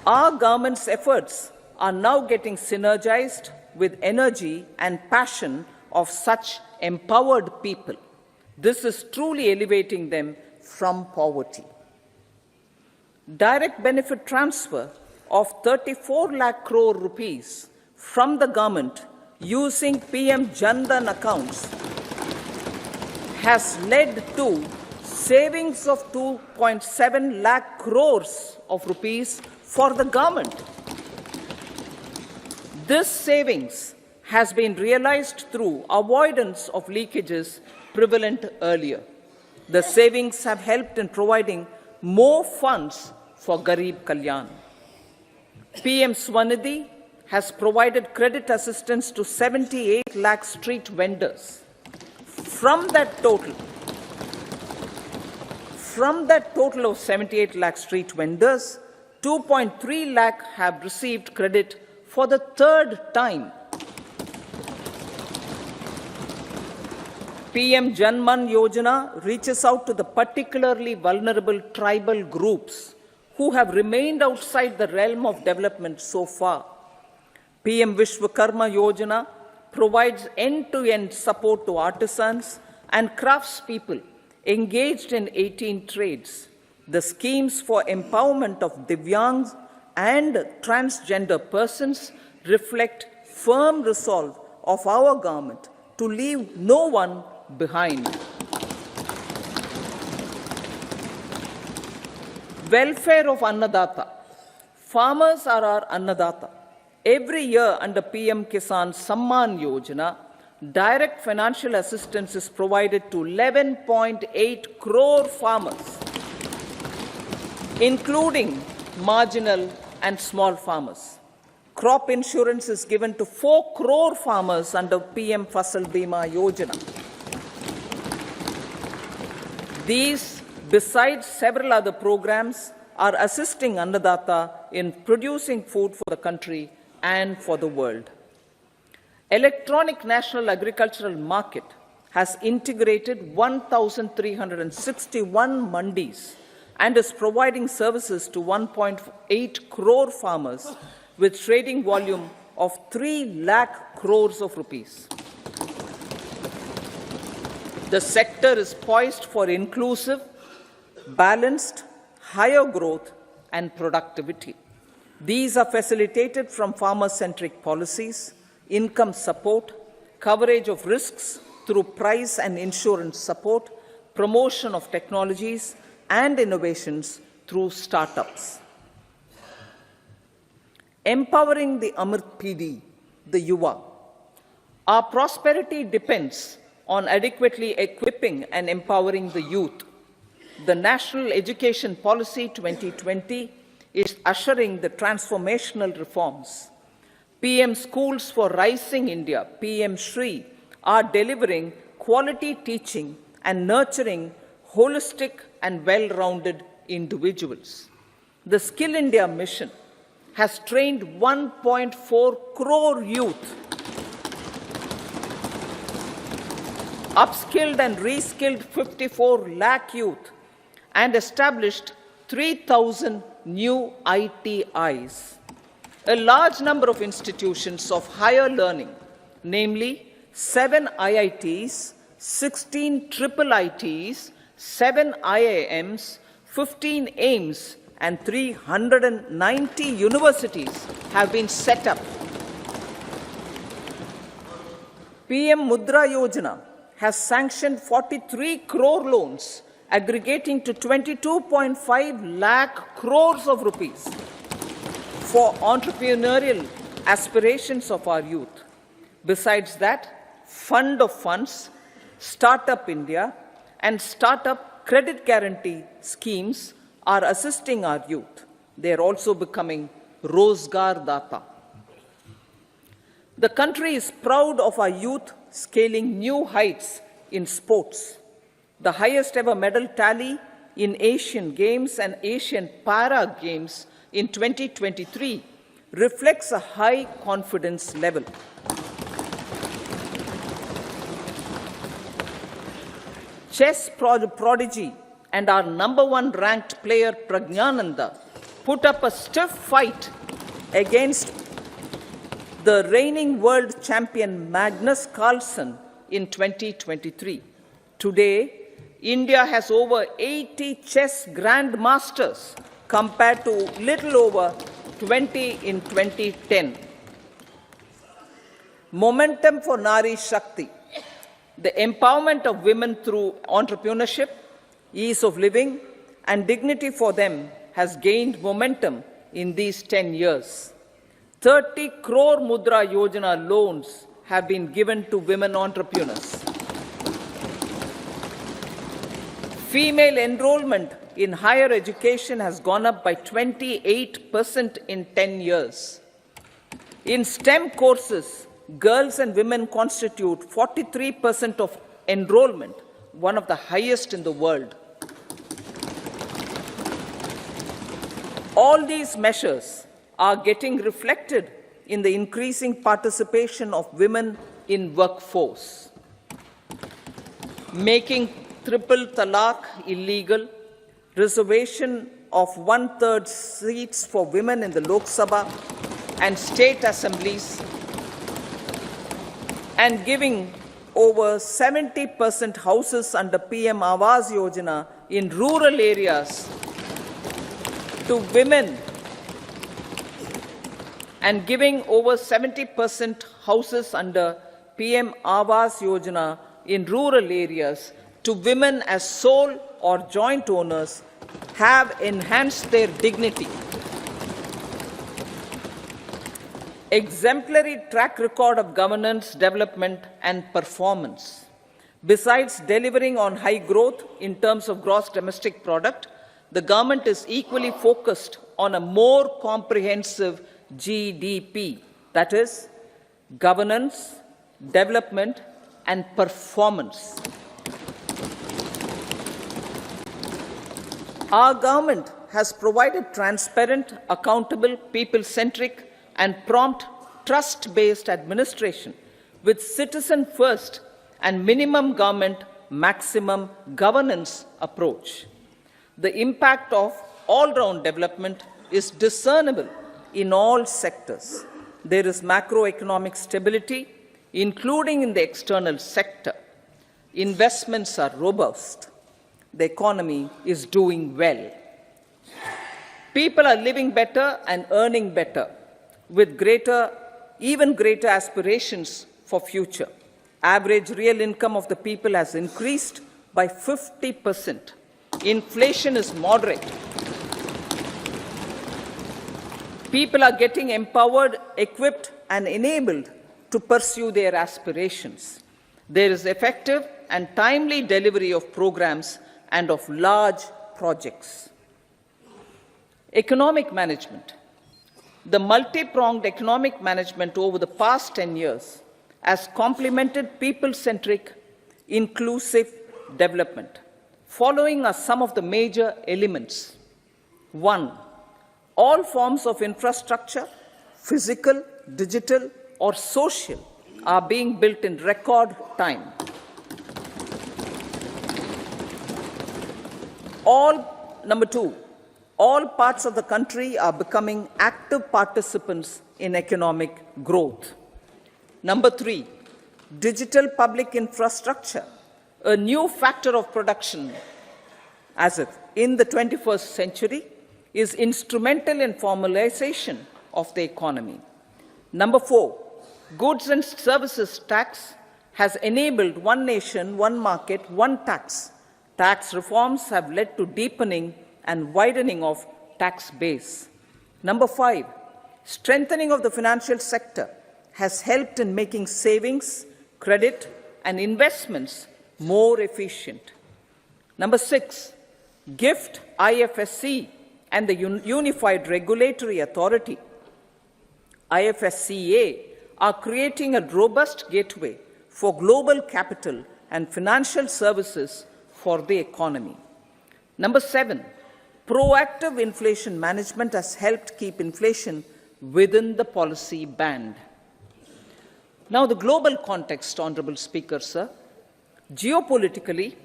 Our government's efforts are now getting synergized with energy and passion of such empowered people. This is truly elevating them from poverty. Direct benefit transfer of 34 lakh crore rupees from the government using PM Jan Dhan accounts has led to savings of 2.7 lakh crores of rupees for the government. This savings has been realized through avoidance of leakages prevalent earlier. The savings have helped in providing more funds for Garib Kalyan. PM Swanidhi has provided credit assistance to 78 lakh street vendors. From that total of 78 lakh street vendors, 2.3 lakh have received credit for the 3rd time. PM Janman Yojana reaches out to the particularly vulnerable tribal groups who have remained outside the realm of development so far. PM Vishwakarma Yojana provides end-to-end support to artisans and craftspeople engaged in 18 trades. The schemes for empowerment of Divyangs and transgender persons reflect firm resolve of our government to leave no one behind. Welfare of Annadata. Farmers are our Annadata. Every year under PM Kisan Samman Yojana, direct financial assistance is provided to 11.8 crore farmers, including marginal and small farmers. Crop insurance is given to 4 crore farmers under PM Fasal Bima Yojana. These, besides several other programs, are assisting Annadata in producing food for the country and for the world. Electronic National Agricultural Market has integrated 1,361 mandis and is providing services to 1.8 crore farmers with trading volume of 3 lakh crores of rupees. The sector is poised for inclusive, balanced, higher growth and productivity. These are facilitated from farmer-centric policies, income support, coverage of risks through price and insurance support, promotion of technologies and innovations through startups. Empowering the Amrit PD, the Yuva. Our prosperity depends on adequately equipping and empowering the youth. The National Education Policy 2020 is ushering the transformational reforms. PM Schools for Rising India, PM Shri, are delivering quality teaching and nurturing holistic and well-rounded individuals. The Skill India mission has trained 1.4 crore youth, upskilled and reskilled 54 lakh youth, and established 3,000 new ITIs. A large number of institutions of higher learning, namely 7 IITs, 16 triple ITs, 7 IIMs, 15 AIMS, and 390 universities have been set up. PM Mudra Yojana has sanctioned 43 crore loans aggregating to 22.5 lakh crores of rupees for entrepreneurial aspirations of our youth. Besides that, Fund of Funds, Startup India, and Startup Credit Guarantee schemes are assisting our youth. They are also becoming Rozgar Data. The country is proud of our youth scaling new heights in sports. The highest ever medal tally in Asian Games and Asian Para Games in 2023 reflects a high confidence level. Chess prodigy and our #1 ranked player Pragnananda put up a stiff fight against the reigning world champion Magnus Carlsen in 2023. Today, India has over 80 chess grandmasters compared to little over 20 in 2010. Momentum for Nari Shakti. The empowerment of women through entrepreneurship, ease of living, and dignity for them has gained momentum in these 10 years. 30 crore Mudra Yojana loans have been given to women entrepreneurs. Female enrollment in higher education has gone up by 28% in 10 years. In STEM courses, girls and women constitute 43% of enrollment, one of the highest in the world. All these measures are getting reflected in the increasing participation of women in workforce. Making triple talaq illegal, reservation of 1/3 seats for women in the Lok Sabha and state assemblies, and giving over 70% houses under PM Awas Yojana in rural areas to women, and giving over 70% houses under PM Awas Yojana in rural areas to women as sole or joint owners have enhanced their dignity. Exemplary track record of governance, development, and performance. Besides delivering on high growth in terms of gross domestic product, the government is equally focused on a more comprehensive GDP, that is, governance, development, and performance. Our government has provided transparent, accountable, people-centric, and prompt, trust-based administration with citizen-first and minimum government, maximum governance approach. The impact of all-round development is discernible in all sectors. There is macroeconomic stability, including in the external sector. Investments are robust. The economy is doing well. People are living better and earning better, with even greater aspirations for future. Average real income of the people has increased by 50%. Inflation is moderate. People are getting empowered, equipped, and enabled to pursue their aspirations. There is effective and timely delivery of programs and of large projects. Economic management. The multi-pronged economic management over the past 10 years has complemented people-centric, inclusive development. Following are some of the major elements. 1. All forms of infrastructure, physical, digital, or social, are being built in record time. Number 2, all parts of the country are becoming active participants in economic growth. Number 3, digital public infrastructure, a new factor of production as if in the 21st century, is instrumental in formalization of the economy. Number 4, goods and services tax has enabled one nation, one market, one tax. Tax reforms have led to deepening and widening of tax base. Number 5, strengthening of the financial sector has helped in making savings, credit, and investments more efficient. Number 6, GIFT, IFSC, and the Unified Regulatory Authority, IFSCA, are creating a robust gateway for global capital and financial services for the economy. Number 7, proactive inflation management has helped keep inflation within the policy band. Now, the global context, Honorable Speaker, sir. Geopolitically,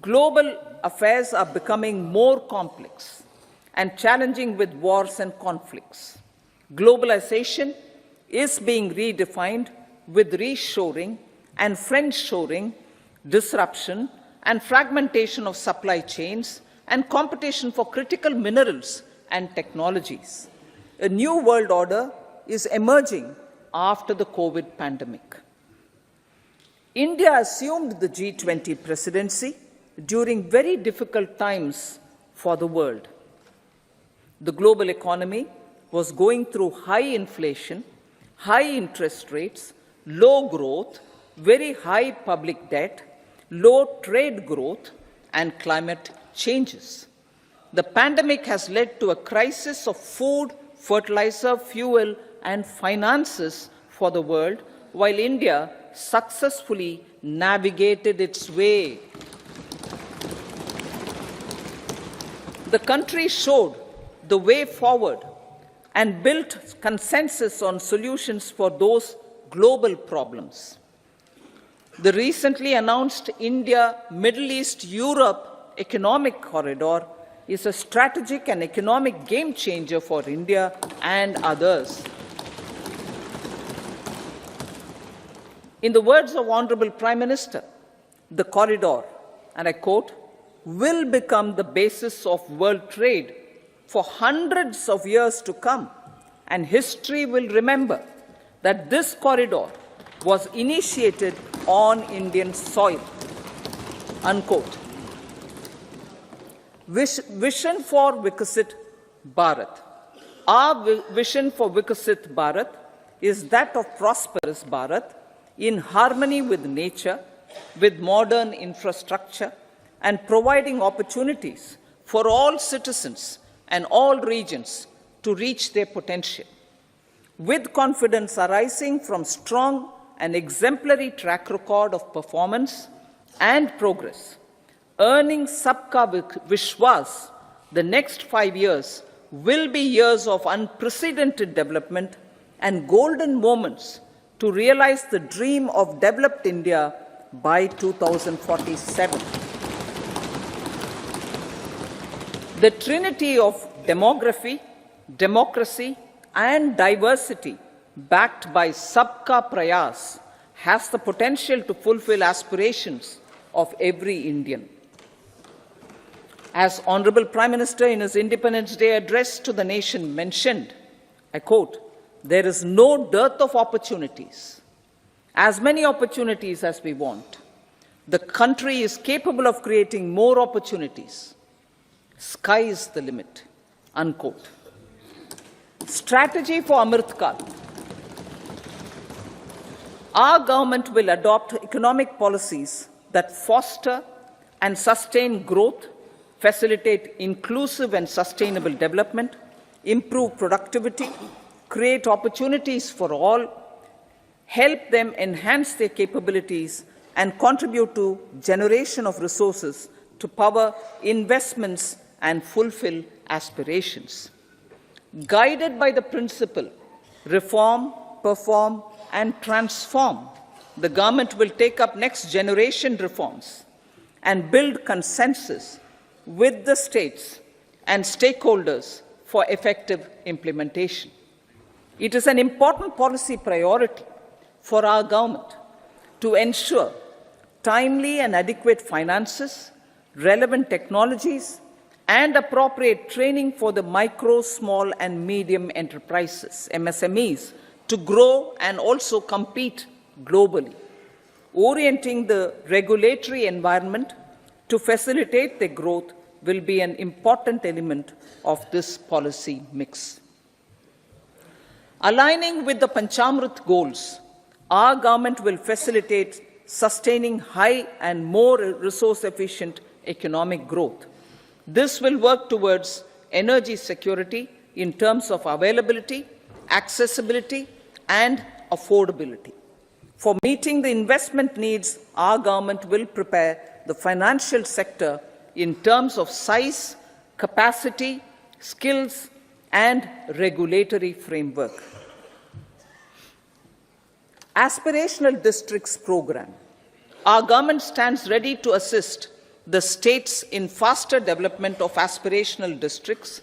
global affairs are becoming more complex and challenging with wars and conflicts. Globalization is being redefined with reshoring and friendshoring, disruption and fragmentation of supply chains, and competition for critical minerals and technologies. A new world order is emerging after the COVID pandemic. India assumed the G20 presidency during very difficult times for the world. The global economy was going through high inflation, high interest rates, low growth, very high public debt, low trade growth, and climate changes. The pandemic has led to a crisis of food, fertilizer, fuel, and finances for the world, while India successfully navigated its way. The country showed the way forward and built consensus on solutions for those global problems. The recently announced India-Middle East-Europe economic corridor is a strategic and economic game changer for India and others. In the words of Honorable Prime Minister, the corridor, and I quote, will become the basis of world trade for hundreds of years to come, and history will remember that this corridor was initiated on Indian soil. Unquote. Vision for Vikasit Bharat. Our vision for Vikasit Bharat is that of prosperous Bharat in harmony with nature, with modern infrastructure, and providing opportunities for all citizens and all regions to reach their potential. With confidence arising from strong and exemplary track record of performance and progress, earning Sabka Vishwas, the next 5 years will be years of unprecedented development and golden moments to realize the dream of developed India by 2047. The trinity of demography, democracy, and diversity, backed by Sabka Prayas, has the potential to fulfill aspirations of every Indian. As Honorable Prime Minister in his Independence Day address to the nation mentioned, I quote, "There is no dearth of opportunities, as many opportunities as we want. The country is capable of creating more opportunities. Sky is the limit," unquote. Strategy for Amrit Kal. Our government will adopt economic policies that foster and sustain growth, facilitate inclusive and sustainable development, improve productivity, create opportunities for all, help them enhance their capabilities, and contribute to generation of resources to power investments and fulfill aspirations. Guided by the principle, reform, perform, and transform, the government will take up next generation reforms and build consensus with the states and stakeholders for effective implementation. It is an important policy priority for our government to ensure timely and adequate finances, relevant technologies, and appropriate training for the micro, small, and medium enterprises, MSMEs, to grow and also compete globally. Orienting the regulatory environment to facilitate their growth will be an important element of this policy mix. Aligning with the Panchamrit goals, our government will facilitate sustaining high and more resource-efficient economic growth. This will work towards energy security in terms of availability, accessibility, and affordability. For meeting the investment needs, our government will prepare the financial sector in terms of size, capacity, skills, and regulatory framework. Aspirational Districts Program. Our government stands ready to assist the states in faster development of aspirational districts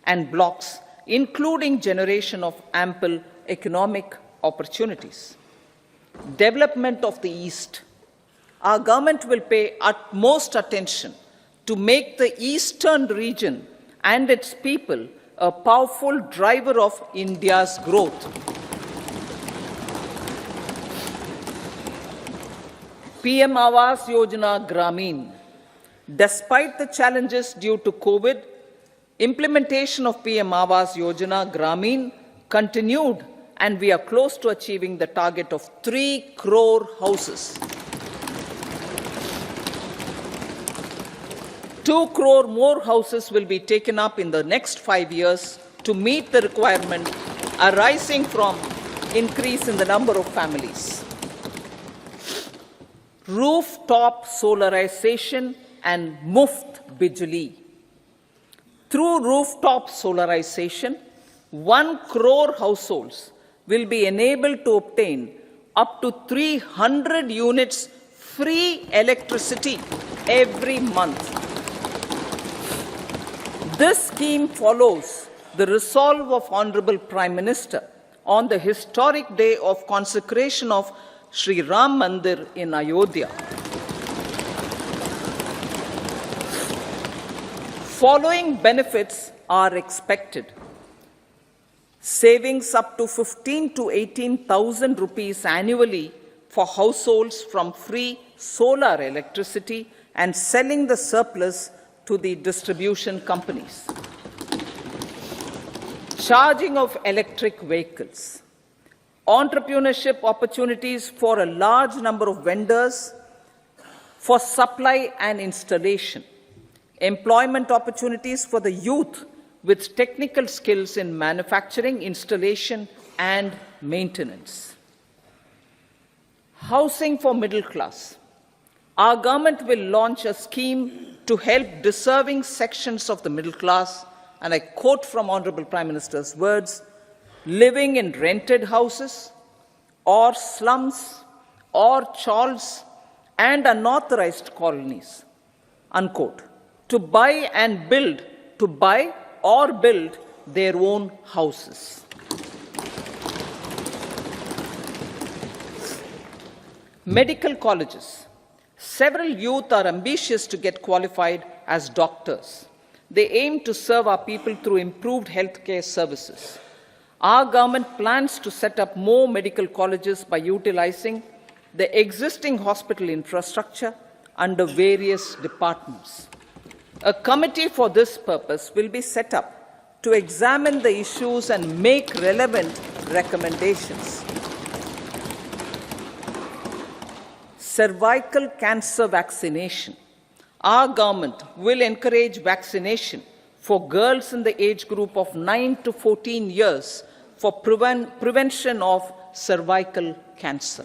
and blocks, including generation of ample economic opportunities. Development of the East. Our government will pay utmost attention to make the eastern region and its people a powerful driver of India's growth. PM Awas Yojana Gramin. Despite the challenges due to COVID, implementation of PM Awas Yojana Gramin continued, and we are close to achieving the target of 3 crore houses. 2 crore more houses will be taken up in the next 5 years to meet the requirement arising from increase in the number of families. Rooftop solarization and Muft Bijli. Through rooftop solarization, 1 crore households will be enabled to obtain up to 300 units free electricity every month. This scheme follows the resolve of Honorable Prime Minister on the historic day of consecration of Sri Ram Mandir in Ayodhya. Following benefits are expected. Savings up to 15 to 18,000 rupees annually for households from free solar electricity and selling the surplus to the distribution companies. Charging of electric vehicles. Entrepreneurship opportunities for a large number of vendors for supply and installation. Employment opportunities for the youth with technical skills in manufacturing, installation, and maintenance. Housing for middle class. Our government will launch a scheme to help deserving sections of the middle class, and I quote from Honorable Prime Minister's words, living in rented houses or slums or chawls and unauthorized colonies, unquote, to buy or build their own houses. Medical colleges. Several youth are ambitious to get qualified as doctors. They aim to serve our people through improved healthcare services. Our government plans to set up more medical colleges by utilizing the existing hospital infrastructure under various departments. A committee for this purpose will be set up to examine the issues and make relevant recommendations. Cervical cancer vaccination. Our government will encourage vaccination for girls in the age group of 9 to 14 years for prevention of cervical cancer.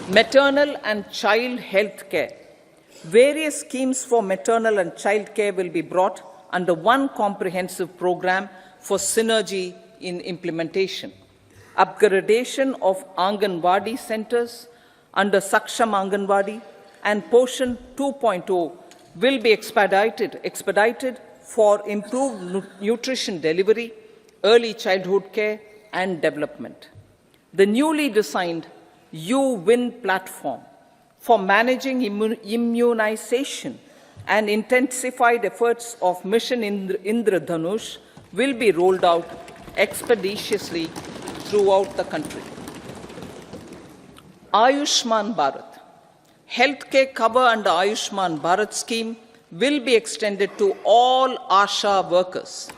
Maternal and child health care. Various schemes for maternal and child care will be brought under one comprehensive program for synergy in implementation. Upgradation of Anganwadi centers under Saksham Anganwadi and Poshan 2.0 will be expedited for improved nutrition delivery, early childhood care and development. The newly designed U-Win platform for managing immunization and intensified efforts of Mission Indradhanush will be rolled out expeditiously throughout the country. Ayushman Bharat. Healthcare cover under Ayushman Bharat scheme will be extended to all ASHA workers,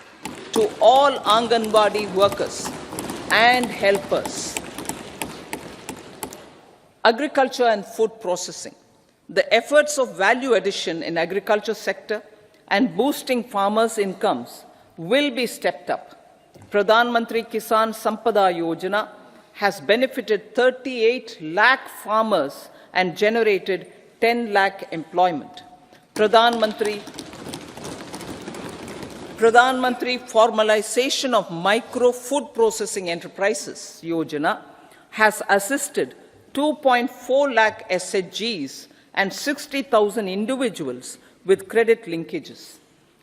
to all Anganwadi workers and helpers. Agriculture and food processing. The efforts of value addition in agriculture sector and boosting farmers' incomes will be stepped up. Pradhan Mantri Kisan Sampada Yojana has benefited 38 lakh farmers and generated 10 lakh employment. Pradhan Mantri Formalization of Micro Food Processing Enterprises Yojana has assisted 2.4 lakh SHGs and 60,000 individuals with credit linkages.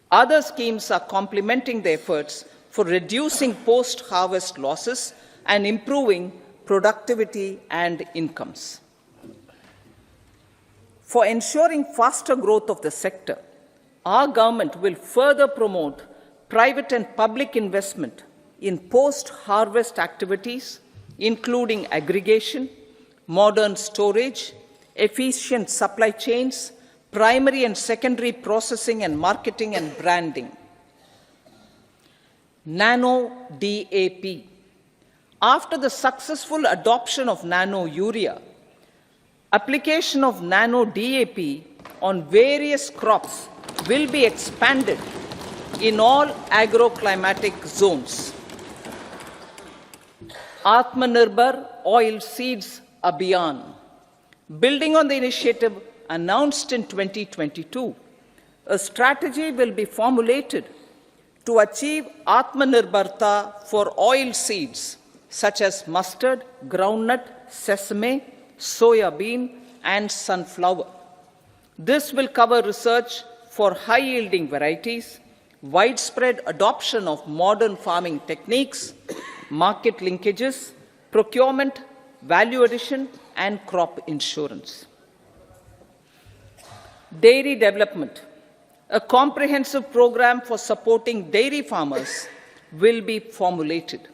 Other schemes are complementing the efforts for reducing post-harvest losses and improving productivity and incomes. For ensuring faster growth of the sector, our government will further promote private and public investment in post-harvest activities, including aggregation, modern storage, efficient supply chains, primary and secondary processing and marketing and branding. Nano DAP. After the successful adoption of nano urea, application of nano DAP on various crops will be expanded in all agroclimatic zones. Atmanirbhar Oil Seeds Abhiyan. Building on the initiative announced in 2022, a strategy will be formulated to achieve Atmanirbharta for oil seeds such as mustard, groundnut, sesame, soya bean, and sunflower. This will cover research for high-yielding varieties, widespread adoption of modern farming techniques, market linkages, procurement, value addition, and crop insurance. Dairy development. A comprehensive program for supporting dairy farmers will be formulated.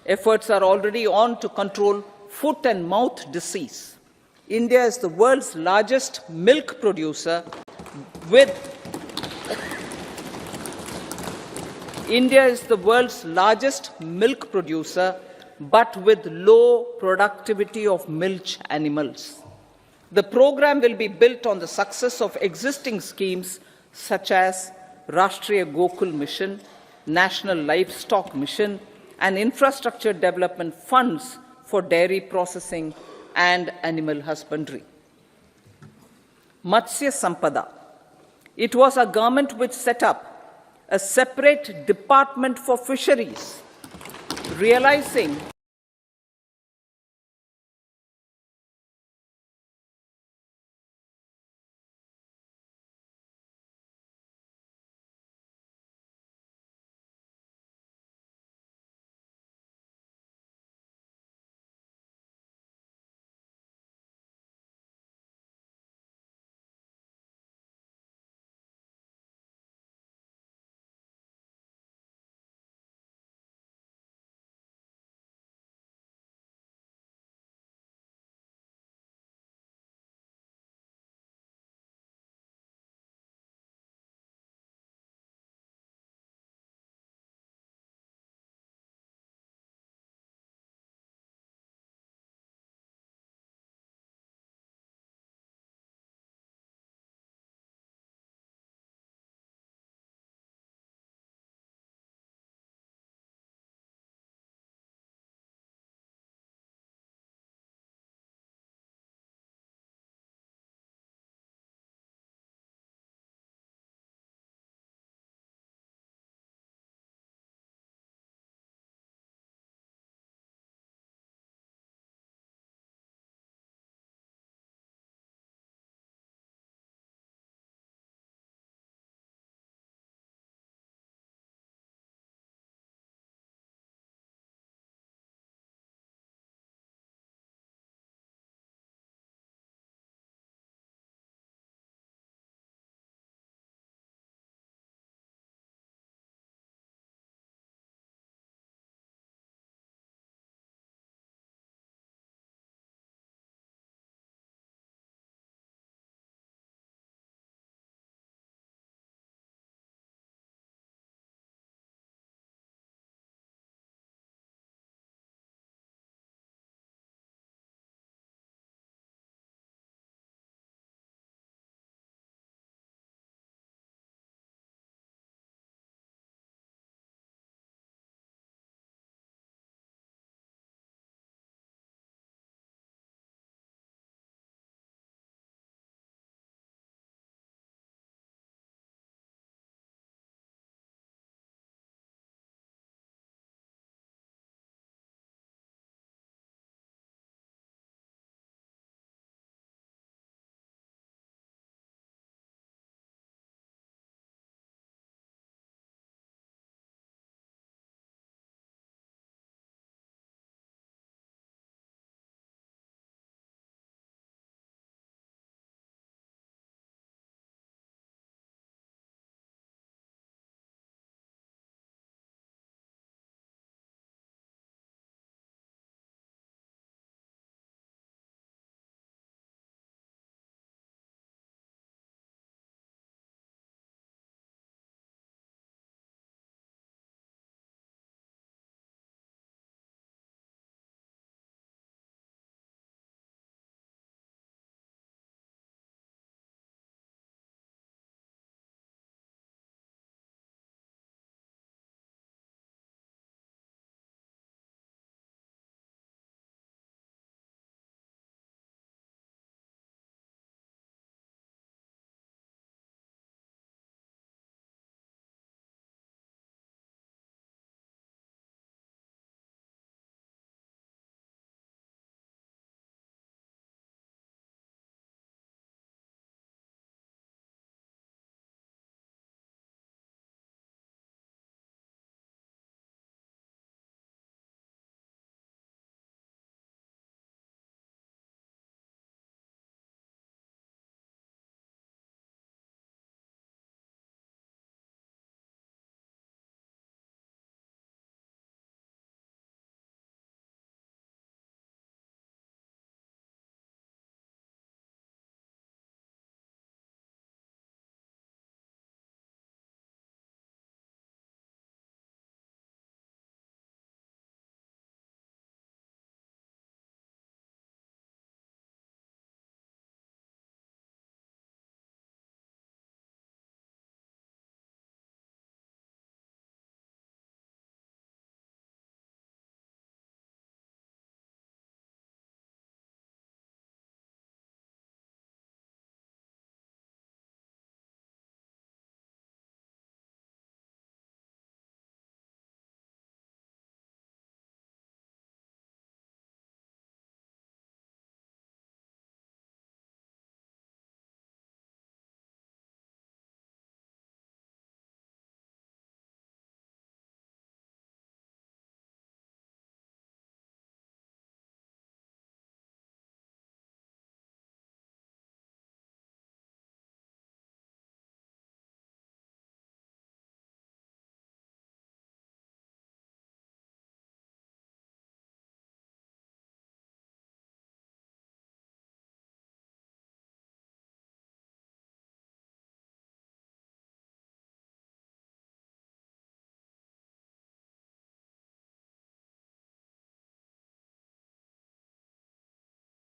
Efforts are already on to control foot and mouth disease. India is the world's largest milk producer with but with low productivity of milch animals. The program will be built on the success of existing schemes such as Rashtriya Gokul Mission, National Livestock Mission, and infrastructure development funds for dairy processing and animal husbandry. Matsya Sampada. It was a government which set up a separate department for fisheries, realizing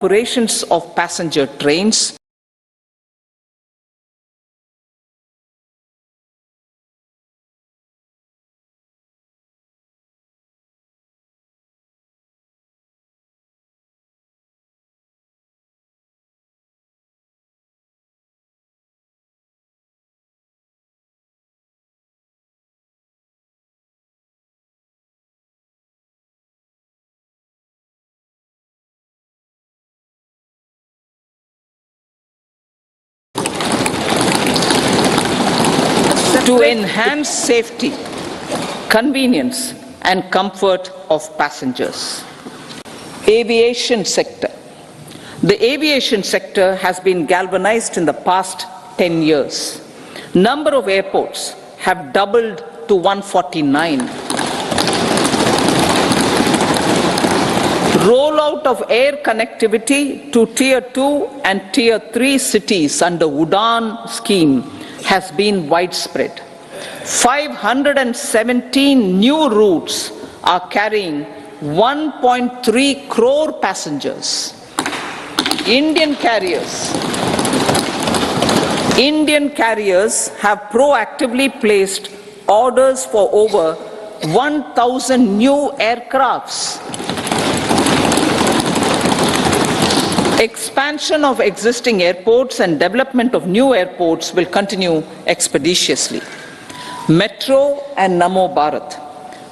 operations of passenger trains, to enhance safety, convenience and comfort of passengers. Aviation sector. The aviation sector has been galvanized in the past 10 years. Number of airports have doubled to 149. Rollout of air connectivity to Tier 2 and Tier 3 cities under UDAN scheme has been widespread. 517 new routes are carrying 1.3 crore passengers. Indian carriers have proactively placed orders for over 1,000 new aircrafts. Expansion of existing airports and development of new airports will continue expeditiously. Metro and Namo Bharat.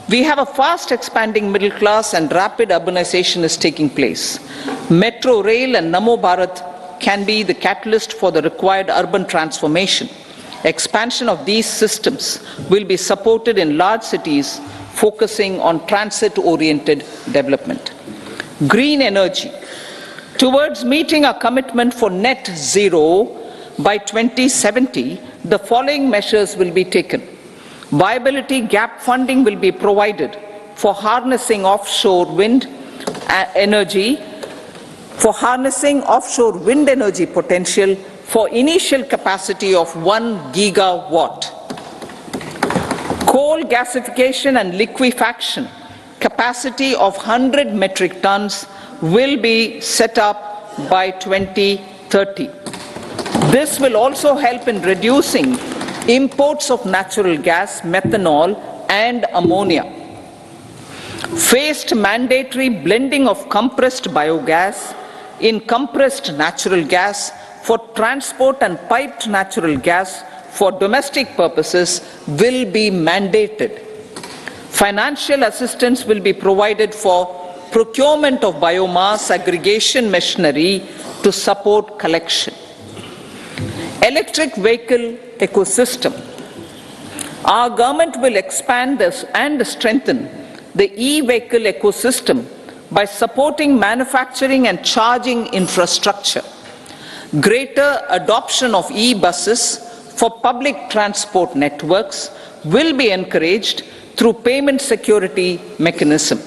We have a fast expanding middle class and rapid urbanization is taking place. Metro rail and Namo Bharat can be the catalyst for the required urban transformation. Expansion of these systems will be supported in large cities focusing on transit-oriented development. Green energy. Towards meeting our commitment for net zero by 2070, the following measures will be taken. Viability gap funding will be provided for harnessing offshore wind energy, potential for initial capacity of 1 gigawatt. Coal gasification and liquefaction capacity of 100 metric tons will be set up by 2030. This will also help in reducing imports of natural gas, methanol and ammonia. Phased mandatory blending of compressed biogas in compressed natural gas for transport and piped natural gas for domestic purposes will be mandated. Financial assistance will be provided for procurement of biomass aggregation machinery to support collection. Electric vehicle ecosystem. Our government will expand this and strengthen the e-vehicle ecosystem by supporting manufacturing and charging infrastructure. Greater adoption of e-buses for public transport networks will be encouraged through payment security mechanism.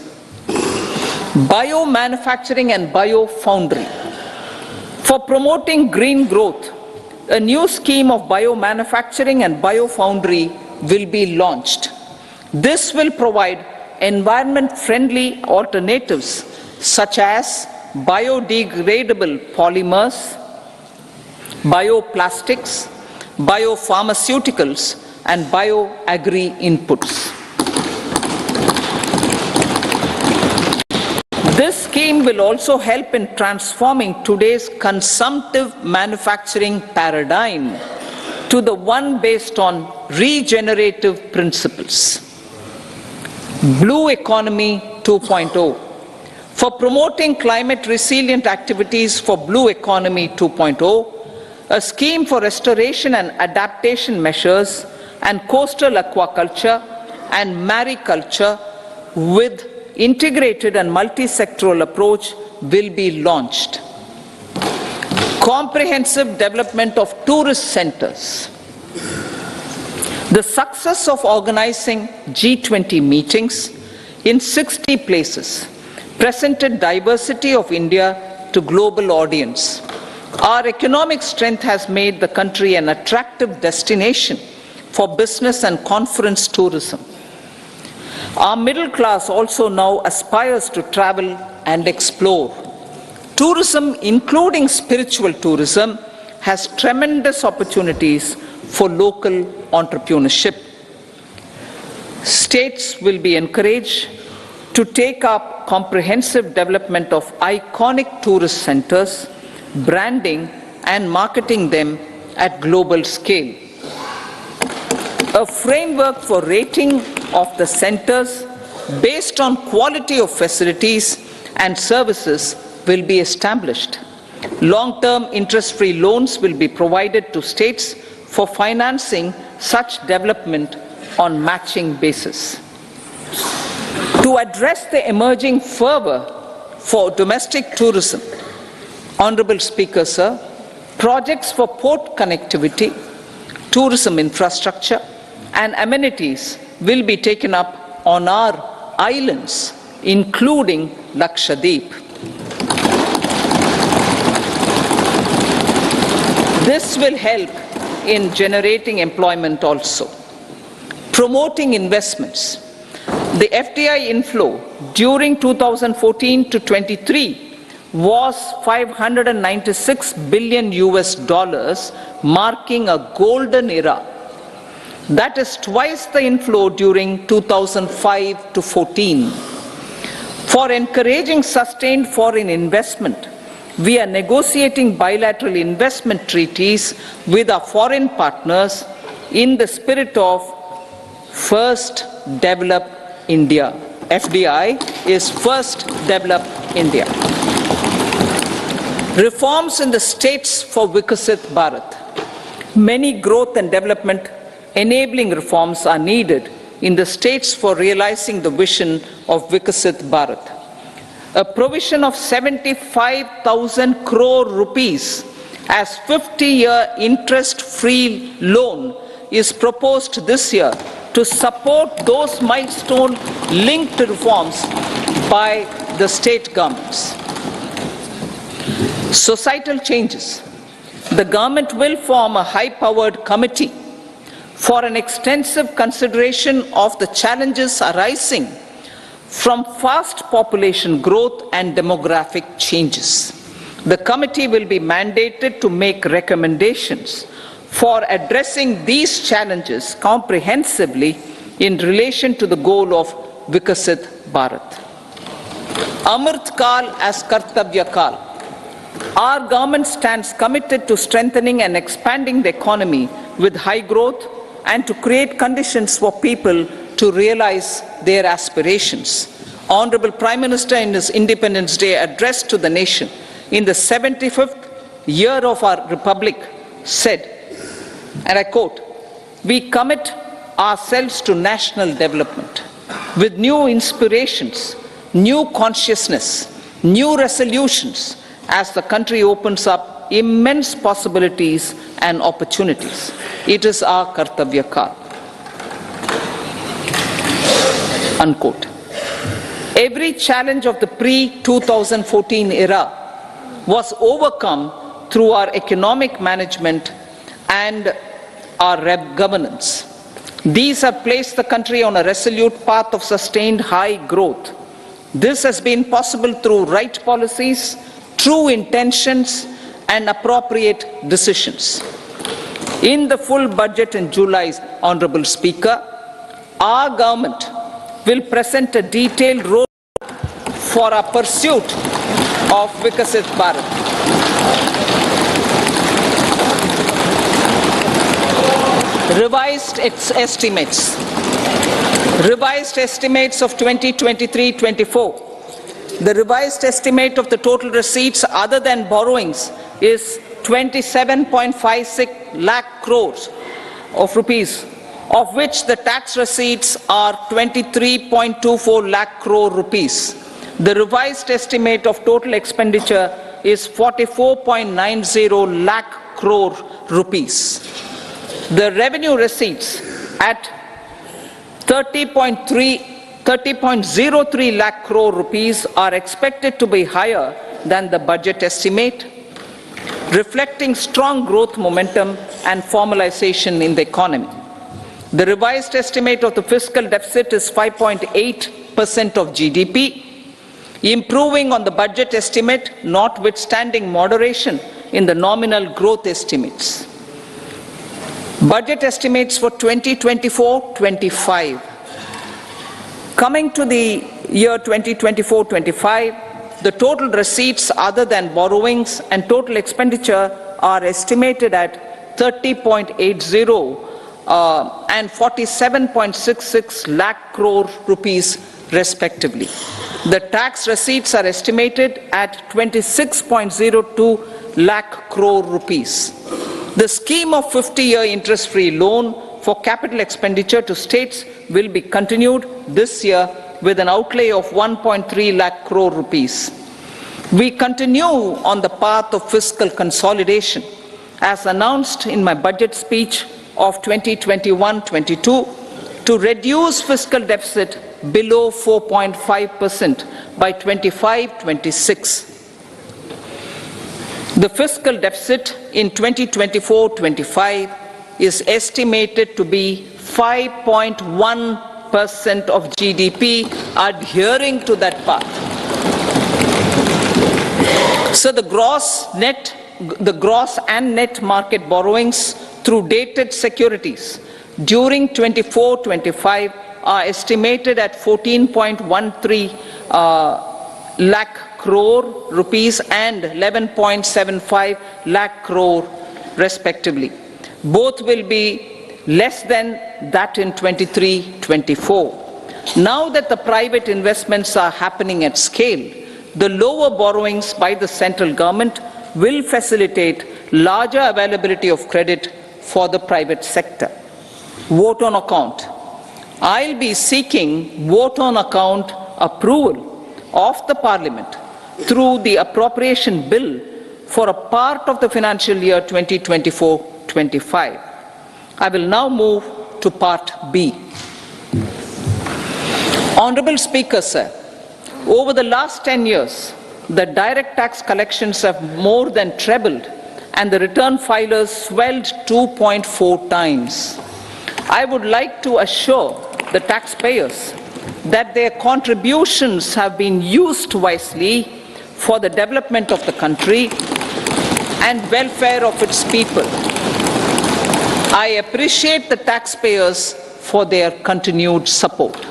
Biomanufacturing and biofoundry. For promoting green growth, a new scheme of biomanufacturing and biofoundry will be launched. This will provide environment-friendly alternatives such as biodegradable polymers, bioplastics, biopharmaceuticals, and bioagri inputs. This scheme will also help in transforming today's consumptive manufacturing paradigm to the one based on regenerative principles. Blue Economy 2.0. For promoting climate resilient activities for Blue Economy 2.0, a scheme for restoration and adaptation measures and coastal aquaculture and mariculture with integrated and multi-sectoral approach will be launched. Comprehensive development of tourist centers. The success of organizing G20 meetings in 60 places presented diversity of India to global audience. Our economic strength has made the country an attractive destination for business and conference tourism. Our middle class also now aspires to travel and explore. tourism, including spiritual tourism, has tremendous opportunities for local entrepreneurship. States will be encouraged to take up comprehensive development of iconic tourist centers, branding and marketing them at global scale. A framework for rating of the centers based on quality of facilities and services will be established. Long-term interest-free loans will be provided to states for financing such development on matching basis. To address the emerging fervor for domestic tourism, Honorable Speaker, sir, projects for port connectivity, tourism infrastructure and amenities will be taken up on our islands, including Lakshadweep. This will help in generating employment also. Promoting investments. The FDI inflow during 2014 to 23 was $596 billion US, marking a golden era. That is twice the inflow during 2005 to 14. For encouraging sustained foreign investment, we are negotiating bilateral investment treaties with our foreign partners in the spirit of First Develop India. FDI is First Develop India. Reforms in the states for Vikasit Bharat. Many growth and development enabling reforms are needed in the states for realizing the vision of Vikasit Bharat. A provision of 75,000 crore rupees as 50-year interest-free loan is proposed this year to support those milestone-linked reforms by the state governments. Societal changes. The government will form a high-powered committee for an extensive consideration of the challenges arising from fast population growth and demographic changes. The committee will be mandated to make recommendations for addressing these challenges comprehensively in relation to the goal of Vikasit Bharat. Amrit Kal as Kartavya Kal. Our government stands committed to strengthening and expanding the economy with high growth and to create conditions for people to realize their aspirations. Honorable Prime Minister in his Independence Day address to the nation in the 75th year of our Republic said, and I quote, "We commit ourselves to national development with new inspirations, new consciousness, new resolutions as the country opens up immense possibilities and opportunities. It is our Kartavya Kal." Unquote. Every challenge of the pre-2014 era was overcome through our economic management and our governance. These have placed the country on a resolute path of sustained high growth. This has been possible through right policies, true intentions, and appropriate decisions. In the full budget in July, Honorable Speaker, our government will present a detailed roadmap for our pursuit of Vikasit Bharat. Revised estimates of 2023-24. The revised estimate of the total receipts other than borrowings is 27.56 lakh crores of rupees, of which the tax receipts are 23.24 lakh crore rupees. The revised estimate of total expenditure is 44.90 lakh crore rupees. The revenue receipts at 30.03 lakh crore rupees are expected to be higher than the budget estimate, reflecting strong growth momentum and formalization in the economy. The revised estimate of the fiscal deficit is 5.8% of GDP. improving on the budget estimate notwithstanding moderation in the nominal growth estimates. Budget estimates for 2024-25. Coming to the year 2024-25, the total receipts other than borrowings and total expenditure are estimated at 30.80 and 47.66 lakh crore rupees respectively. The tax receipts are estimated at 26.02 lakh crore rupees. The scheme of 50-year interest-free loan for capital expenditure to states will be continued this year with an outlay of 1.3 lakh crore rupees. We continue on the path of fiscal consolidation, as announced in my budget speech of 2021-22, to reduce fiscal deficit below 4.5% by 25-26. The fiscal deficit in 2024-25 is estimated to be 5.1% of GDP, adhering to that path. So the gross and net market borrowings through dated securities during 24-25 are estimated at 14.13 lakh crore rupees and 11.75 lakh crore respectively. Both will be less than that in 23-24. Now that the private investments are happening at scale, the lower borrowings by the central government will facilitate larger availability of credit for the private sector. Vote on account. I'll be seeking vote on account approval of the Parliament through the appropriation bill for a part of the financial year 2024-25. I will now move to Part B. Honourable Speaker, sir, over the last 10 years, the direct tax collections have more than trebled and the return filers swelled 2.4 times. I would like to assure the taxpayers that their contributions have been used wisely for the development of the country and welfare of its people. I appreciate the taxpayers for their continued support.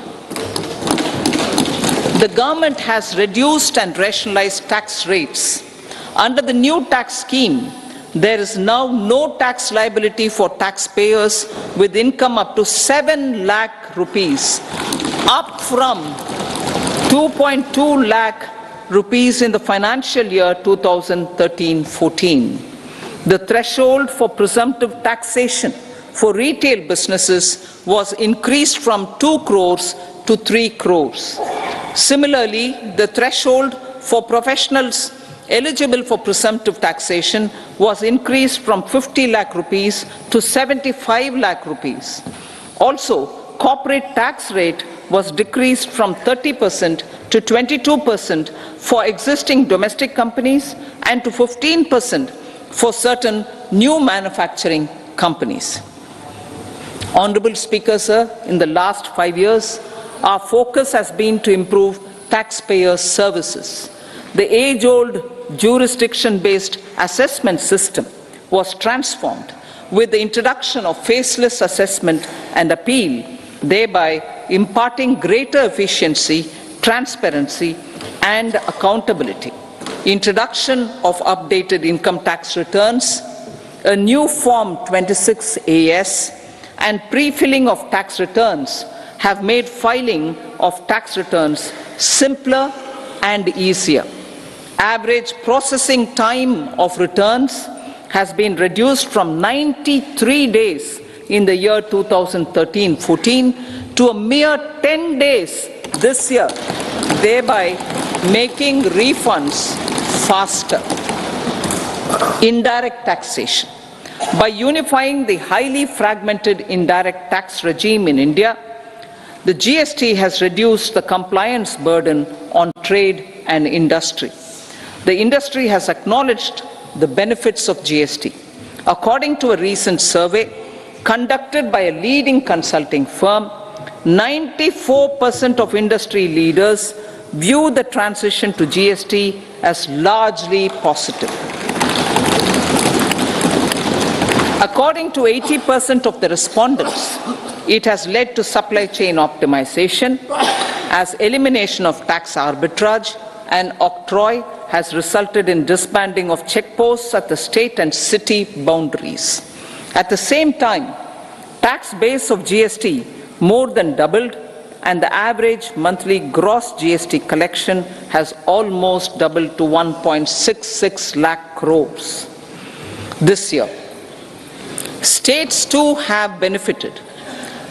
The government has reduced and rationalized tax rates. Under the new tax scheme, there is now no tax liability for taxpayers with income up to 7 lakh rupees, up from 2.2 lakh rupees in the financial year 2013-14. The threshold for presumptive taxation for retail businesses was increased from 2 crores to 3 crores. Similarly, the threshold for professionals eligible for presumptive taxation was increased from 50 lakh rupees to 75 lakh rupees. Also, corporate tax rate was decreased from 30% to 22% for existing domestic companies and to 15% for certain new manufacturing companies. Honourable Speaker, sir, in the last 5 years, our focus has been to improve taxpayer services. The age-old jurisdiction-based assessment system was transformed with the introduction of faceless assessment and appeal, thereby imparting greater efficiency, transparency, and accountability. Introduction of updated income tax returns, a new Form 26AS, and pre-filling of tax returns have made filing of tax returns simpler and easier. Average processing time of returns has been reduced from 93 days in the year 2013-14 to a mere 10 days this year, thereby making refunds faster. Indirect taxation. By unifying the highly fragmented indirect tax regime in India, the GST has reduced the compliance burden on trade and industry. The industry has acknowledged the benefits of GST. According to a recent survey conducted by a leading consulting firm, 94% of industry leaders view the transition to GST as largely positive. According to 80% of the respondents, it has led to supply chain optimization, as elimination of tax arbitrage and octroi has resulted in disbanding of checkposts at the state and city boundaries. At the same time, tax base of GST more than doubled, and the average monthly gross GST collection has almost doubled to 1.66 lakh crores this year. States too have benefited.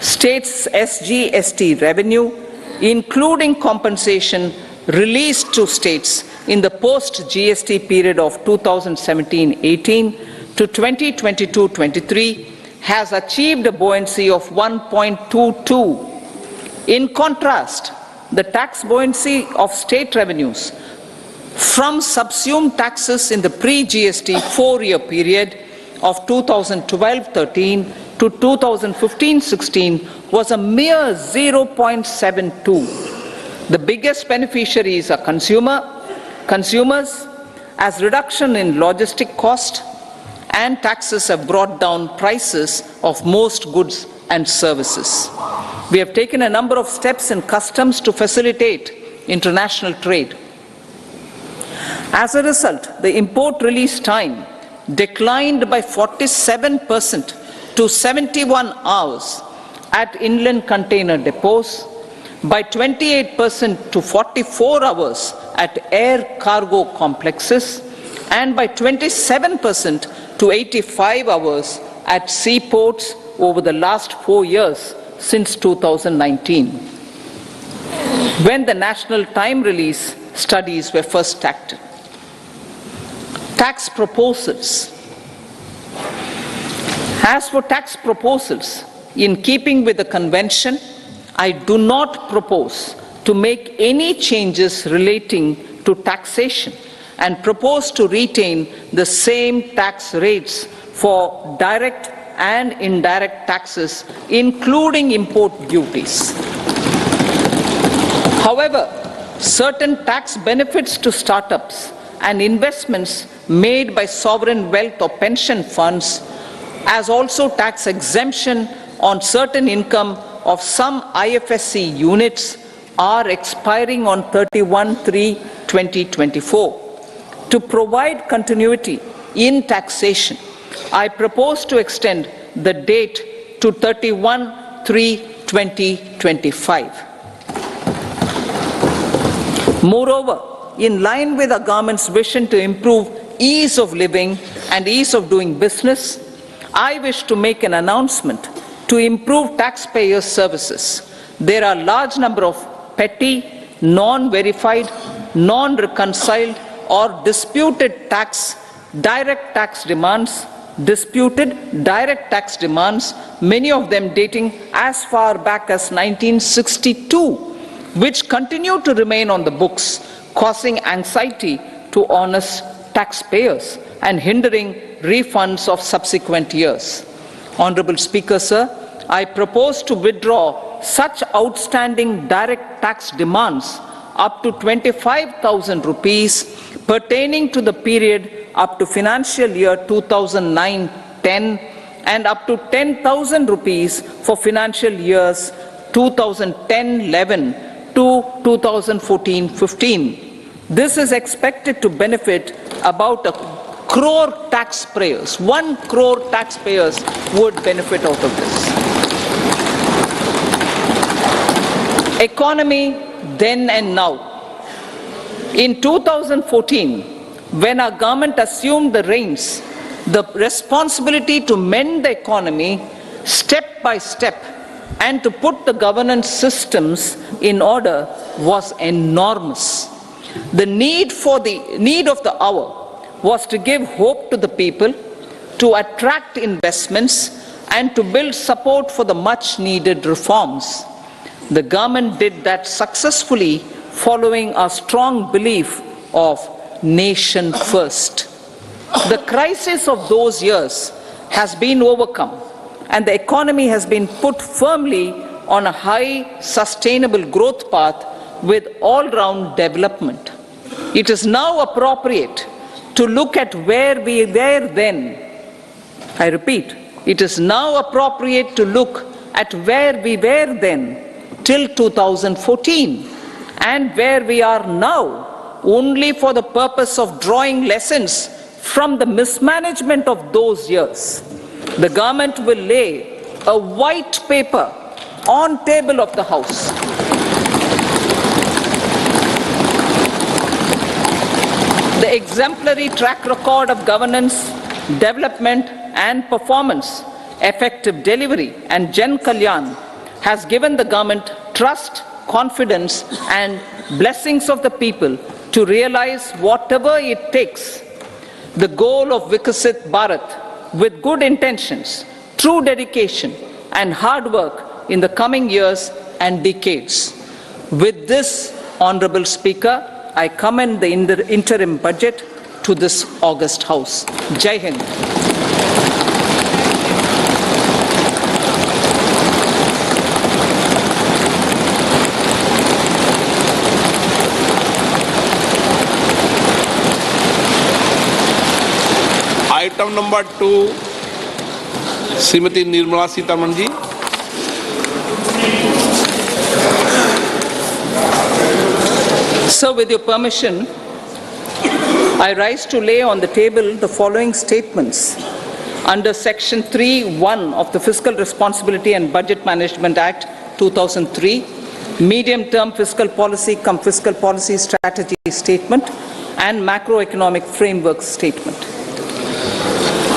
States' SGST revenue, including compensation released to states in the post-GST period of 2017-18 to 2022-23, has achieved a buoyancy of 1.22. In contrast, the tax buoyancy of state revenues from subsumed taxes in the pre-GST four-year period of 2012-13 to 2015-16 was a mere 0.72. The biggest beneficiaries are consumers, as reduction in logistic cost and taxes have brought down prices of most goods and services. We have taken a number of steps in customs to facilitate international trade. As a result, the import release time declined by 47% to 71 hours at inland container depots, by 28% to 44 hours at air cargo complexes, and by 27% to 85 hours at seaports over the last 4 years since 2019, when the national time release studies were first started. Tax proposals. As for tax proposals, in keeping with the convention, I do not propose to make any changes relating to taxation and propose to retain the same tax rates for direct and indirect taxes, including import duties. However, certain tax benefits to startups and investments made by sovereign wealth or pension funds, as also tax exemption on certain income of some IFSC units, are expiring on 31/3/2024. To provide continuity in taxation, I propose to extend the date to 31/3/2025. Moreover, in line with our government's vision to improve ease of living and ease of doing business, I wish to make an announcement to improve taxpayer services. There are a large number of petty, non-verified, non-reconciled or disputed direct tax demands, many of them dating as far back as 1962, which continue to remain on the books, causing anxiety to honest taxpayers and hindering refunds of subsequent years. Honorable Speaker, sir, I propose to withdraw such outstanding direct tax demands up to 25,000 rupees pertaining to the period up to financial year 2009-10 and up to 10,000 rupees for financial years 2010-11 to 2014-15. This is expected to benefit about 1 crore taxpayers. 1 crore taxpayers would benefit out of this. Economy then and now. In 2014, when our government assumed the reins, the responsibility to mend the economy step by step and to put the governance systems in order was enormous. The need of the hour was to give hope to the people, to attract investments, and to build support for the much needed reforms. The government did that successfully, following a strong belief of nation first. The crisis of those years has been overcome, and the economy has been put firmly on a high, sustainable growth path with all-round development. It is now appropriate to look at where we were then. I repeat, it is now appropriate to look at where we were then till 2014 and where we are now, only for the purpose of drawing lessons from the mismanagement of those years. The government will lay a white paper on table of the House. The exemplary track record of governance, development and performance, effective delivery and Jan Kalyan has given the government trust, confidence and blessings of the people to realize whatever it takes. The goal of Vikasit Bharat with good intentions, true dedication and hard work in the coming years and decades. With this, Honourable Speaker, I commend the interim budget to this august House. Jai Hind. Item number 2 Shrimati Nirmala Sitharaman ji. So, with your permission, I rise to lay on the table the following statements under Section 3(1) of the Fiscal Responsibility and Budget Management Act 2003, Medium-Term Fiscal Policy cum Fiscal Policy Strategy Statement and Macroeconomic Framework Statement.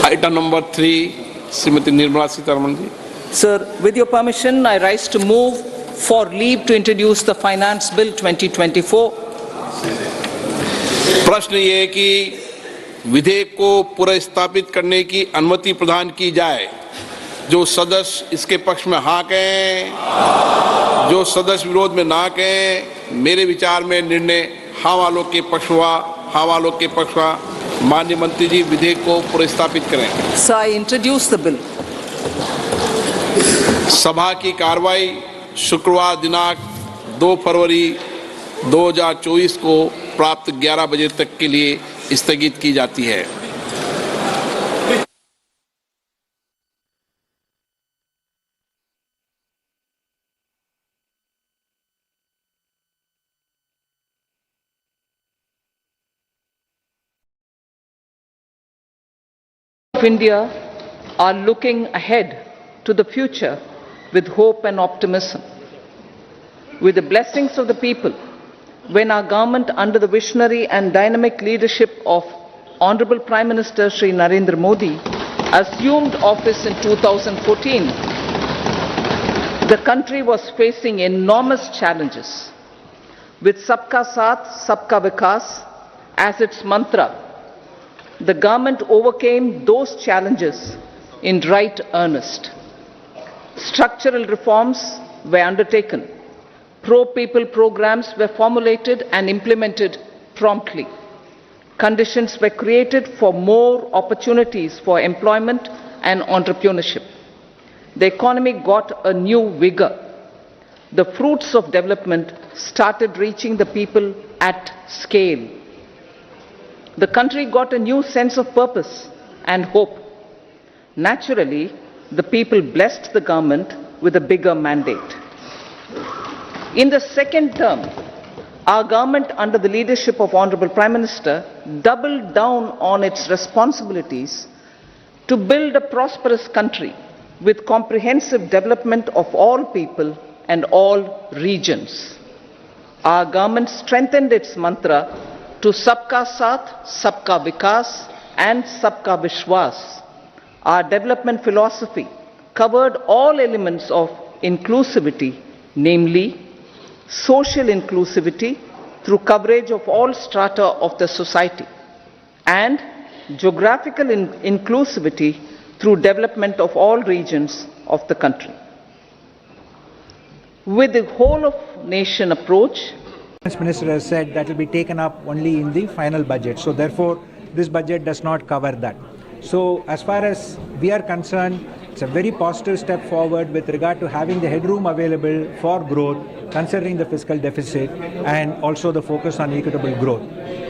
Item number 3, Srimati Nirmala Sitharaman ji. Sir, with your permission, I rise to move for leave to introduce the Finance Bill 2024. प्रश्न ये है कि विधेयक को पुनर्स्थापित करने की अनुमति प्रदान की जाए। जो सदस्य इसके पक्ष में हाँ कहें, जो सदस्य विरोध में ना कहें। मेरे विचार में निर्णय हाँ वालों के पक्ष हुआ, हाँ वालों के पक्ष हुआ। माननीय मंत्री जी विधेयक को पुनर्स्थापित करें। So I introduce the bill. सभा की कार्रवाई शुक्रवार दिनांक 2 फरवरी 2024 को प्राप्त 11 बजे तक के लिए स्थगित की जाती है। Of India are looking ahead to the future with hope and optimism. With the blessings of the people, when our government under the visionary and dynamic leadership of Honorable Prime Minister Shri Narendra Modi assumed office in 2014, the country was facing enormous challenges. With Sabka Saath, Sabka Vikas as its mantra, the government overcame those challenges in right earnest. Structural reforms were undertaken. Pro-people programs were formulated and implemented promptly. Conditions were created for more opportunities for employment and entrepreneurship. The economy got a new vigor. The fruits of development started reaching the people at scale. The country got a new sense of purpose and hope. Naturally, the people blessed the government with a bigger mandate. In the second term, our government under the leadership of Honorable Prime Minister doubled down on its responsibilities to build a prosperous country with comprehensive development of all people and all regions. Our government strengthened its mantra to Sabka Saath, Sabka Vikas and Sabka Vishwas. Our development philosophy covered all elements of inclusivity, namely social inclusivity through coverage of all strata of the society and geographical inclusivity through development of all regions of the country. With the whole of nation approach, the Finance Minister has said that will be taken up only in the final budget. So therefore, this budget does not cover that. So as far as we are concerned, It's a very positive step forward with regard to having the headroom available for growth, considering the fiscal deficit and also the focus on equitable growth.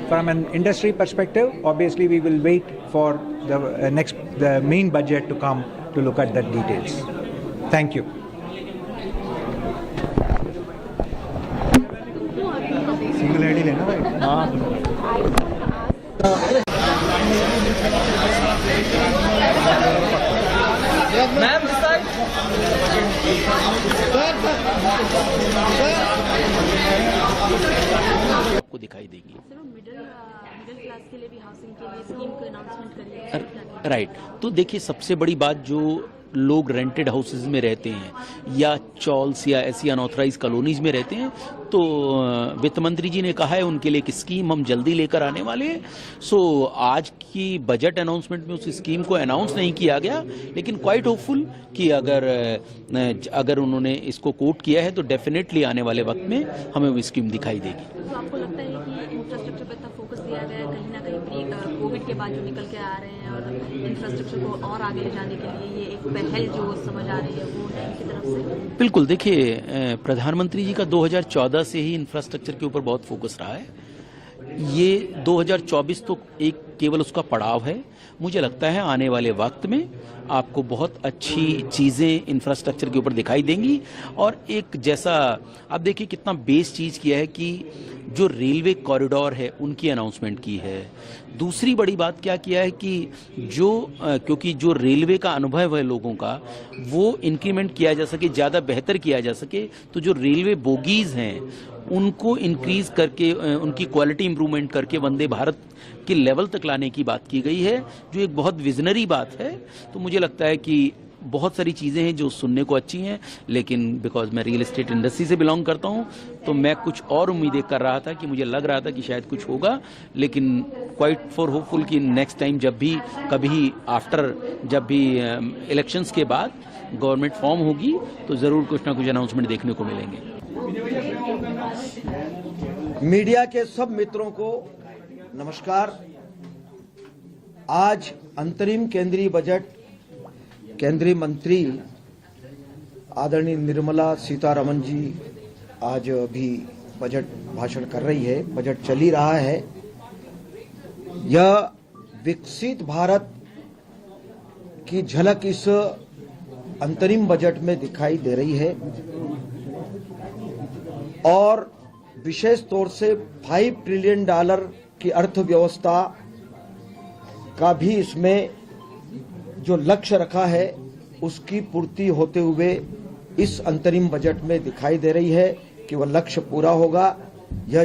From an industry perspective, obviously we will wait for the main budget to come to look at that details. Thank you. Single ID लेना भाई। Ma'am आपको दिखाई देगी। Middle class के लिए भी housing के लिए स्कीम को अनाउंसमेंट करिए। राइट, तो देखिए सबसे बड़ी बात, जो लोग रेंटेड हाउसेज में रहते हैं या चॉल्स या ऐसी अनऑथराइज कॉलोनीज में रहते हैं, तो वित्त मंत्री जी ने कहा है उनके लिए एक स्कीम हम जल्दी लेकर आने वाले हैं। सो आज की बजट अनाउंसमेंट में उस स्कीम को अनाउंस नहीं किया गया, लेकिन क्वाइट होपफुल कि अगर उन्होंने इसको कोट किया है तो डेफिनेटली आने वाले वक्त में हमें वो स्कीम दिखाई देगी। तो आपको लगता है कि इंफ्रास्ट्रक्चर पर इतना फोकस दिया गया है, कहीं ना कहीं कोविड के बाद जो निकल के आ रहे हैं और इंफ्रास्ट्रक्चर को और आगे ले जाने के लिए ये एक पहल जो समझ आ रही है वो इनकी तरफ से? बिल्कुल, देखिए प्रधानमंत्री जी का 2014 से ही इंफ्रास्ट्रक्चर के ऊपर बहुत फोकस रहा है। ये 2024 तो एक केवल उसका पड़ाव है। मुझे लगता है आने वाले वक्त में आपको बहुत अच्छी चीज़ें इंफ्रास्ट्रक्चर के ऊपर दिखाई देंगी। और एक जैसा आप देखिए कितना बेस चीज़ किया है कि जो रेलवे कॉरिडोर है उनकी अनाउंसमेंट की है। दूसरी बड़ी बात क्या किया है कि क्योंकि जो रेलवे का अनुभव है लोगों का, वो इंक्रीमेंट किया जा सके, ज़्यादा बेहतर किया जा सके, तो जो रेलवे बोगीज़ हैं उनको इंक्रीज करके, उनकी क्वालिटी इंप्रूवमेंट करके वंदे भारत के लेवल तक लाने की बात की गई है, जो एक बहुत विजनरी बात है। तो मुझे लगता है कि बहुत सारी चीज़ें हैं जो सुनने को अच्छी हैं, लेकिन बिकॉज मैं रियल एस्टेट इंडस्ट्री से बिलोंग करता हूं, तो मैं कुछ और उम्मीदें कर रहा था कि मुझे लग रहा था कि शायद कुछ होगा, लेकिन क्वाइट फॉर होपफुल कि नेक्स्ट टाइम जब भी कभी जब भी इलेक्शंस के बाद गवर्नमेंट फॉर्म होगी तो ज़रूर कुछ ना कुछ अनाउंसमेंट देखने को मिलेंगे। मीडिया के सब मित्रों को नमस्कार। आज अंतरिम केंद्रीय बजट केंद्रीय मंत्री आदरणीय निर्मला सीतारमन जी आज भी बजट भाषण कर रही है, बजट चल ही रहा है। यह विकसित भारत की झलक इस अंतरिम बजट में दिखाई दे रही है और विशेष तौर से $5 ट्रिलियन की अर्थव्यवस्था का भी इसमें जो लक्ष्य रखा है उसकी पूर्ति होते हुए इस अंतरिम बजट में दिखाई दे रही है कि वह लक्ष्य पूरा होगा। यह